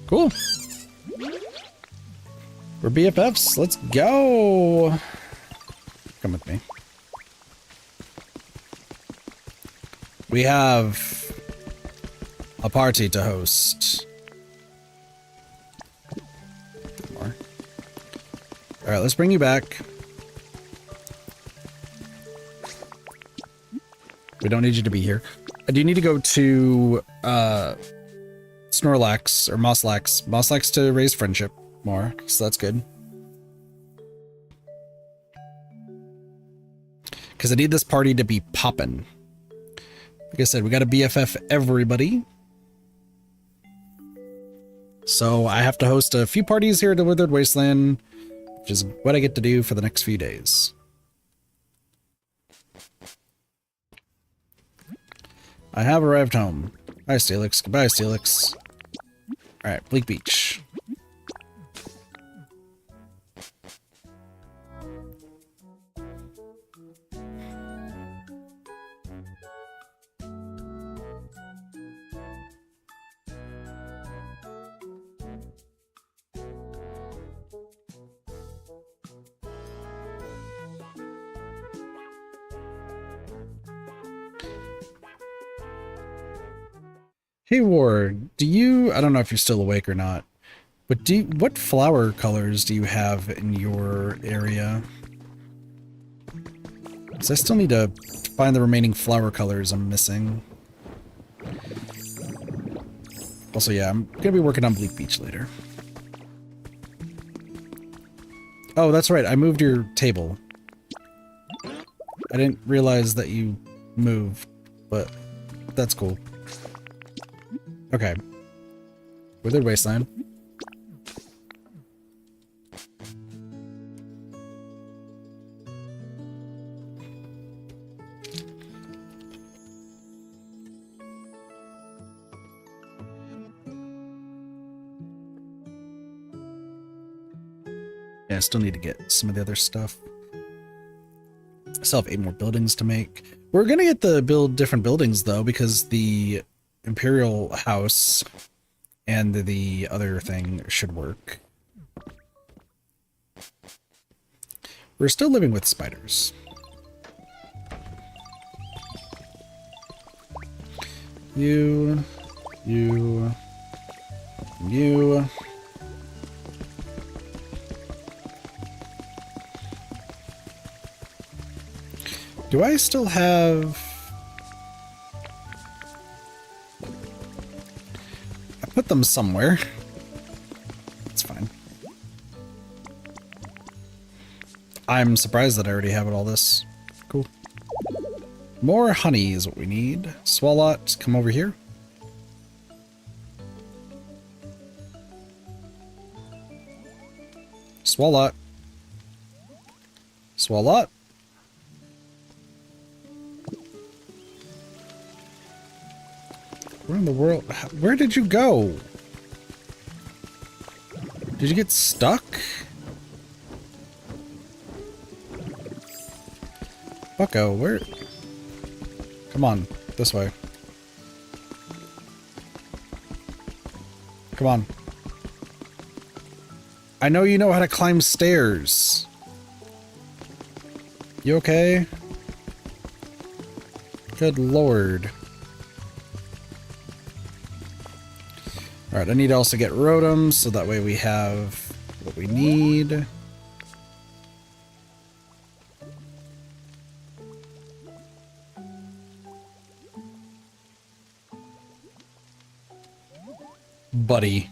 Cool. We're BFFs. Let's go. Come with me. We have a party to host. More. All right, let's bring you back. We don't need you to be here. I do need to go to Snorlax or Mosslax. Mosslax to raise friendship more, so that's good. Because I need this party to be poppin'. Like I said, we got to BFF everybody. So I have to host a few parties here at the Withered Wasteland, which is what I get to do for the next few days. I have arrived home. Bye, Steelix. Goodbye, Steelix. Alright, Bleak Beach. Hey Ward, do you, I don't know if you're still awake or not, but what flower colors do you have in your area? Because I still need to find the remaining flower colors I'm missing. Also, yeah, I'm going to be working on Bleak Beach later. Oh, that's right, I moved your table. I didn't realize that you moved, but that's cool. Okay. Withered Wasteland. I still need to get some of the other stuff. I still have 8 more buildings to make. We're gonna get to build different buildings though, because the Imperial House and the other thing should work. We're still living with spiders. You. Do I still have... I put them somewhere. It's fine. I'm surprised that I already have all this. Cool. More honey is what we need. Swalot, come over here. Swalot. Swalot. Where in the world? Where did you go? Did you get stuck? Bucko, where? Come on, this way. Come on. I know you know how to climb stairs. You okay? Good lord. Alright, I need to also get Rotom, so that way we have what we need. Buddy.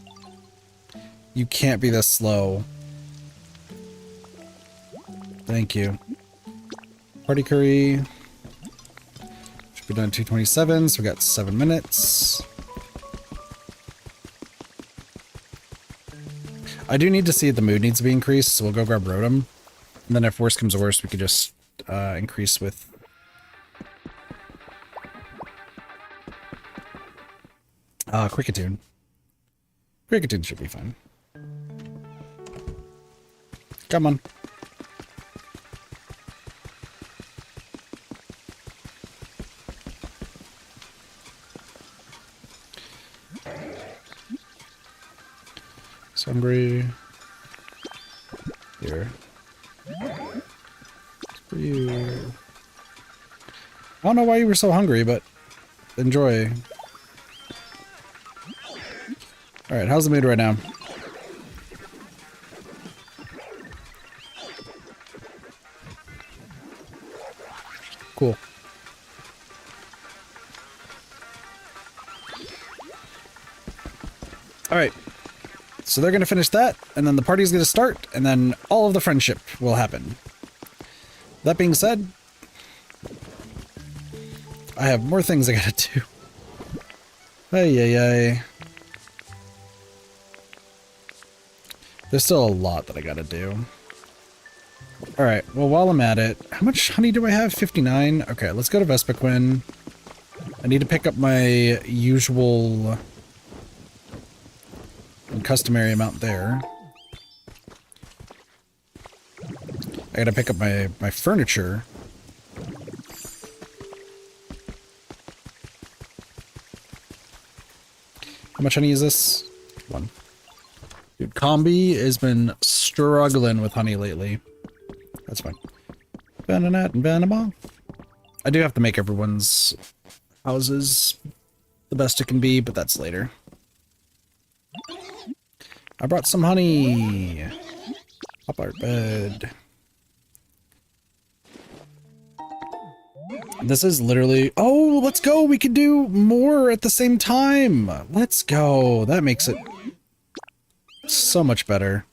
You can't be this slow. Thank you. Party curry. Should be done at 2:27, so we got 7 minutes. I do need to see if the mood needs to be increased, so we'll go grab Rotom. And then if worse comes to worse, we could just increase with... Cricketune. Cricketune should be fine. Come on. Hungry. Here. It's for you. I don't know why you were so hungry, but enjoy. Alright, how's the mood right now? Cool. Alright. So they're going to finish that, and then the party's going to start, and then all of the friendship will happen. That being said, I have more things I gotta do. Ay. There's still a lot that I gotta do. Alright, well, while I'm at it, how much honey do I have? 59? Okay, let's go to Vespiquen. I need to pick up my usual... and customary amount there. I gotta pick up my furniture. How much honey is this? 1. Dude, Combi has been struggling with honey lately. That's fine. I do have to make everyone's houses the best it can be, but that's later. I brought some honey. Up our bed. This is literally... Oh, let's go! We can do more at the same time! Let's go! That makes it so much better.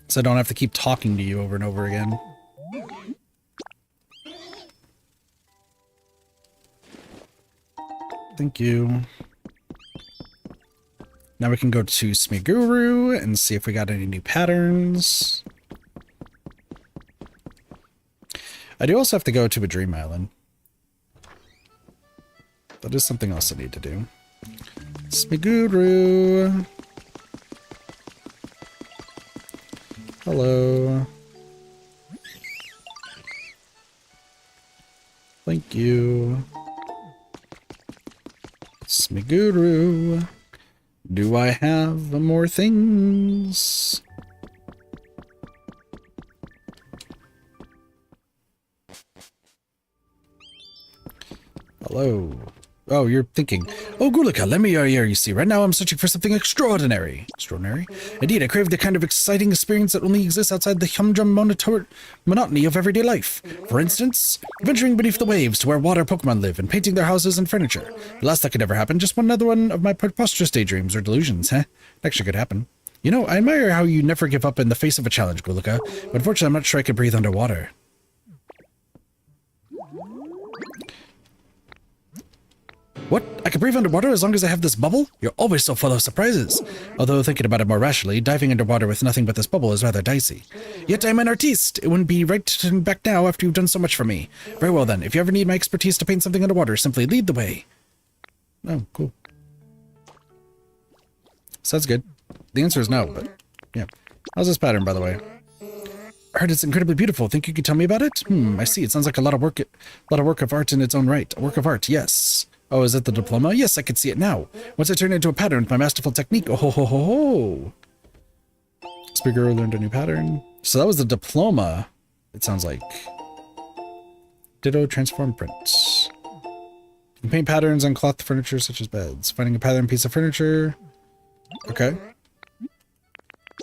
So I don't have to keep talking to you over and over again. Thank you. Now we can go to Smiguru and see if we got any new patterns. I do also have to go to a Dream Island. That is something else I need to do. Smiguru. Hello. Thank you. Smiguru. Do I have more things? Hello. Oh, you're thinking. Oh, Gulika, let me hear you see. Right now I'm searching for something extraordinary. Extraordinary? Indeed, I crave the kind of exciting experience that only exists outside the humdrum monotony of everyday life. For instance, venturing beneath the waves to where water Pokemon live and painting their houses and furniture. The last that could ever happen, just another one of my preposterous daydreams or delusions, huh? It actually could happen. You know, I admire how you never give up in the face of a challenge, Gulika, but unfortunately I'm not sure I could breathe underwater. What? I can breathe underwater as long as I have this bubble? You're always so full of surprises. Although, thinking about it more rationally, diving underwater with nothing but this bubble is rather dicey. Yet I'm an artiste. It wouldn't be right to turn back now after you've done so much for me. Very well then, if you ever need my expertise to paint something underwater, simply lead the way. Oh, cool. Sounds good. The answer is no, but yeah. How's this pattern, by the way? I heard it's incredibly beautiful. Think you could tell me about it? I see. It sounds like a lot of work of art in its own right. A work of art, yes. Oh, is it the diploma? Yes, I can see it now. Once I turn it into a pattern with my masterful technique. Oh ho ho ho ho. Speaker learned a new pattern. So that was the diploma, it sounds like. Ditto transform print. You can paint patterns on cloth furniture such as beds. Finding a pattern piece of furniture. Okay.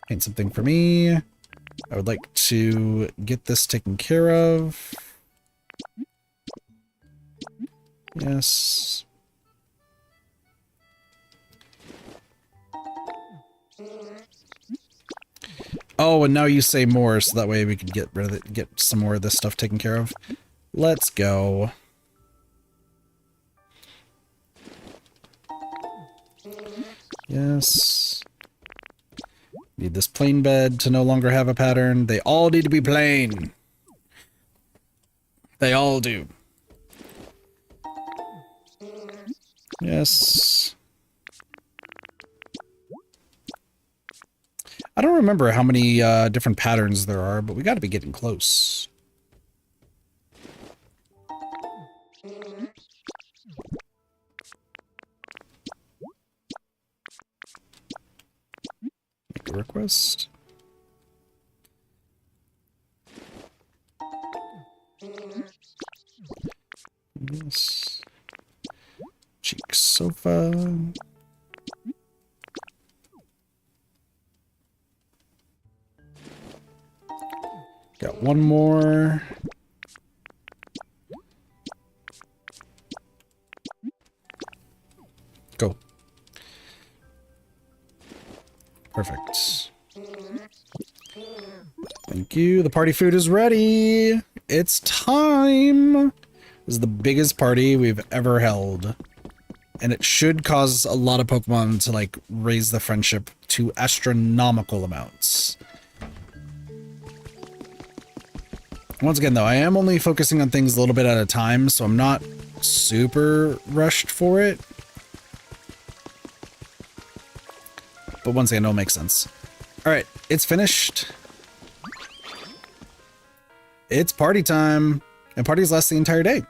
Paint something for me. I would like to get this taken care of. Yes. Oh, and now you say more, so that way we can get rid of it, get some more of this stuff taken care of. Let's go. Yes. Need this plain bed to no longer have a pattern. They all need to be plain. They all do. Yes. I don't remember how many different patterns there are, but we got to be getting close. Make a request. Yes. Cheek sofa. Got one more. Go. Perfect. Thank you. The party food is ready. It's time. This is the biggest party we've ever held. And it should cause a lot of Pokemon to, like, raise the friendship to astronomical amounts. Once again, though, I am only focusing on things a little bit at a time, so I'm not super rushed for it. But once again, it'll make sense. Alright, it's finished. It's party time. And parties last the entire day.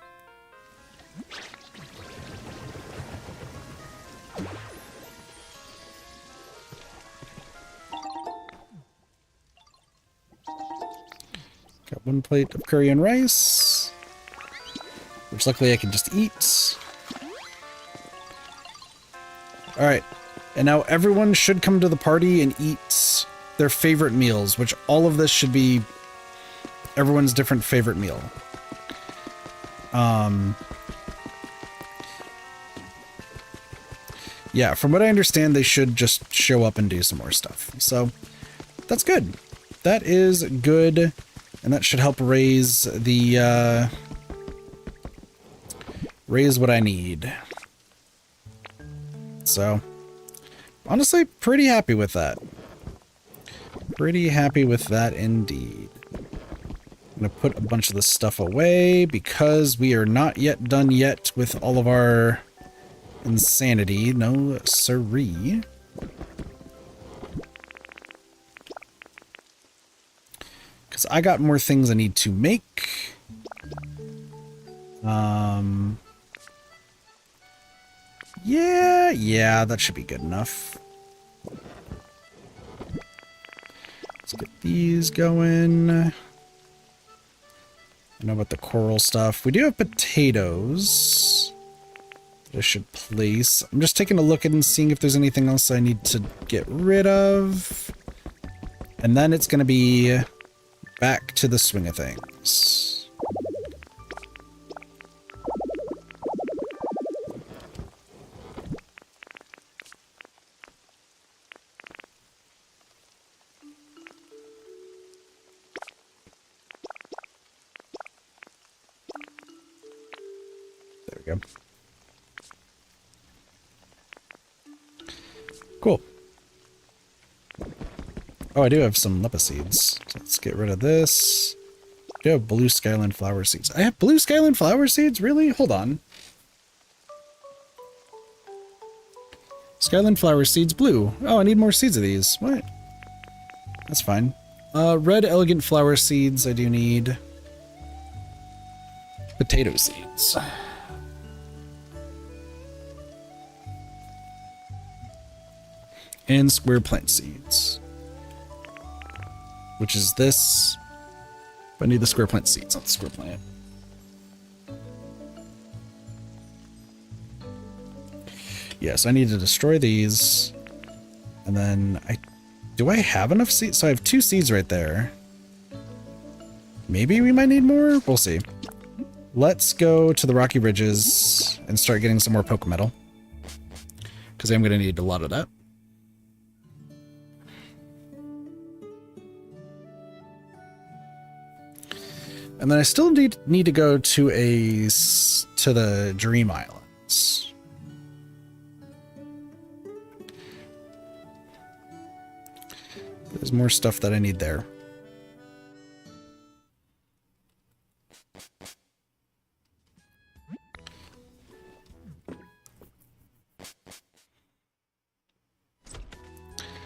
Got one plate of curry and rice, which luckily I can just eat. All right, and now everyone should come to the party and eat their favorite meals, which all of this should be everyone's different favorite meal. Yeah, from what I understand, they should just show up and do some more stuff. So that's good. That is good. And that should help raise the, raise what I need. So, honestly, pretty happy with that. Pretty happy with that indeed. I'm going to put a bunch of this stuff away because we are not yet done yet with all of our insanity. No siree. So I got more things I need to make. Yeah, that should be good enough. Let's get these going. I know about the coral stuff. We do have potatoes that I should place. I'm just taking a look at and seeing if there's anything else I need to get rid of. And then it's going to be back to the swing of things. There we go. Cool. Oh, I do have some lepa seeds. So let's get rid of this. I do have blue skyline flower seeds. I have blue skyline flower seeds? Really? Hold on. Skyline flower seeds blue. Oh, I need more seeds of these. What? That's fine. Red elegant flower seeds I do need. Potato seeds. And square plant seeds. Which is this. But I need the square plant seeds, not the square plant. Yeah, so I need to destroy these. And then do I have enough seeds? So I have 2 seeds right there. Maybe we might need more? We'll see. Let's go to the Rocky Ridges and start getting some more poke metal. Because I'm going to need a lot of that. And then I still need to go to the Dream Islands. There's more stuff that I need there.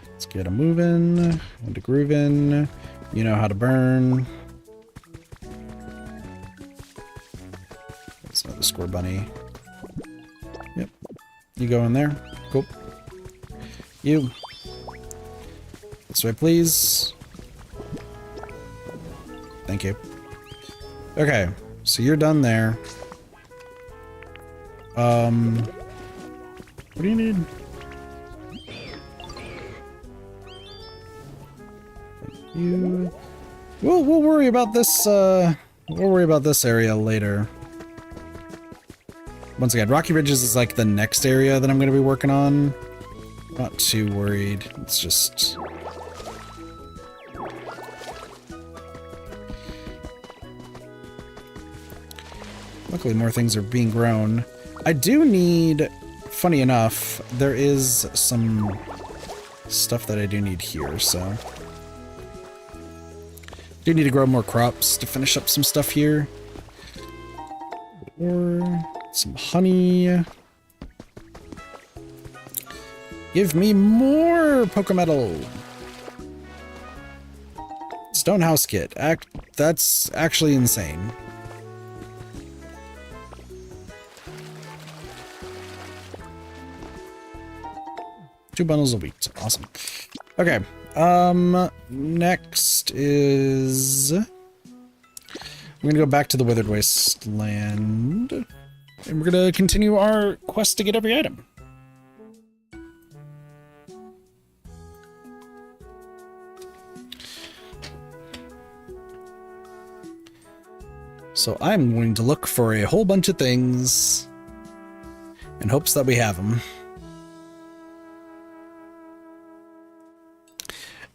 Let's get a moving and a grooving. You know how to burn. That's not the score bunny. Yep. You go in there. Cool. You. This way, please. Thank you. Okay, so you're done there. What do you need? Thank you. We'll worry about this. We'll worry about this area later. Once again, Rocky Ridges is like the next area that I'm going to be working on. Not too worried. It's just. Luckily, more things are being grown. I do need, funny enough, there is some stuff that I do need here, so. I do need to grow more crops to finish up some stuff here. Or some honey. Give me more Pokemetal. Stone house kit. That's actually insane. Two bundles a week. Awesome. Okay. Next is we're gonna go back to the Withered Wasteland, and we're gonna continue our quest to get every item. So I'm going to look for a whole bunch of things in hopes that we have them.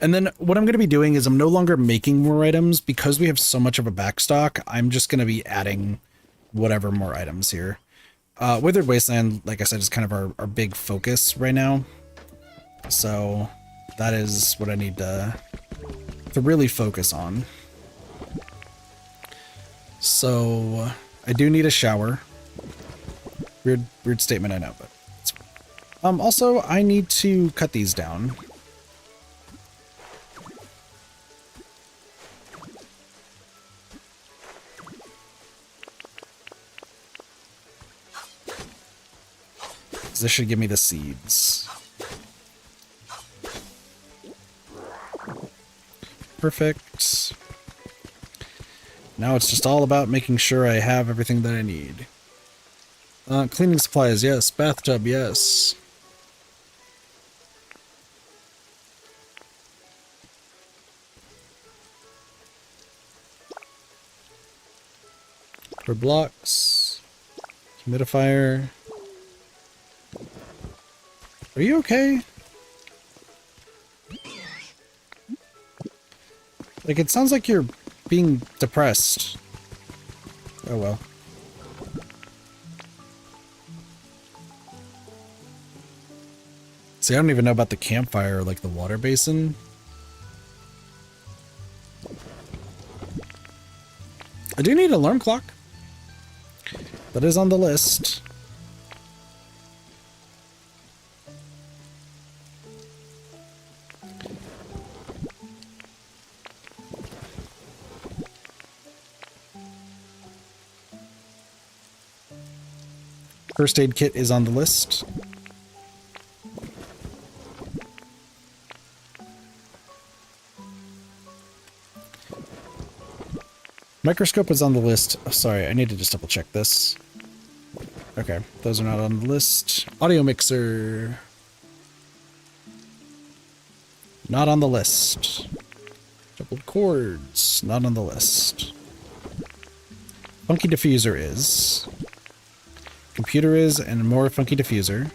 And then what I'm going to be doing is I'm no longer making more items because we have so much of a backstock. I'm just going to be adding whatever more items here. Withered Wasteland, like I said, is kind of our big focus right now. So that is what I need to really focus on. So I do need a shower. Weird statement, I know, but it's fine. Also, I need to cut these down. This should give me the seeds. Perfect. Now it's just all about making sure I have everything that I need. Cleaning supplies, yes. Bathtub, yes. For blocks. Humidifier. Are you okay? Like, it sounds like you're being depressed. Oh well. See, I don't even know about the campfire or like the water basin. I do need an alarm clock. That is on the list. First aid kit is on the list. Microscope is on the list. Oh, sorry, I need to just double check this. Okay, those are not on the list. Audio mixer. Not on the list. Doubled cords. Not on the list. Funky diffuser is. Computer is, and more funky diffuser.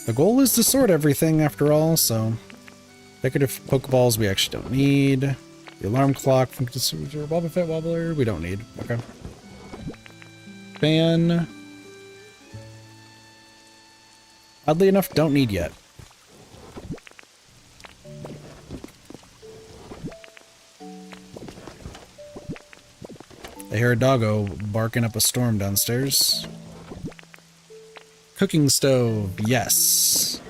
The goal is to sort everything after all, so decorative Pokeballs we actually don't need. The alarm clock, funky diffuser, Wobble Fit Wobbler, we don't need. Okay. Fan. Oddly enough, don't need yet. I hear a doggo barking up a storm downstairs. Cooking stove, yes.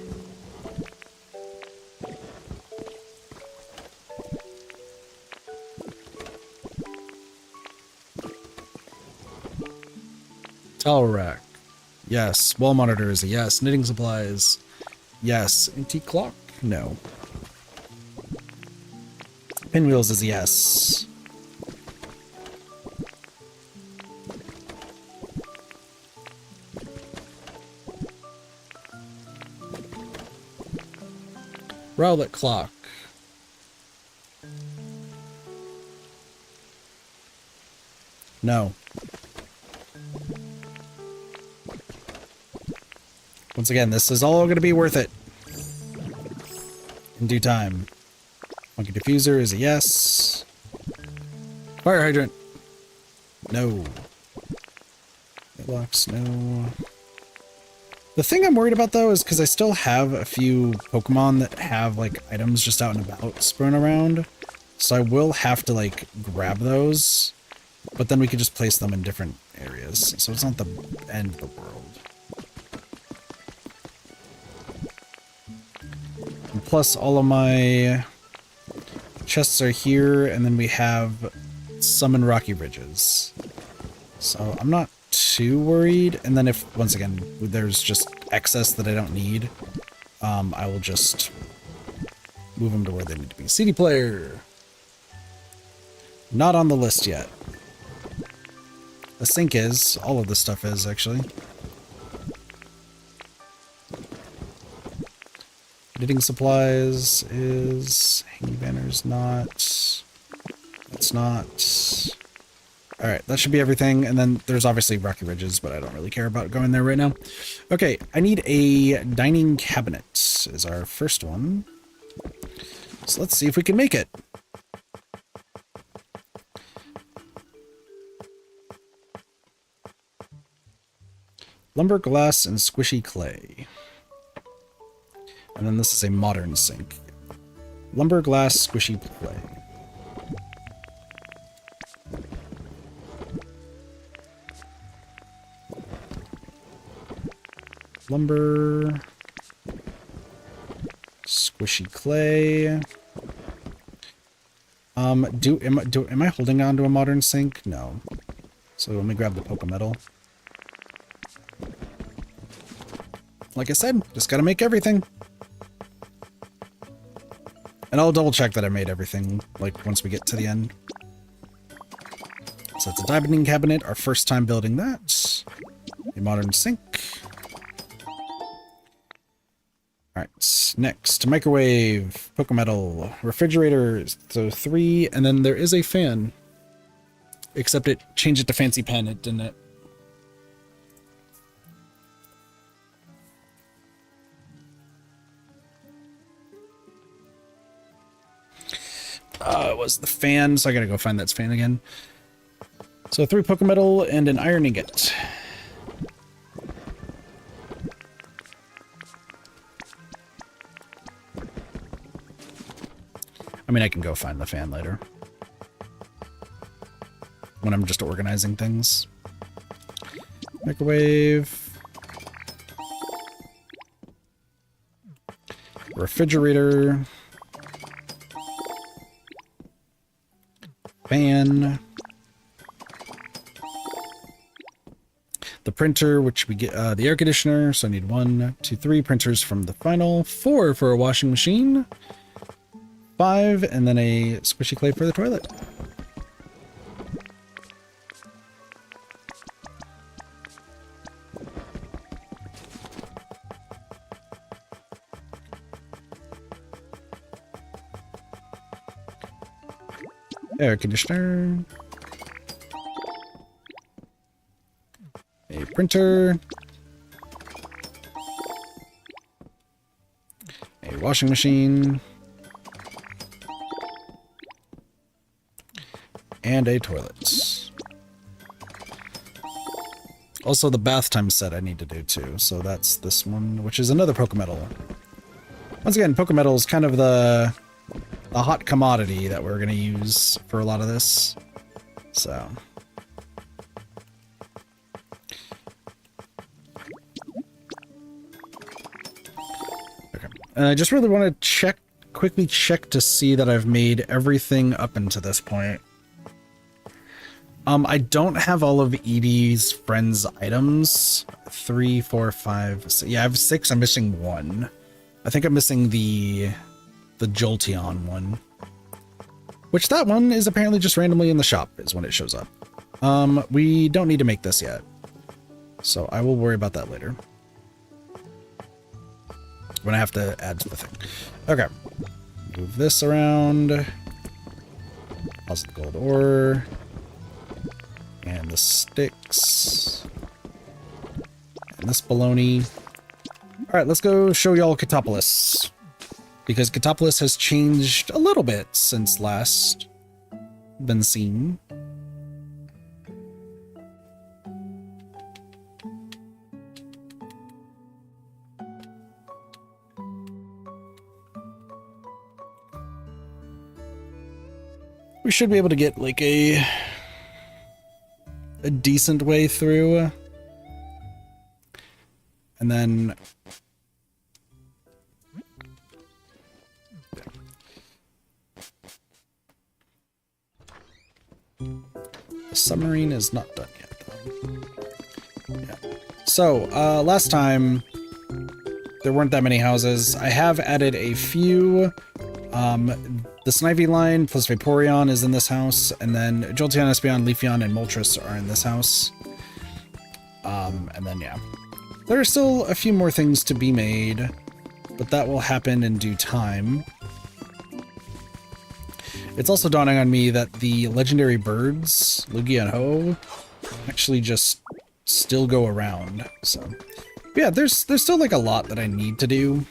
Towel rack. Yes. Wall monitor is a yes. Knitting supplies. Yes. Antique clock? No. Pinwheels is a yes. Rowlet clock. No. Once again, this is all going to be worth it. In due time. Funky diffuser is a yes. Fire hydrant. No. Locks, no. The thing I'm worried about, though, is because I still have a few Pokemon that have, like, items just out and about strewn around. So I will have to, like, grab those. But then we could just place them in different areas. So it's not the end of the world. And plus, all of my chests are here, and then we have some in Rocky Ridges. So I'm not too worried. And then if, once again, there's just excess that I don't need, I will just move them to where they need to be. CD player. Not on the list yet. The sink is. All of this stuff is, actually. Knitting supplies is. Hanging banners, not. That's not. Alright, that should be everything. And then there's obviously Rocky Ridges, but I don't really care about going there right now. Okay, I need a dining cabinet is our first one. So let's see if we can make it. Lumber, glass, and squishy clay. And then this is a modern sink. Lumber, glass, squishy clay. Lumber, squishy clay. Am I holding on to a modern sink? No. So let me grab the Poke Metal. Like I said, just gotta make everything. And I'll double check that I made everything, like, once we get to the end. So it's a diamonding cabinet, our first time building that. A modern sink. Alright, next, microwave, Poke Metal, refrigerator, so 3, and then there is a fan. Except it changed it to fancy pen, it didn't it? It was the fan, so I gotta go find that fan again. So 3 Poke Metal and an iron ingot. I mean, I can go find the fan later. When I'm just organizing things. Microwave. Refrigerator. Fan. The printer, which we get the air conditioner, so I need 1, 2, 3 printers from the final, 4 for a washing machine, 5, and then a squishy clay for the toilet. Air conditioner. A printer. A washing machine. And a toilet. Also the bath time set I need to do too, so that's this one, which is another Poke Metal. Once again, Poke Metal is kind of the hot commodity that we're going to use for a lot of this. So. Okay. And I just really want to quickly check to see that I've made everything up until this point. I don't have all of Edie's friends' items. 3, 4, 5, 6. Yeah, I have 6. I'm missing 1. I think I'm missing the Jolteon one. Which that one is apparently just randomly in the shop is when it shows up. We don't need to make this yet. So I will worry about that later. When I have to add to the thing. Okay. Move this around. Deposit the gold ore. And the sticks. And this baloney. Alright, let's go show y'all Katopolis. Because Katopolis has changed a little bit since last been seen. We should be able to get like a decent way through. And then the submarine is not done yet, though. Yeah. So, last time, there weren't that many houses. I have added a few. The Snivy line plus Vaporeon is in this house, and then Jolteon, Espeon, Leafeon, and Moltres are in this house. And then, yeah. There are still a few more things to be made, but that will happen in due time. It's also dawning on me that the legendary birds, Lugia and Ho, actually just still go around. So, yeah, there's still like a lot that I need to do.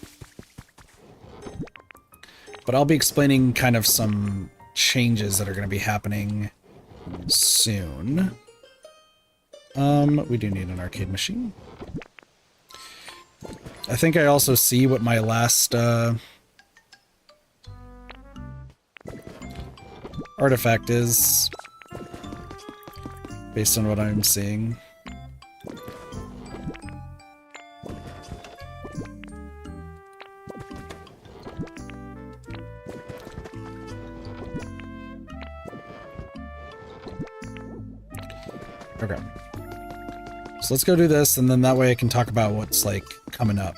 But I'll be explaining kind of some changes that are going to be happening soon. We do need an arcade machine. I think I also see what my last artifact is, based on what I'm seeing. Okay. So let's go do this, and then that way I can talk about what's, like, coming up.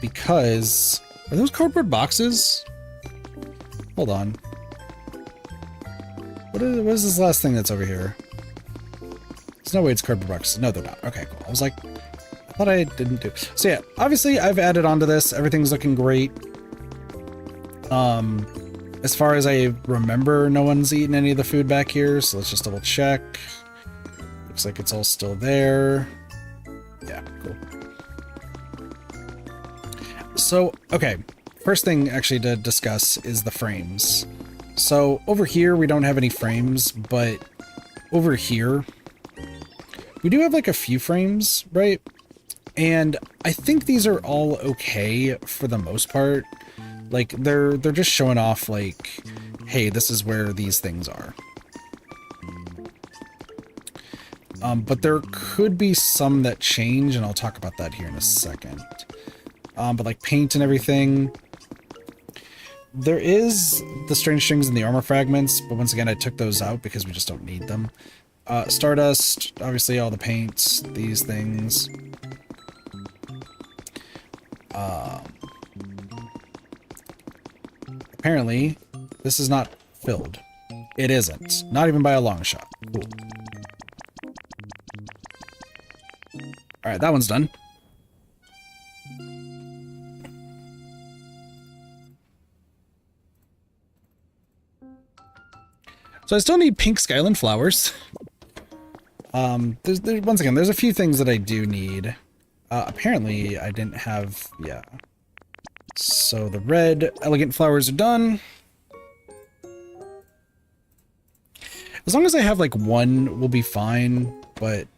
Because... Are those cardboard boxes? Hold on. What is this last thing that's over here? There's no way it's cardboard boxes. No, they're not. Okay, cool. I was like... I thought I didn't do... So yeah, obviously I've added onto this. Everything's looking great. As far as I remember, no one's eaten any of the food back here, so let's just double check. Looks like it's all still there. Yeah, cool. So, okay. First thing actually to discuss is the frames. So over here, we don't have any frames, but over here, we do have like a few frames, right? And I think these are all okay for the most part. Like they're just showing off like, hey, this is where these things are. But there could be some that change, and I'll talk about that here in a second. But like paint and everything, there is the strange strings and the armor fragments, but once again, I took those out because we just don't need them. Stardust, obviously all the paints, these things. Apparently, this is not filled. It isn't. Not even by a long shot. Cool. Alright, that one's done. So I still need pink Skyland flowers. There's once again, there's a few things that I do need. Apparently, I didn't have... Yeah. So the red elegant flowers are done. As long as I have like one, we'll be fine. But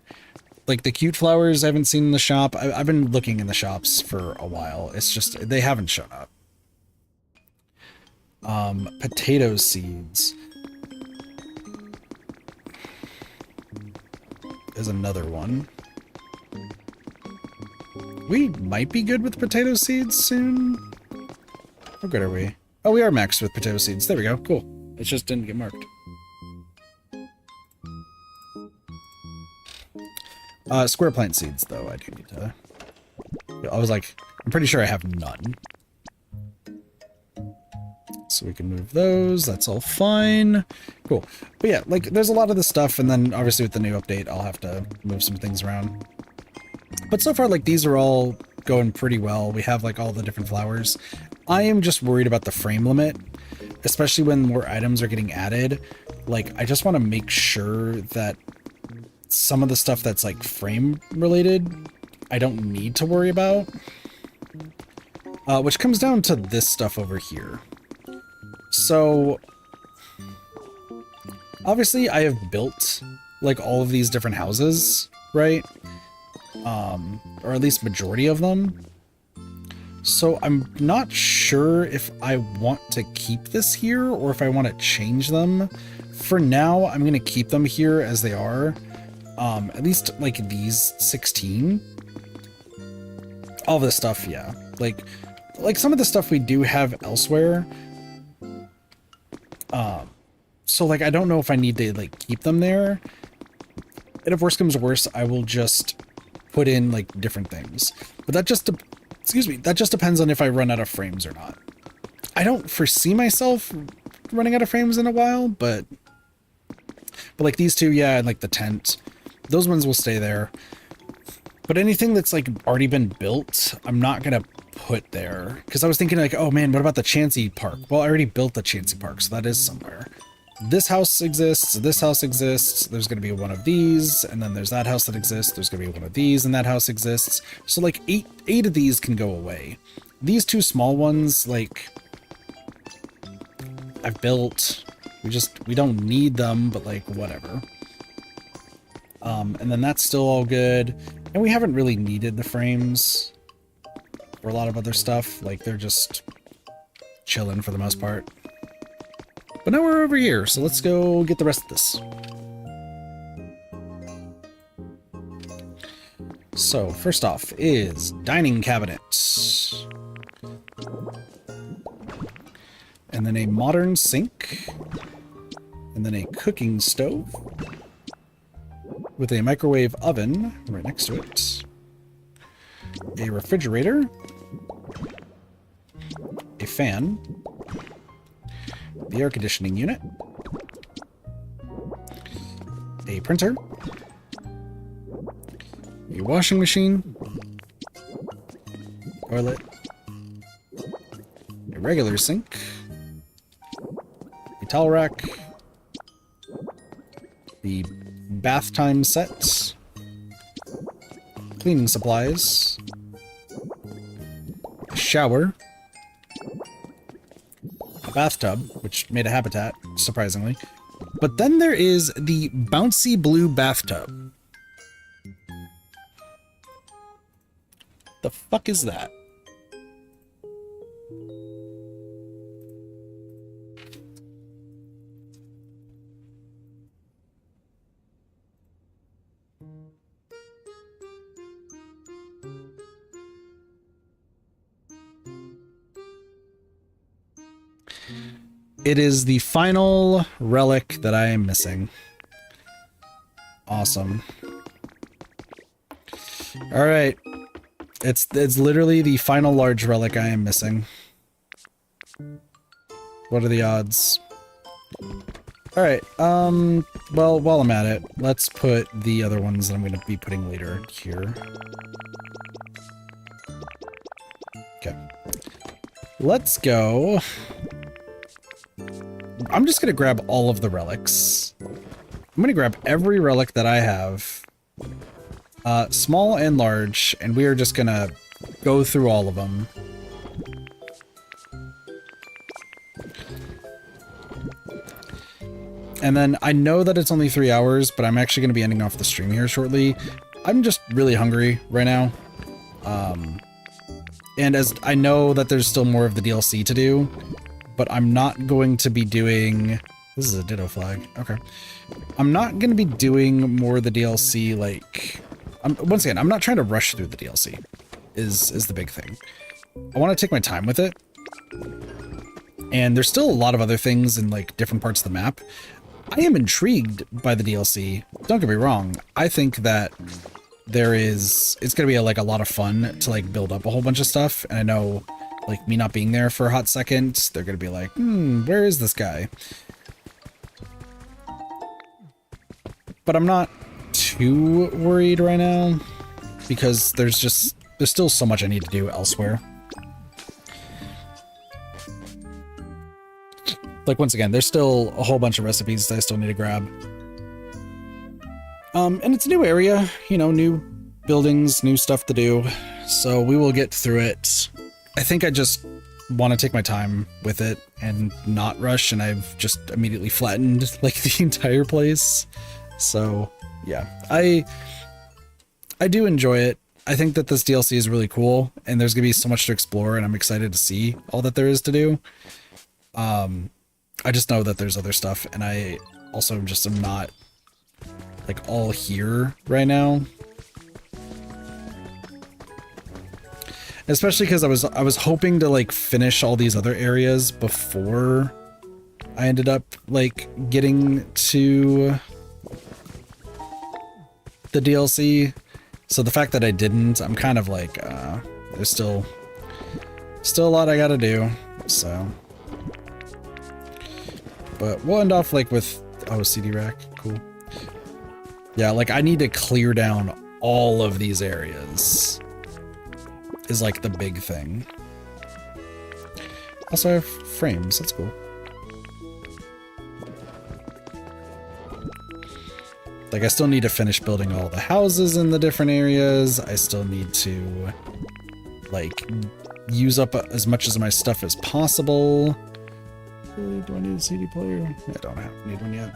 like the cute flowers I haven't seen in the shop. I've been looking in the shops for a while. It's just they haven't shown up. Potato seeds. There's another one. We might be good with potato seeds soon. How good are we? Oh, we are maxed with potato seeds. There we go. Cool. It just didn't get marked. Square plant seeds, though, I do need to... I was like, I'm pretty sure I have none. So we can move those. That's all fine. Cool. But yeah, like, there's a lot of the stuff, and then obviously with the new update, I'll have to move some things around. But so far, like, these are all going pretty well. We have, like, all the different flowers. I am just worried about the frame limit, especially when more items are getting added. Like, I just want to make sure that some of the stuff that's, like, frame related, I don't need to worry about. Which comes down to this stuff over here. So, obviously, I have built, like, all of these different houses, right? Or at least majority of them. So I'm not sure if I want to keep this here or if I want to change them. For now, I'm going to keep them here as they are. At least like these 16. All this stuff, yeah. Like some of the stuff we do have elsewhere. So like I don't know if I need to like keep them there. And if worse comes to worse, I will just put in like different things. But that just that just depends on if I run out of frames or not. I don't foresee myself running out of frames in a while, but like these two, yeah, and like the tent, those ones will stay there. But anything that's like already been built, I'm not gonna put there, because I was thinking like, oh man, what about the Chansey Park? Well, I already built the Chansey Park, so that is somewhere. This house exists, there's going to be one of these, and then there's that house that exists, there's going to be one of these, and that house exists. So like eight of these can go away. These two small ones, like, I've built, we don't need them, but like, whatever. And then that's still all good, and we haven't really needed the frames for a lot of other stuff, like, they're just chilling for the most part. But now we're over here, so let's go get the rest of this. So, first off is dining cabinets. And then a modern sink. And then a cooking stove. with a microwave oven right next to it, a refrigerator, a fan, the air conditioning unit, a printer, a washing machine, toilet, a regular sink, a towel rack, the bath time set, cleaning supplies, a shower, a bathtub, which made a habitat, surprisingly. But then there is the bouncy blue bathtub. The fuck is that? It is the final relic that I am missing. Awesome. All right. It's literally the final large relic I am missing. What are the odds? All right. Well, while I'm at it, let's put the other ones that I'm going to be putting later here. Okay. Let's go. I'm just going to grab all of the relics. I'm going to grab every relic that I have, small and large, and we are just going to go through all of them. And then I know that it's only 3 hours, but I'm actually going to be ending off the stream here shortly. I'm just really hungry right now. And as I know that there's still more of the DLC to do, but I'm not going to be doing... This is a Ditto flag. Okay. I'm not going to be doing more of the DLC, like... once again, I'm not trying to rush through the DLC, is the big thing. I want to take my time with it. And there's still a lot of other things in, like, different parts of the map. I am intrigued by the DLC. Don't get me wrong. I think that it's going to be, like, a lot of fun to, like, build up a whole bunch of stuff. And I know... like, me not being there for a hot second, they're gonna be like, where is this guy? But I'm not too worried right now, because there's still so much I need to do elsewhere. Like, once again, there's still a whole bunch of recipes that I still need to grab. And it's a new area, you know, new buildings, new stuff to do, so we will get through it. I think I just want to take my time with it and not rush, and I've just immediately flattened, like, the entire place. So, yeah. I do enjoy it. I think that this DLC is really cool, and there's going to be so much to explore, and I'm excited to see all that there is to do. I just know that there's other stuff, and I also just am not, like, all here right now. Especially because I was hoping to, like, finish all these other areas before I ended up, like, getting to the DLC. So the fact that I didn't, I'm kind of like, there's still a lot I gotta do, so. But we'll end off, like, with, oh, CD rack, cool. Yeah, like, I need to clear down all of these areas. Is like the big thing. Also I have frames, that's cool. Like, I still need to finish building all the houses in the different areas. I still need to, like, use up as much of my stuff as possible. Do I need a CD player? I don't need one yet.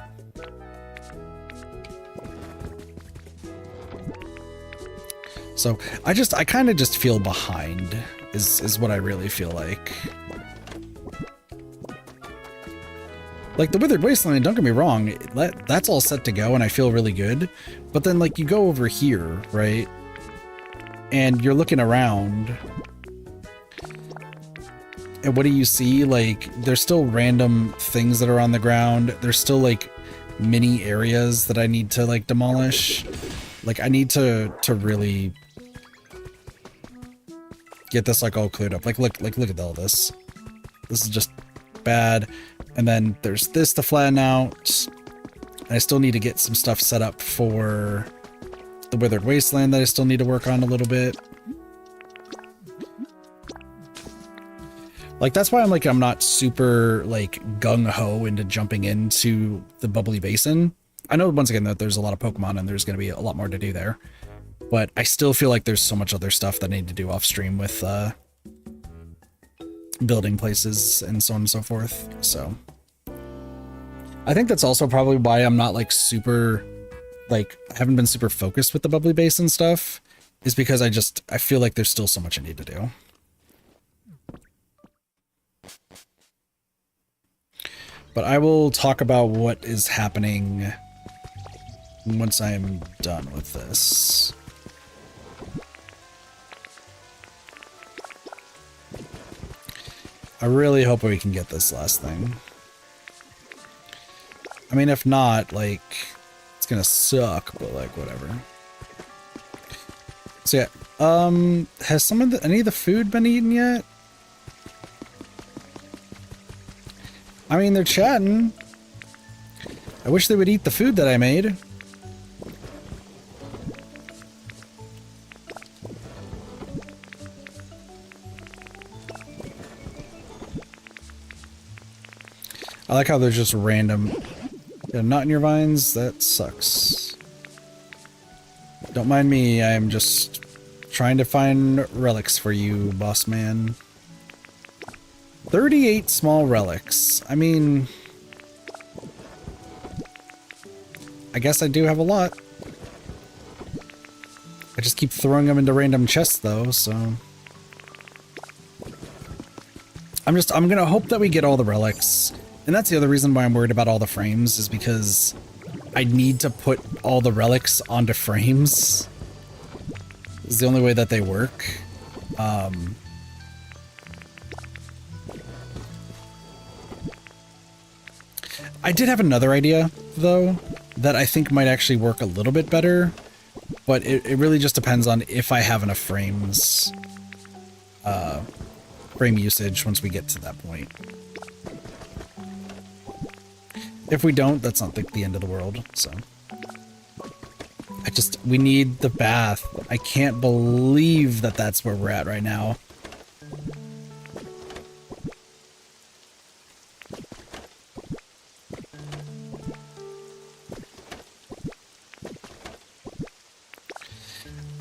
So I kind of just feel behind is what I really feel like. Like, the Withered Wasteland, don't get me wrong, that's all set to go and I feel really good. But then, like, you go over here, right? And you're looking around. And what do you see? Like, there's still random things that are on the ground. There's still, like, mini areas that I need to like demolish. Like I need to really get this like all cleared up. Like look at all this. This is just bad. And then there's this to flatten out. I still need to get some stuff set up for the Withered Wasteland that I still need to work on a little bit. Like, that's why I'm not super, like, gung-ho into jumping into the Bubbly Basin. I know, once again, that there's a lot of Pokemon and there's going to be a lot more to do there. But I still feel like there's so much other stuff that I need to do off-stream with building places and so on and so forth. So I think that's also probably why I'm not, like, super, like, I haven't been super focused with the Bubbly Basin stuff, is because I feel like there's still so much I need to do. But I will talk about what is happening once I'm done with this. I really hope we can get this last thing. I mean, if not, like, it's gonna suck, but like, whatever. So yeah, has any of the food been eaten yet? I mean, they're chatting. I wish they would eat the food that I made. I like how there's just random... Yeah, not in your vines? That sucks. Don't mind me, I'm just trying to find relics for you, boss man. 38 small relics. I mean... I guess I do have a lot. I just keep throwing them into random chests though, so... I'm gonna hope that we get all the relics. And that's the other reason why I'm worried about all the frames, is because I need to put all the relics onto frames. This is the only way that they work. I did have another idea, though, that I think might actually work a little bit better, but it really just depends on if I have enough frames, frame usage once we get to that point. If we don't, that's not the end of the world, so. We need the bath. I can't believe that that's where we're at right now.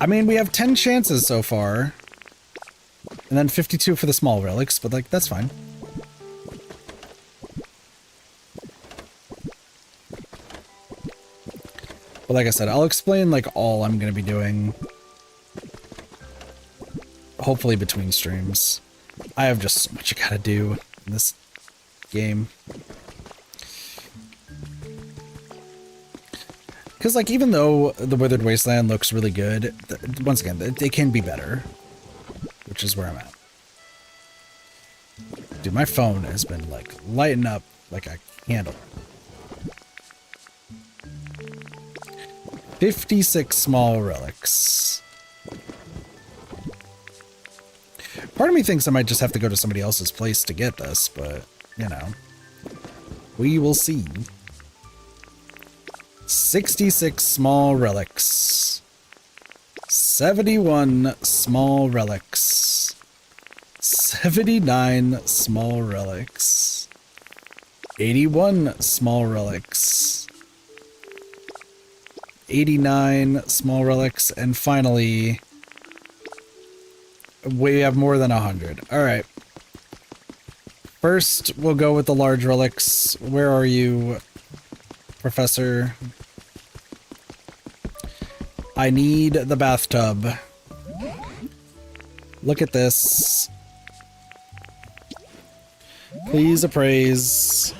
I mean, we have 10 chances so far. And then 52 for the small relics, but like, that's fine. But like I said, I'll explain like all I'm going to be doing. Hopefully between streams. I have just so much I gotta do in this game. Because, like, even though the Withered Wasteland looks really good, once again, they can be better. Which is where I'm at. Dude, my phone has been, like, lighting up like a candle. 56 small relics. Part of me thinks I might just have to go to somebody else's place to get this, but, you know. We will see. 66 small relics. 71 small relics. 79 small relics. 81 small relics. 89 small relics, and finally, we have more than 100. All right. First, we'll go with the large relics. Where are you, Professor? I need the bathtub. Look at this. Please appraise.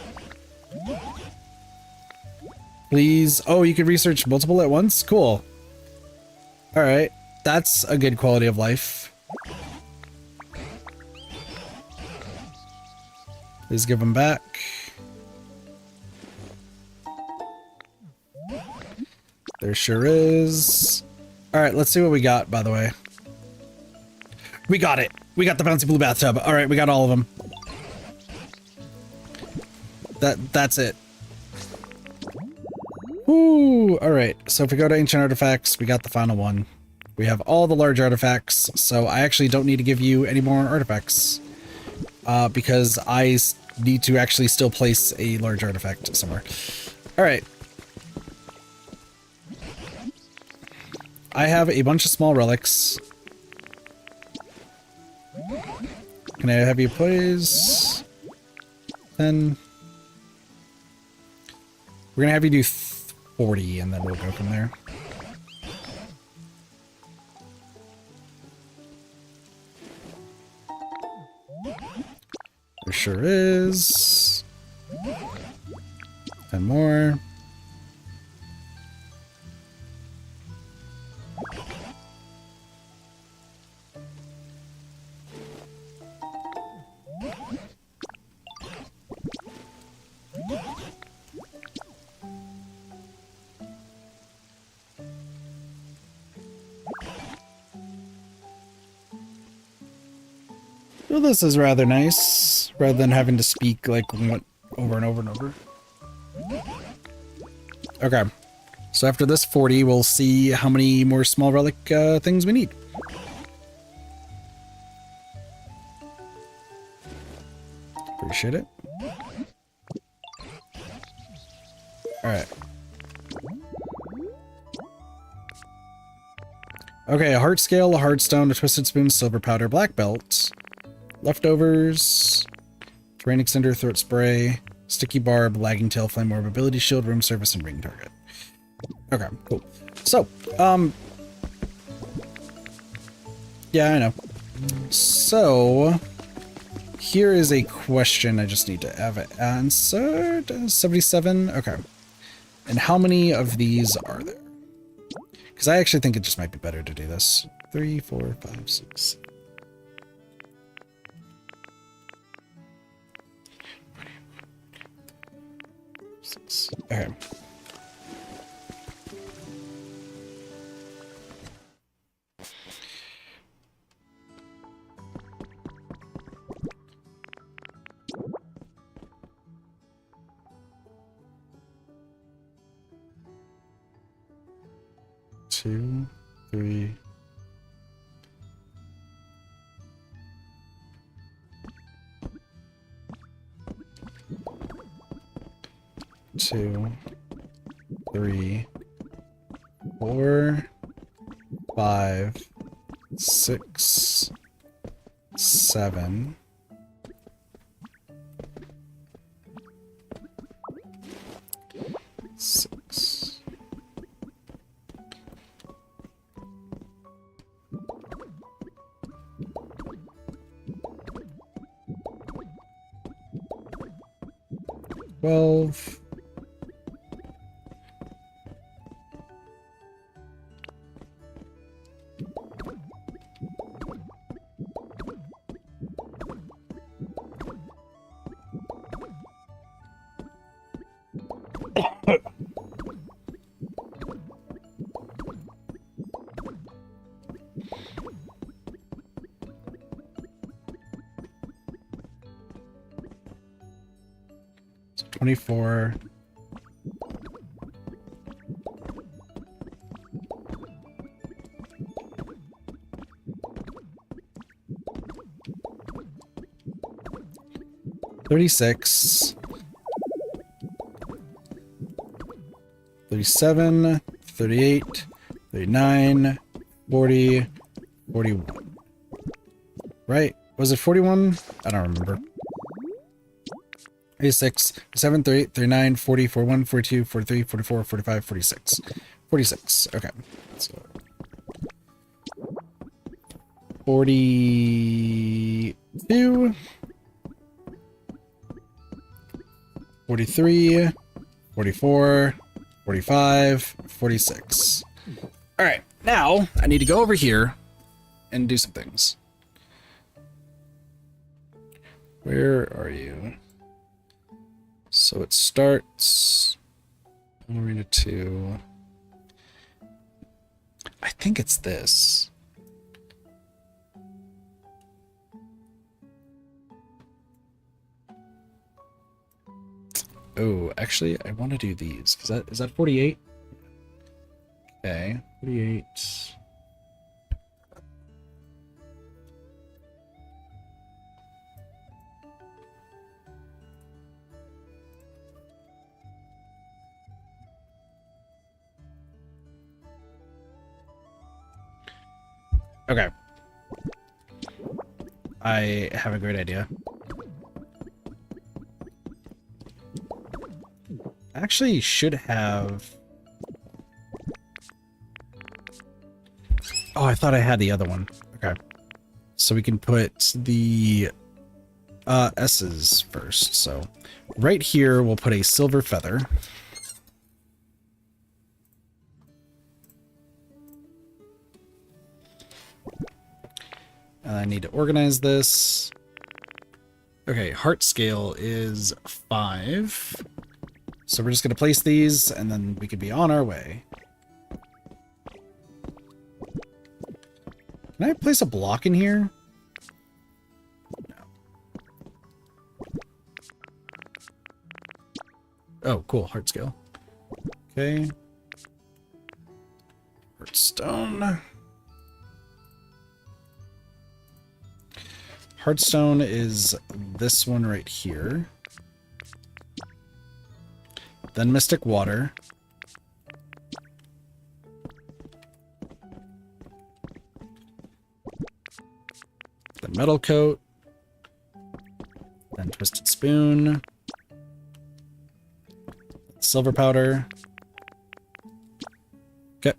Please. Oh, you can research multiple at once? Cool. All right. That's a good quality of life. Please give them back. There sure is. All right, let's see what we got, by the way. We got it. We got the bouncy blue bathtub. All right, we got all of them. That's it. Woo! All right, so if we go to ancient artifacts, we got the final one. We have all the large artifacts, so I actually don't need to give you any more artifacts because I need to actually still place a large artifact somewhere. All right. I have a bunch of small relics. Can I have you please? 10. We're gonna have you do 40 and then we'll go from there. There sure is. 10 more. Well, this is rather nice, rather than having to speak like over and over and over. Okay, so after this 40, we'll see how many more small relic things we need. Appreciate it. All right. Okay, a heart scale, a hard stone, a twisted spoon, silver powder, black belt. Leftovers, terrain extender, throat spray, sticky barb, lagging tail, flame orb, ability shield, room service, and ring target. Okay, cool. So, yeah, I know. So, here is a question I just need to have it answered. 77, okay. And how many of these are there? Because I actually think it just might be better to do this. 3, 4, 5, 6. Okay. Two, three. Two, 3, 4, 5, 6, 7. 6. Twelve. So 24. $36, 37, 38, 39, 40, 41. Right? Was it 41? I don't remember. 86, 37, 38, 39, 40, 41, 42, 43, 44, 45, 46. 46. Okay. So 42. 43, 44, 45, 46. All right, now I need to go over here and do some things. Where are you? So it starts Arena 2. I think it's this. Oh, actually, I want to do these. Is that 48? Okay, 48. Okay. I have a great idea. I actually should have... Oh, I thought I had the other one. Okay. So we can put the S's first. So right here, we'll put a silver feather. I need to organize this. Okay, heart scale is 5. So we're just going to place these, and then we could be on our way. Can I place a block in here? No. Oh, cool. Heart scale. Okay. Heartstone. Heartstone is this one right here. Then Mystic Water. Then Metal Coat. Then Twisted Spoon. Silver Powder. Okay.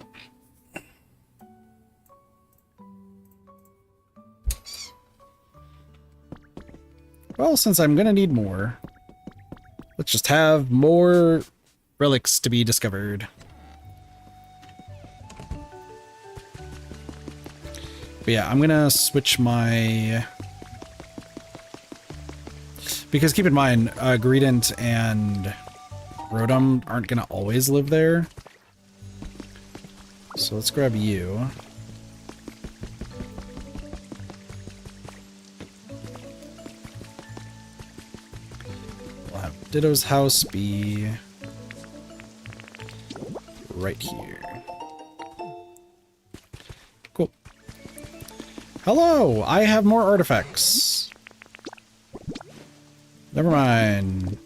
Well, since I'm gonna need more, let's just have more relics to be discovered. But yeah, I'm gonna switch my... Because keep in mind, Greedent and Rotom aren't gonna always live there. So let's grab you. We'll have Ditto's house be right here. Cool. Hello! I have more artifacts. Never mind.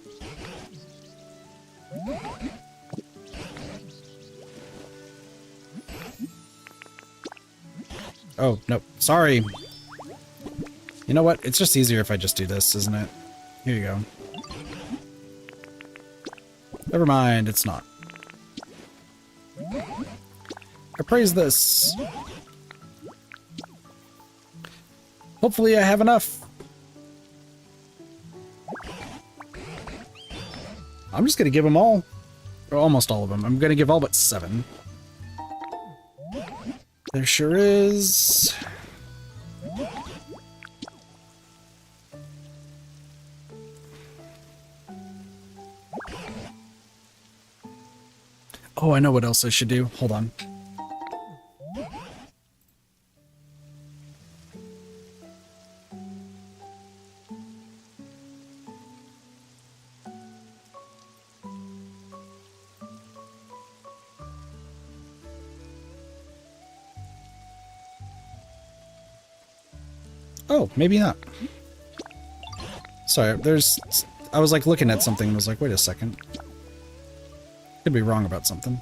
Oh, no. Sorry. You know what? It's just easier if I just do this, isn't it? Here you go. Never mind, it's not. I praise this. Hopefully I have enough. I'm just gonna give them all. Or almost all of them. I'm gonna give all but 7. There sure is. Oh, I know what else I should do. Hold on. Oh, maybe not. Sorry, I was like looking at something and was like, wait a second. Could be wrong about something.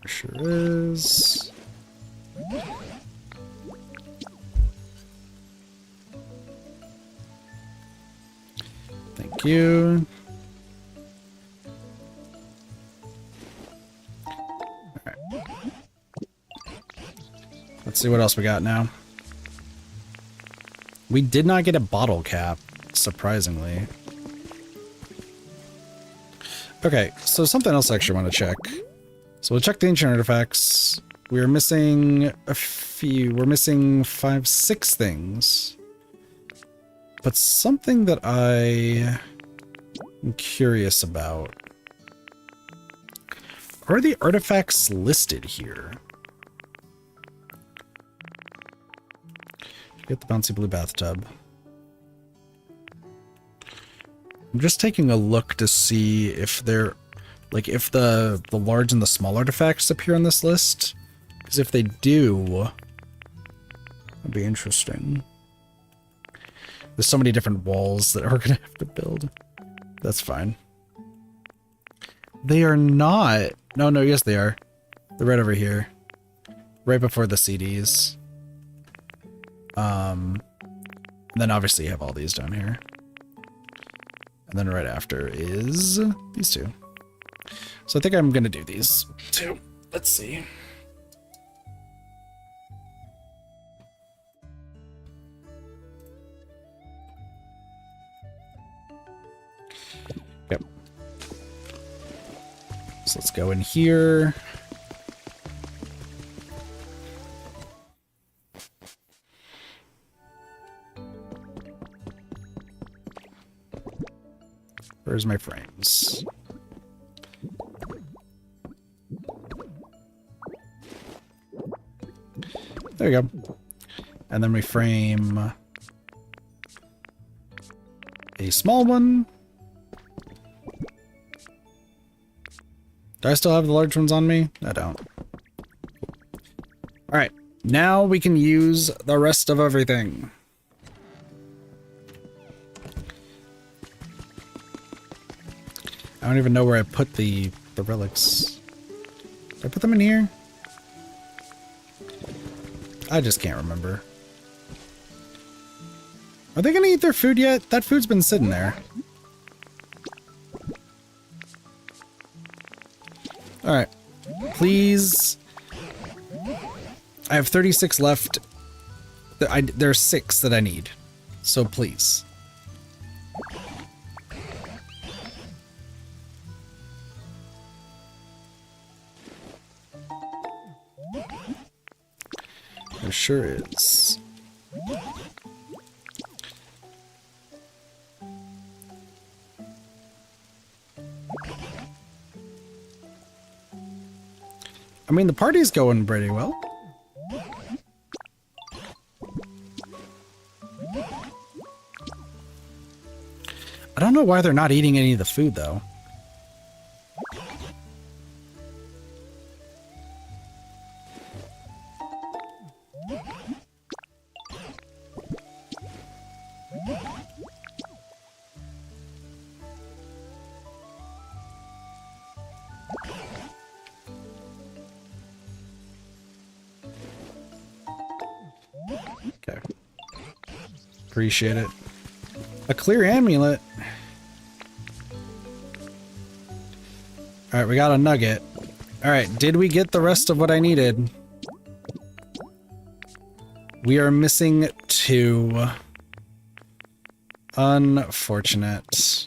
There sure is. Thank you. Let's see what else we got now. We did not get a bottle cap, surprisingly. Okay, so something else I actually want to check. So we'll check the ancient artifacts. We're missing a few. We're missing 5, 6 things. But something that I am curious about. Are the artifacts listed here? Get the bouncy blue bathtub. I'm just taking a look to see if they're, like, if the large and the small artifacts appear on this list. Because if they do, that'd be interesting. There's so many different walls that we're gonna have to build. That's fine. They are not. No, no, yes they are. They're right over here. Right before the CDs. And then obviously you have all these down here. And then right after is these two. So I think I'm gonna do these two. Let's see. Yep. So let's go in here. Where's my frames? There we go. And then we frame a small one. Do I still have the large ones on me? I don't. All right, now we can use the rest of everything. I don't even know where I put the relics. Did I put them in here? I just can't remember. Are they gonna eat their food yet? That food's been sitting there. Alright. Please. I have 36 left. There's 6 that I need. So please. There sure is. I mean, the party's going pretty well. I don't know why they're not eating any of the food, though. Okay. Appreciate it. A clear amulet. Alright, we got a nugget. Alright, did we get the rest of what I needed? We are missing 2. Unfortunate.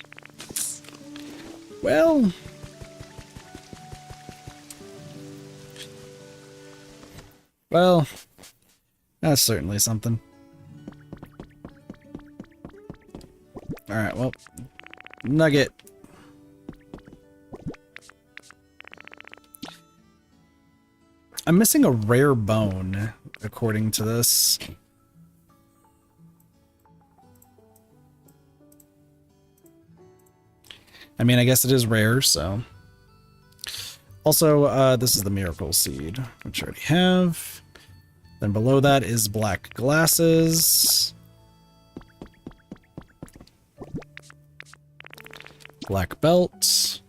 Well... Well... That's certainly something. Alright, well... Nugget. I'm missing a rare bone, according to this. I mean, I guess it is rare, so... Also, this is the miracle seed, which I already have. Then below that is black glasses. Black belt.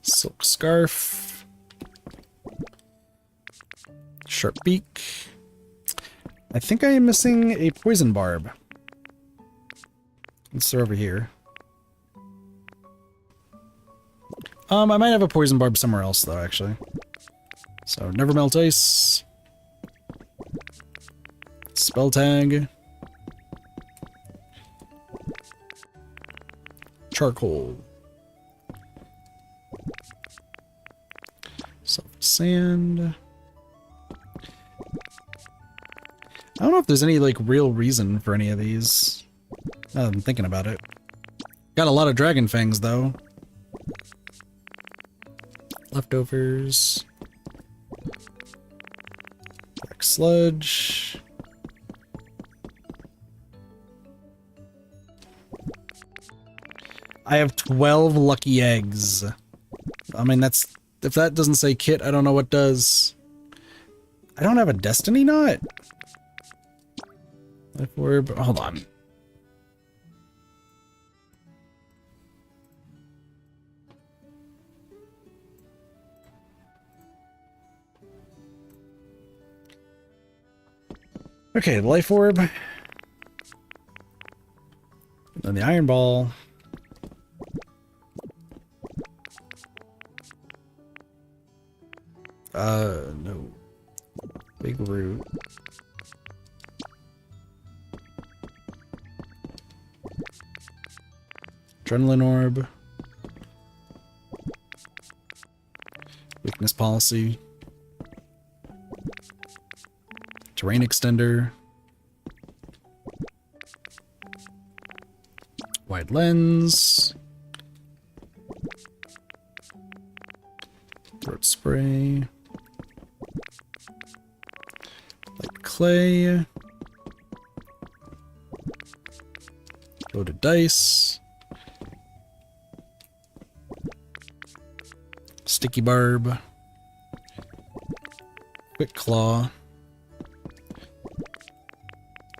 Silk scarf. Sharp beak. I think I am missing a poison barb. Let's throw over here. I might have a poison barb somewhere else though, actually. So never melt ice. Spell tag. Charcoal. Soft sand. I don't know if there's any, like, real reason for any of these. Now that I'm thinking about it. Got a lot of dragon fangs, though. Leftovers. Black sludge. I have 12 lucky eggs. I mean, that's... If that doesn't say kit, I don't know what does. I don't have a destiny knot? Life orb... Hold on. Okay, the life orb. And then the iron ball. No. Big root. Adrenaline orb. Weakness policy. Terrain extender. Wide lens. Throat spray. Light clay. Loaded dice. Sticky barb. Quick claw.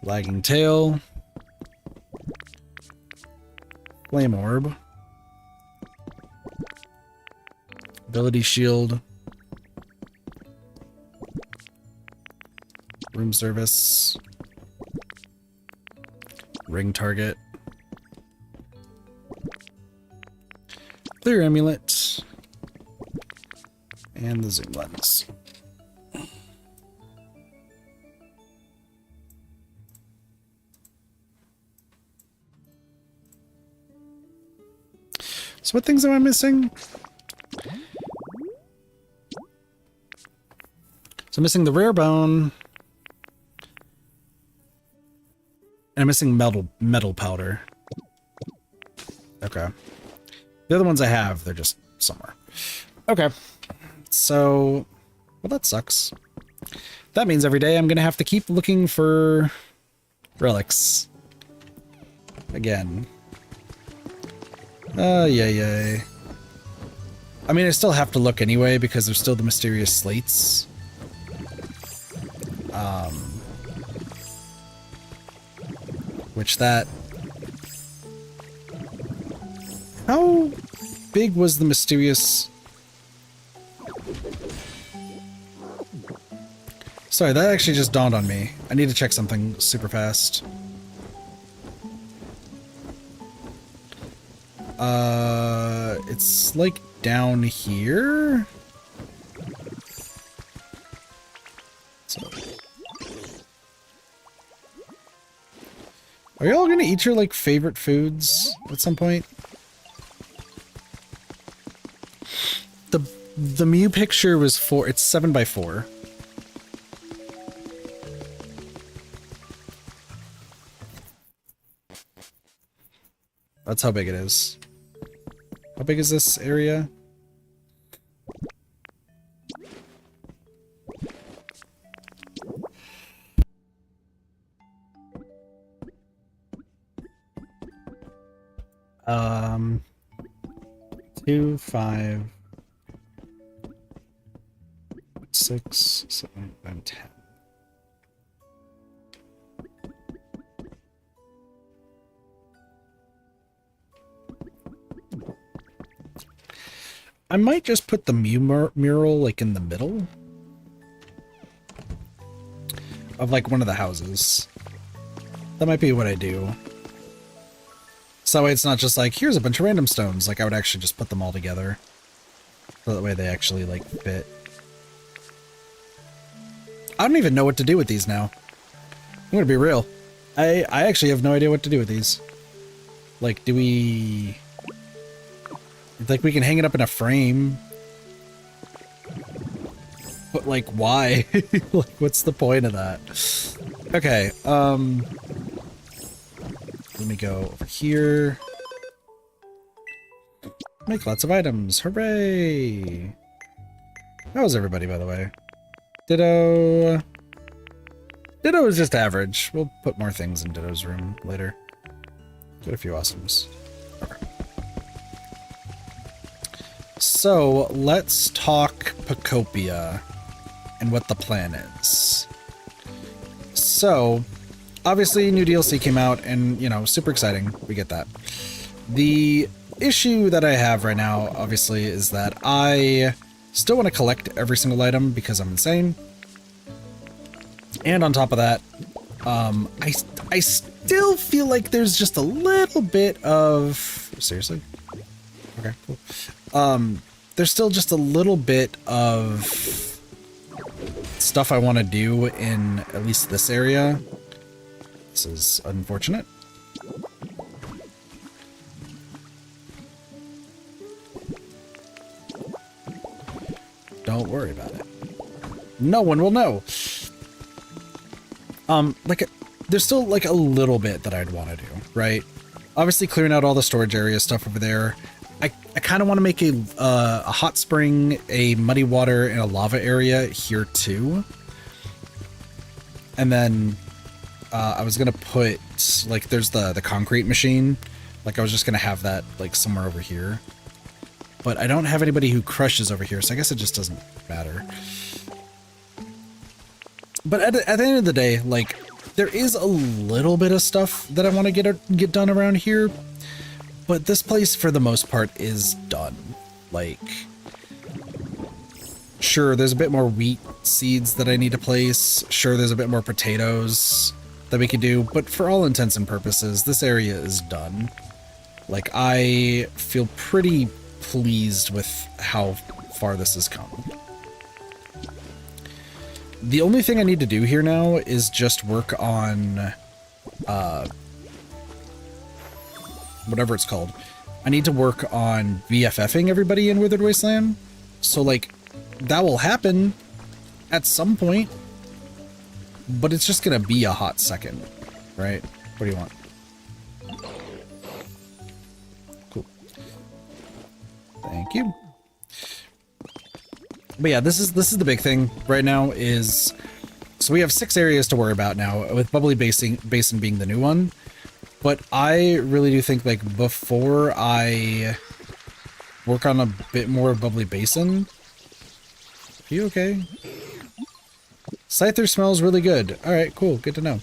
Lagging tail. Flame orb. Ability shield. Room service. Ring target. Clear amulet. And the zoom lens. So what things am I missing? So I'm missing the rare bone. And I'm missing metal powder. Okay. The other ones I have, they're just somewhere. Okay. So, well, that sucks. That means every day I'm gonna have to keep looking for relics. Again. Yay. I mean, I still have to look anyway because there's still the mysterious slates. Which that... How big was the mysterious... Sorry, that actually just dawned on me. I need to check something super fast. It's like down here? So. Are y'all gonna eat your, like, favorite foods at some point? The Mew picture was it's 7x4. That's how big it is. How big is this area? Um, 2, 5, 6, 7, and 10. I might just put the Mew mural, like, in the middle of, like, one of the houses. That might be what I do. So that way it's not just like, here's a bunch of random stones. Like, I would actually just put them all together. So that way they actually, like, fit. I don't even know what to do with these now. I'm gonna be real. I actually have no idea what to do with these. Like, do we... Like, we can hang it up in a frame. But, like, why? Like, what's the point of that? Okay, let me go over here. Make lots of items. Hooray! How was everybody, by the way? Ditto. Ditto is just average. We'll put more things in Ditto's room later. Get a few awesomes. Okay. So, let's talk Pokopia and what the plan is. So, obviously, new DLC came out and, you know, super exciting. We get that. The issue that I have right now, obviously, is that I still want to collect every single item because I'm insane. And on top of that, I still feel like there's just a little bit of... Seriously? Okay, cool. There's still just a little bit of stuff I want to do in at least this area. This is unfortunate. Don't worry about it. No one will know. Like, there's still like a little bit that I'd want to do, right? Obviously clearing out all the storage area stuff over there. I kind of want to make a hot spring, a muddy water, and a lava area here too. And then I was gonna put, like, there's the concrete machine. Like, I was just gonna have that like somewhere over here. But I don't have anybody who crushes over here, so I guess it just doesn't matter. But at the end of the day, like, there is a little bit of stuff that I want to get done around here. But this place, for the most part, is done. Like, sure, there's a bit more wheat seeds that I need to place. Sure, there's a bit more potatoes that we can do. But for all intents and purposes, this area is done. Like, I feel pretty pleased with how far this has come. The only thing I need to do here now is just work on whatever it's called. I need to work on BFFing everybody in Withered Wasteland. So, like, that will happen at some point, but it's just gonna be a hot second, right? What do you want? Cool. Thank you. But yeah, this is the big thing right now is, so we have 6 areas to worry about now, with Bubbly Basin being the new one. But I really do think, like, before I work on a bit more of Bubbly Basin... Are you okay? Scyther smells really good. Alright, cool. Good to know.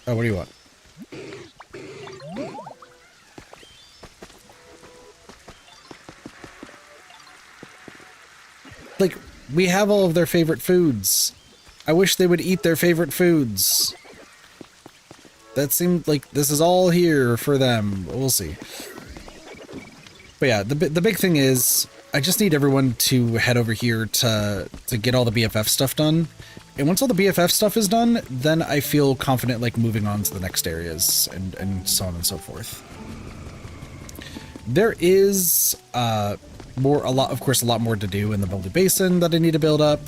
Oh, what do you want? Like, we have all of their favorite foods. I wish they would eat their favorite foods. That seemed like this is all here for them. We'll see. But yeah, the big thing is I just need everyone to head over here to get all the BFF stuff done. And once all the BFF stuff is done, then I feel confident, like, moving on to the next areas and so on and so forth. There is of course, a lot more to do in the Bubbly Basin that I need to build up.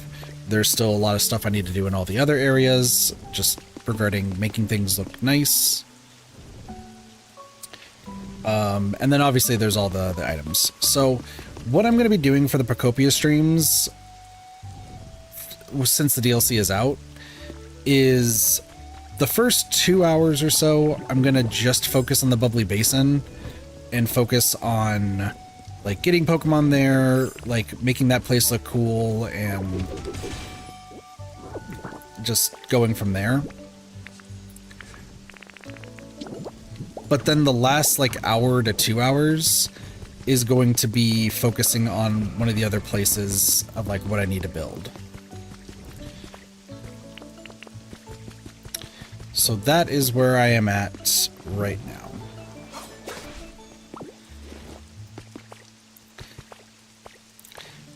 There's still a lot of stuff I need to do in all the other areas, just regarding making things look nice. And then obviously there's all the items. So what I'm going to be doing for the Pokopia streams, since the DLC is out, is the first 2 hours or so, I'm going to just focus on the Bubbly Basin and focus on, like, getting Pokemon there, like, making that place look cool, and just going from there. But then the last, like, hour to 2 hours is going to be focusing on one of the other places of, like, what I need to build. So that is where I am at right now.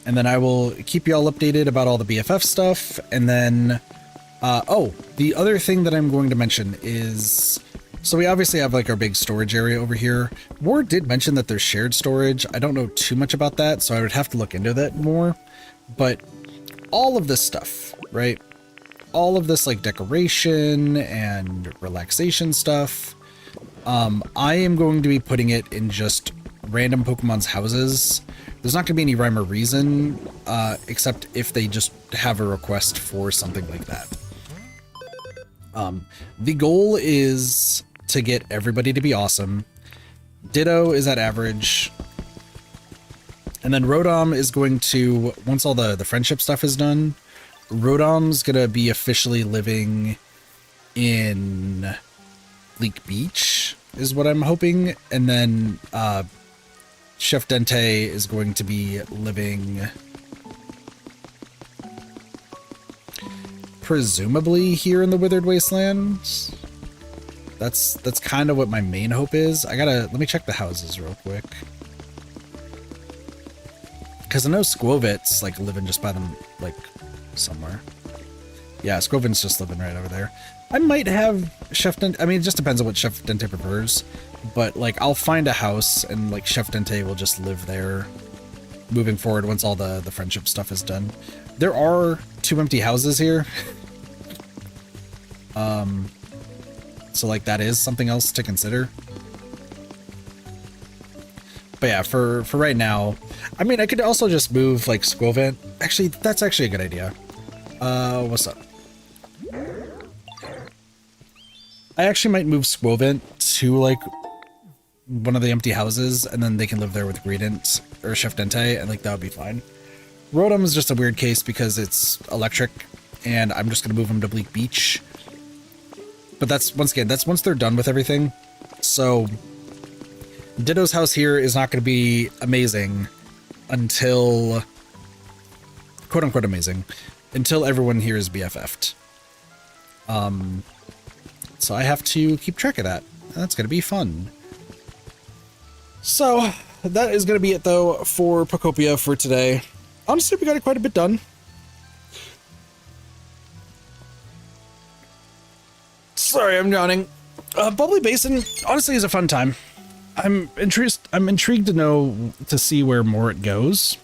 And then I will keep you all updated about all the BFF stuff. And then, oh, the other thing that I'm going to mention is, so we obviously have, like, our big storage area over here. Ward did mention that there's shared storage. I don't know too much about that, so I would have to look into that more. But all of this stuff, right? all of this like decoration and relaxation stuff, I am going to be putting it in just random Pokemon's houses. There's not going to be any rhyme or reason, except if they just have a request for something like that. The goal is to get everybody to be awesome. Ditto is at average. And then Rodom is going to, once all the friendship stuff is done, Rodom's going to be officially living in Bleak Beach, is what I'm hoping. And then Chef Dente is going to be living presumably here in the Withered Wasteland. That's kind of what my main hope is. Let me check the houses real quick. Because I know Squovit's like living just by them, like somewhere. Yeah, Squovin's just living right over there. I might have Chef Dente. I mean, it just depends on what Chef Dente prefers. But like, I'll find a house and like Chef Dente will just live there moving forward once all the friendship stuff is done. There are 2 empty houses here. So like that is something else to consider. But yeah, for right now, I mean, I could also just move like Squovent. Actually, that's actually a good idea. What's up? I actually might move Squovent to like one of the empty houses, and then they can live there with Greedent or Chef Dente, and like that would be fine. Rotom is just a weird case because it's electric, and I'm just gonna move him to Bleak Beach. But that's, once again, that's once they're done with everything. So Ditto's house here is not going to be amazing until, quote unquote amazing, until everyone here is BFF'd. So I have to keep track of that. That's going to be fun. So that is going to be it though for Pokopia for today. Honestly, we got quite a bit done. Sorry, I'm yawning. Bubbly Basin honestly is a fun time. I'm intrigued to see where more it goes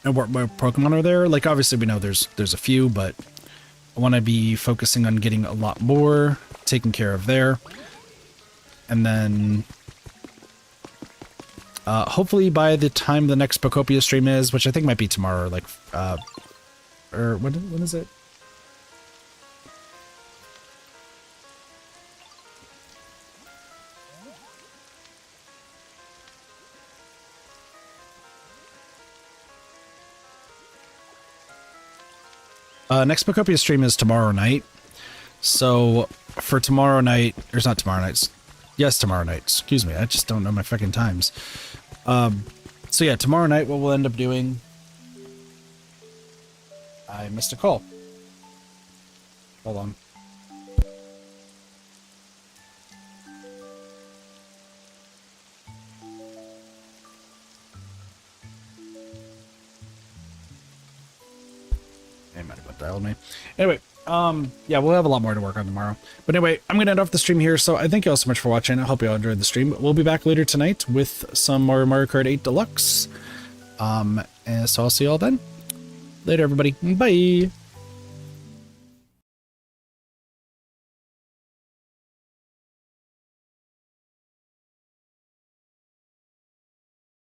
and what Pokemon are there. Like obviously we know there's a few, but I want to be focusing on getting a lot more taken care of there. And then hopefully by the time the next Pokopia stream is, which I think might be tomorrow, like or when is it? Next Pokopia stream is tomorrow night. So for tomorrow night, or it's not tomorrow night. Yes, tomorrow night. Excuse me. I just don't know my fucking times. So yeah, tomorrow night, what we'll end up doing. I missed a call. Hold on. They might have dialed me. Anyway, yeah, we'll have a lot more to work on tomorrow. But anyway, I'm gonna end off the stream here. So I thank you all so much for watching. I hope you all enjoyed the stream. We'll be back later tonight with some more Mario Kart 8 Deluxe. And so I'll see you all then. Later, everybody. Bye.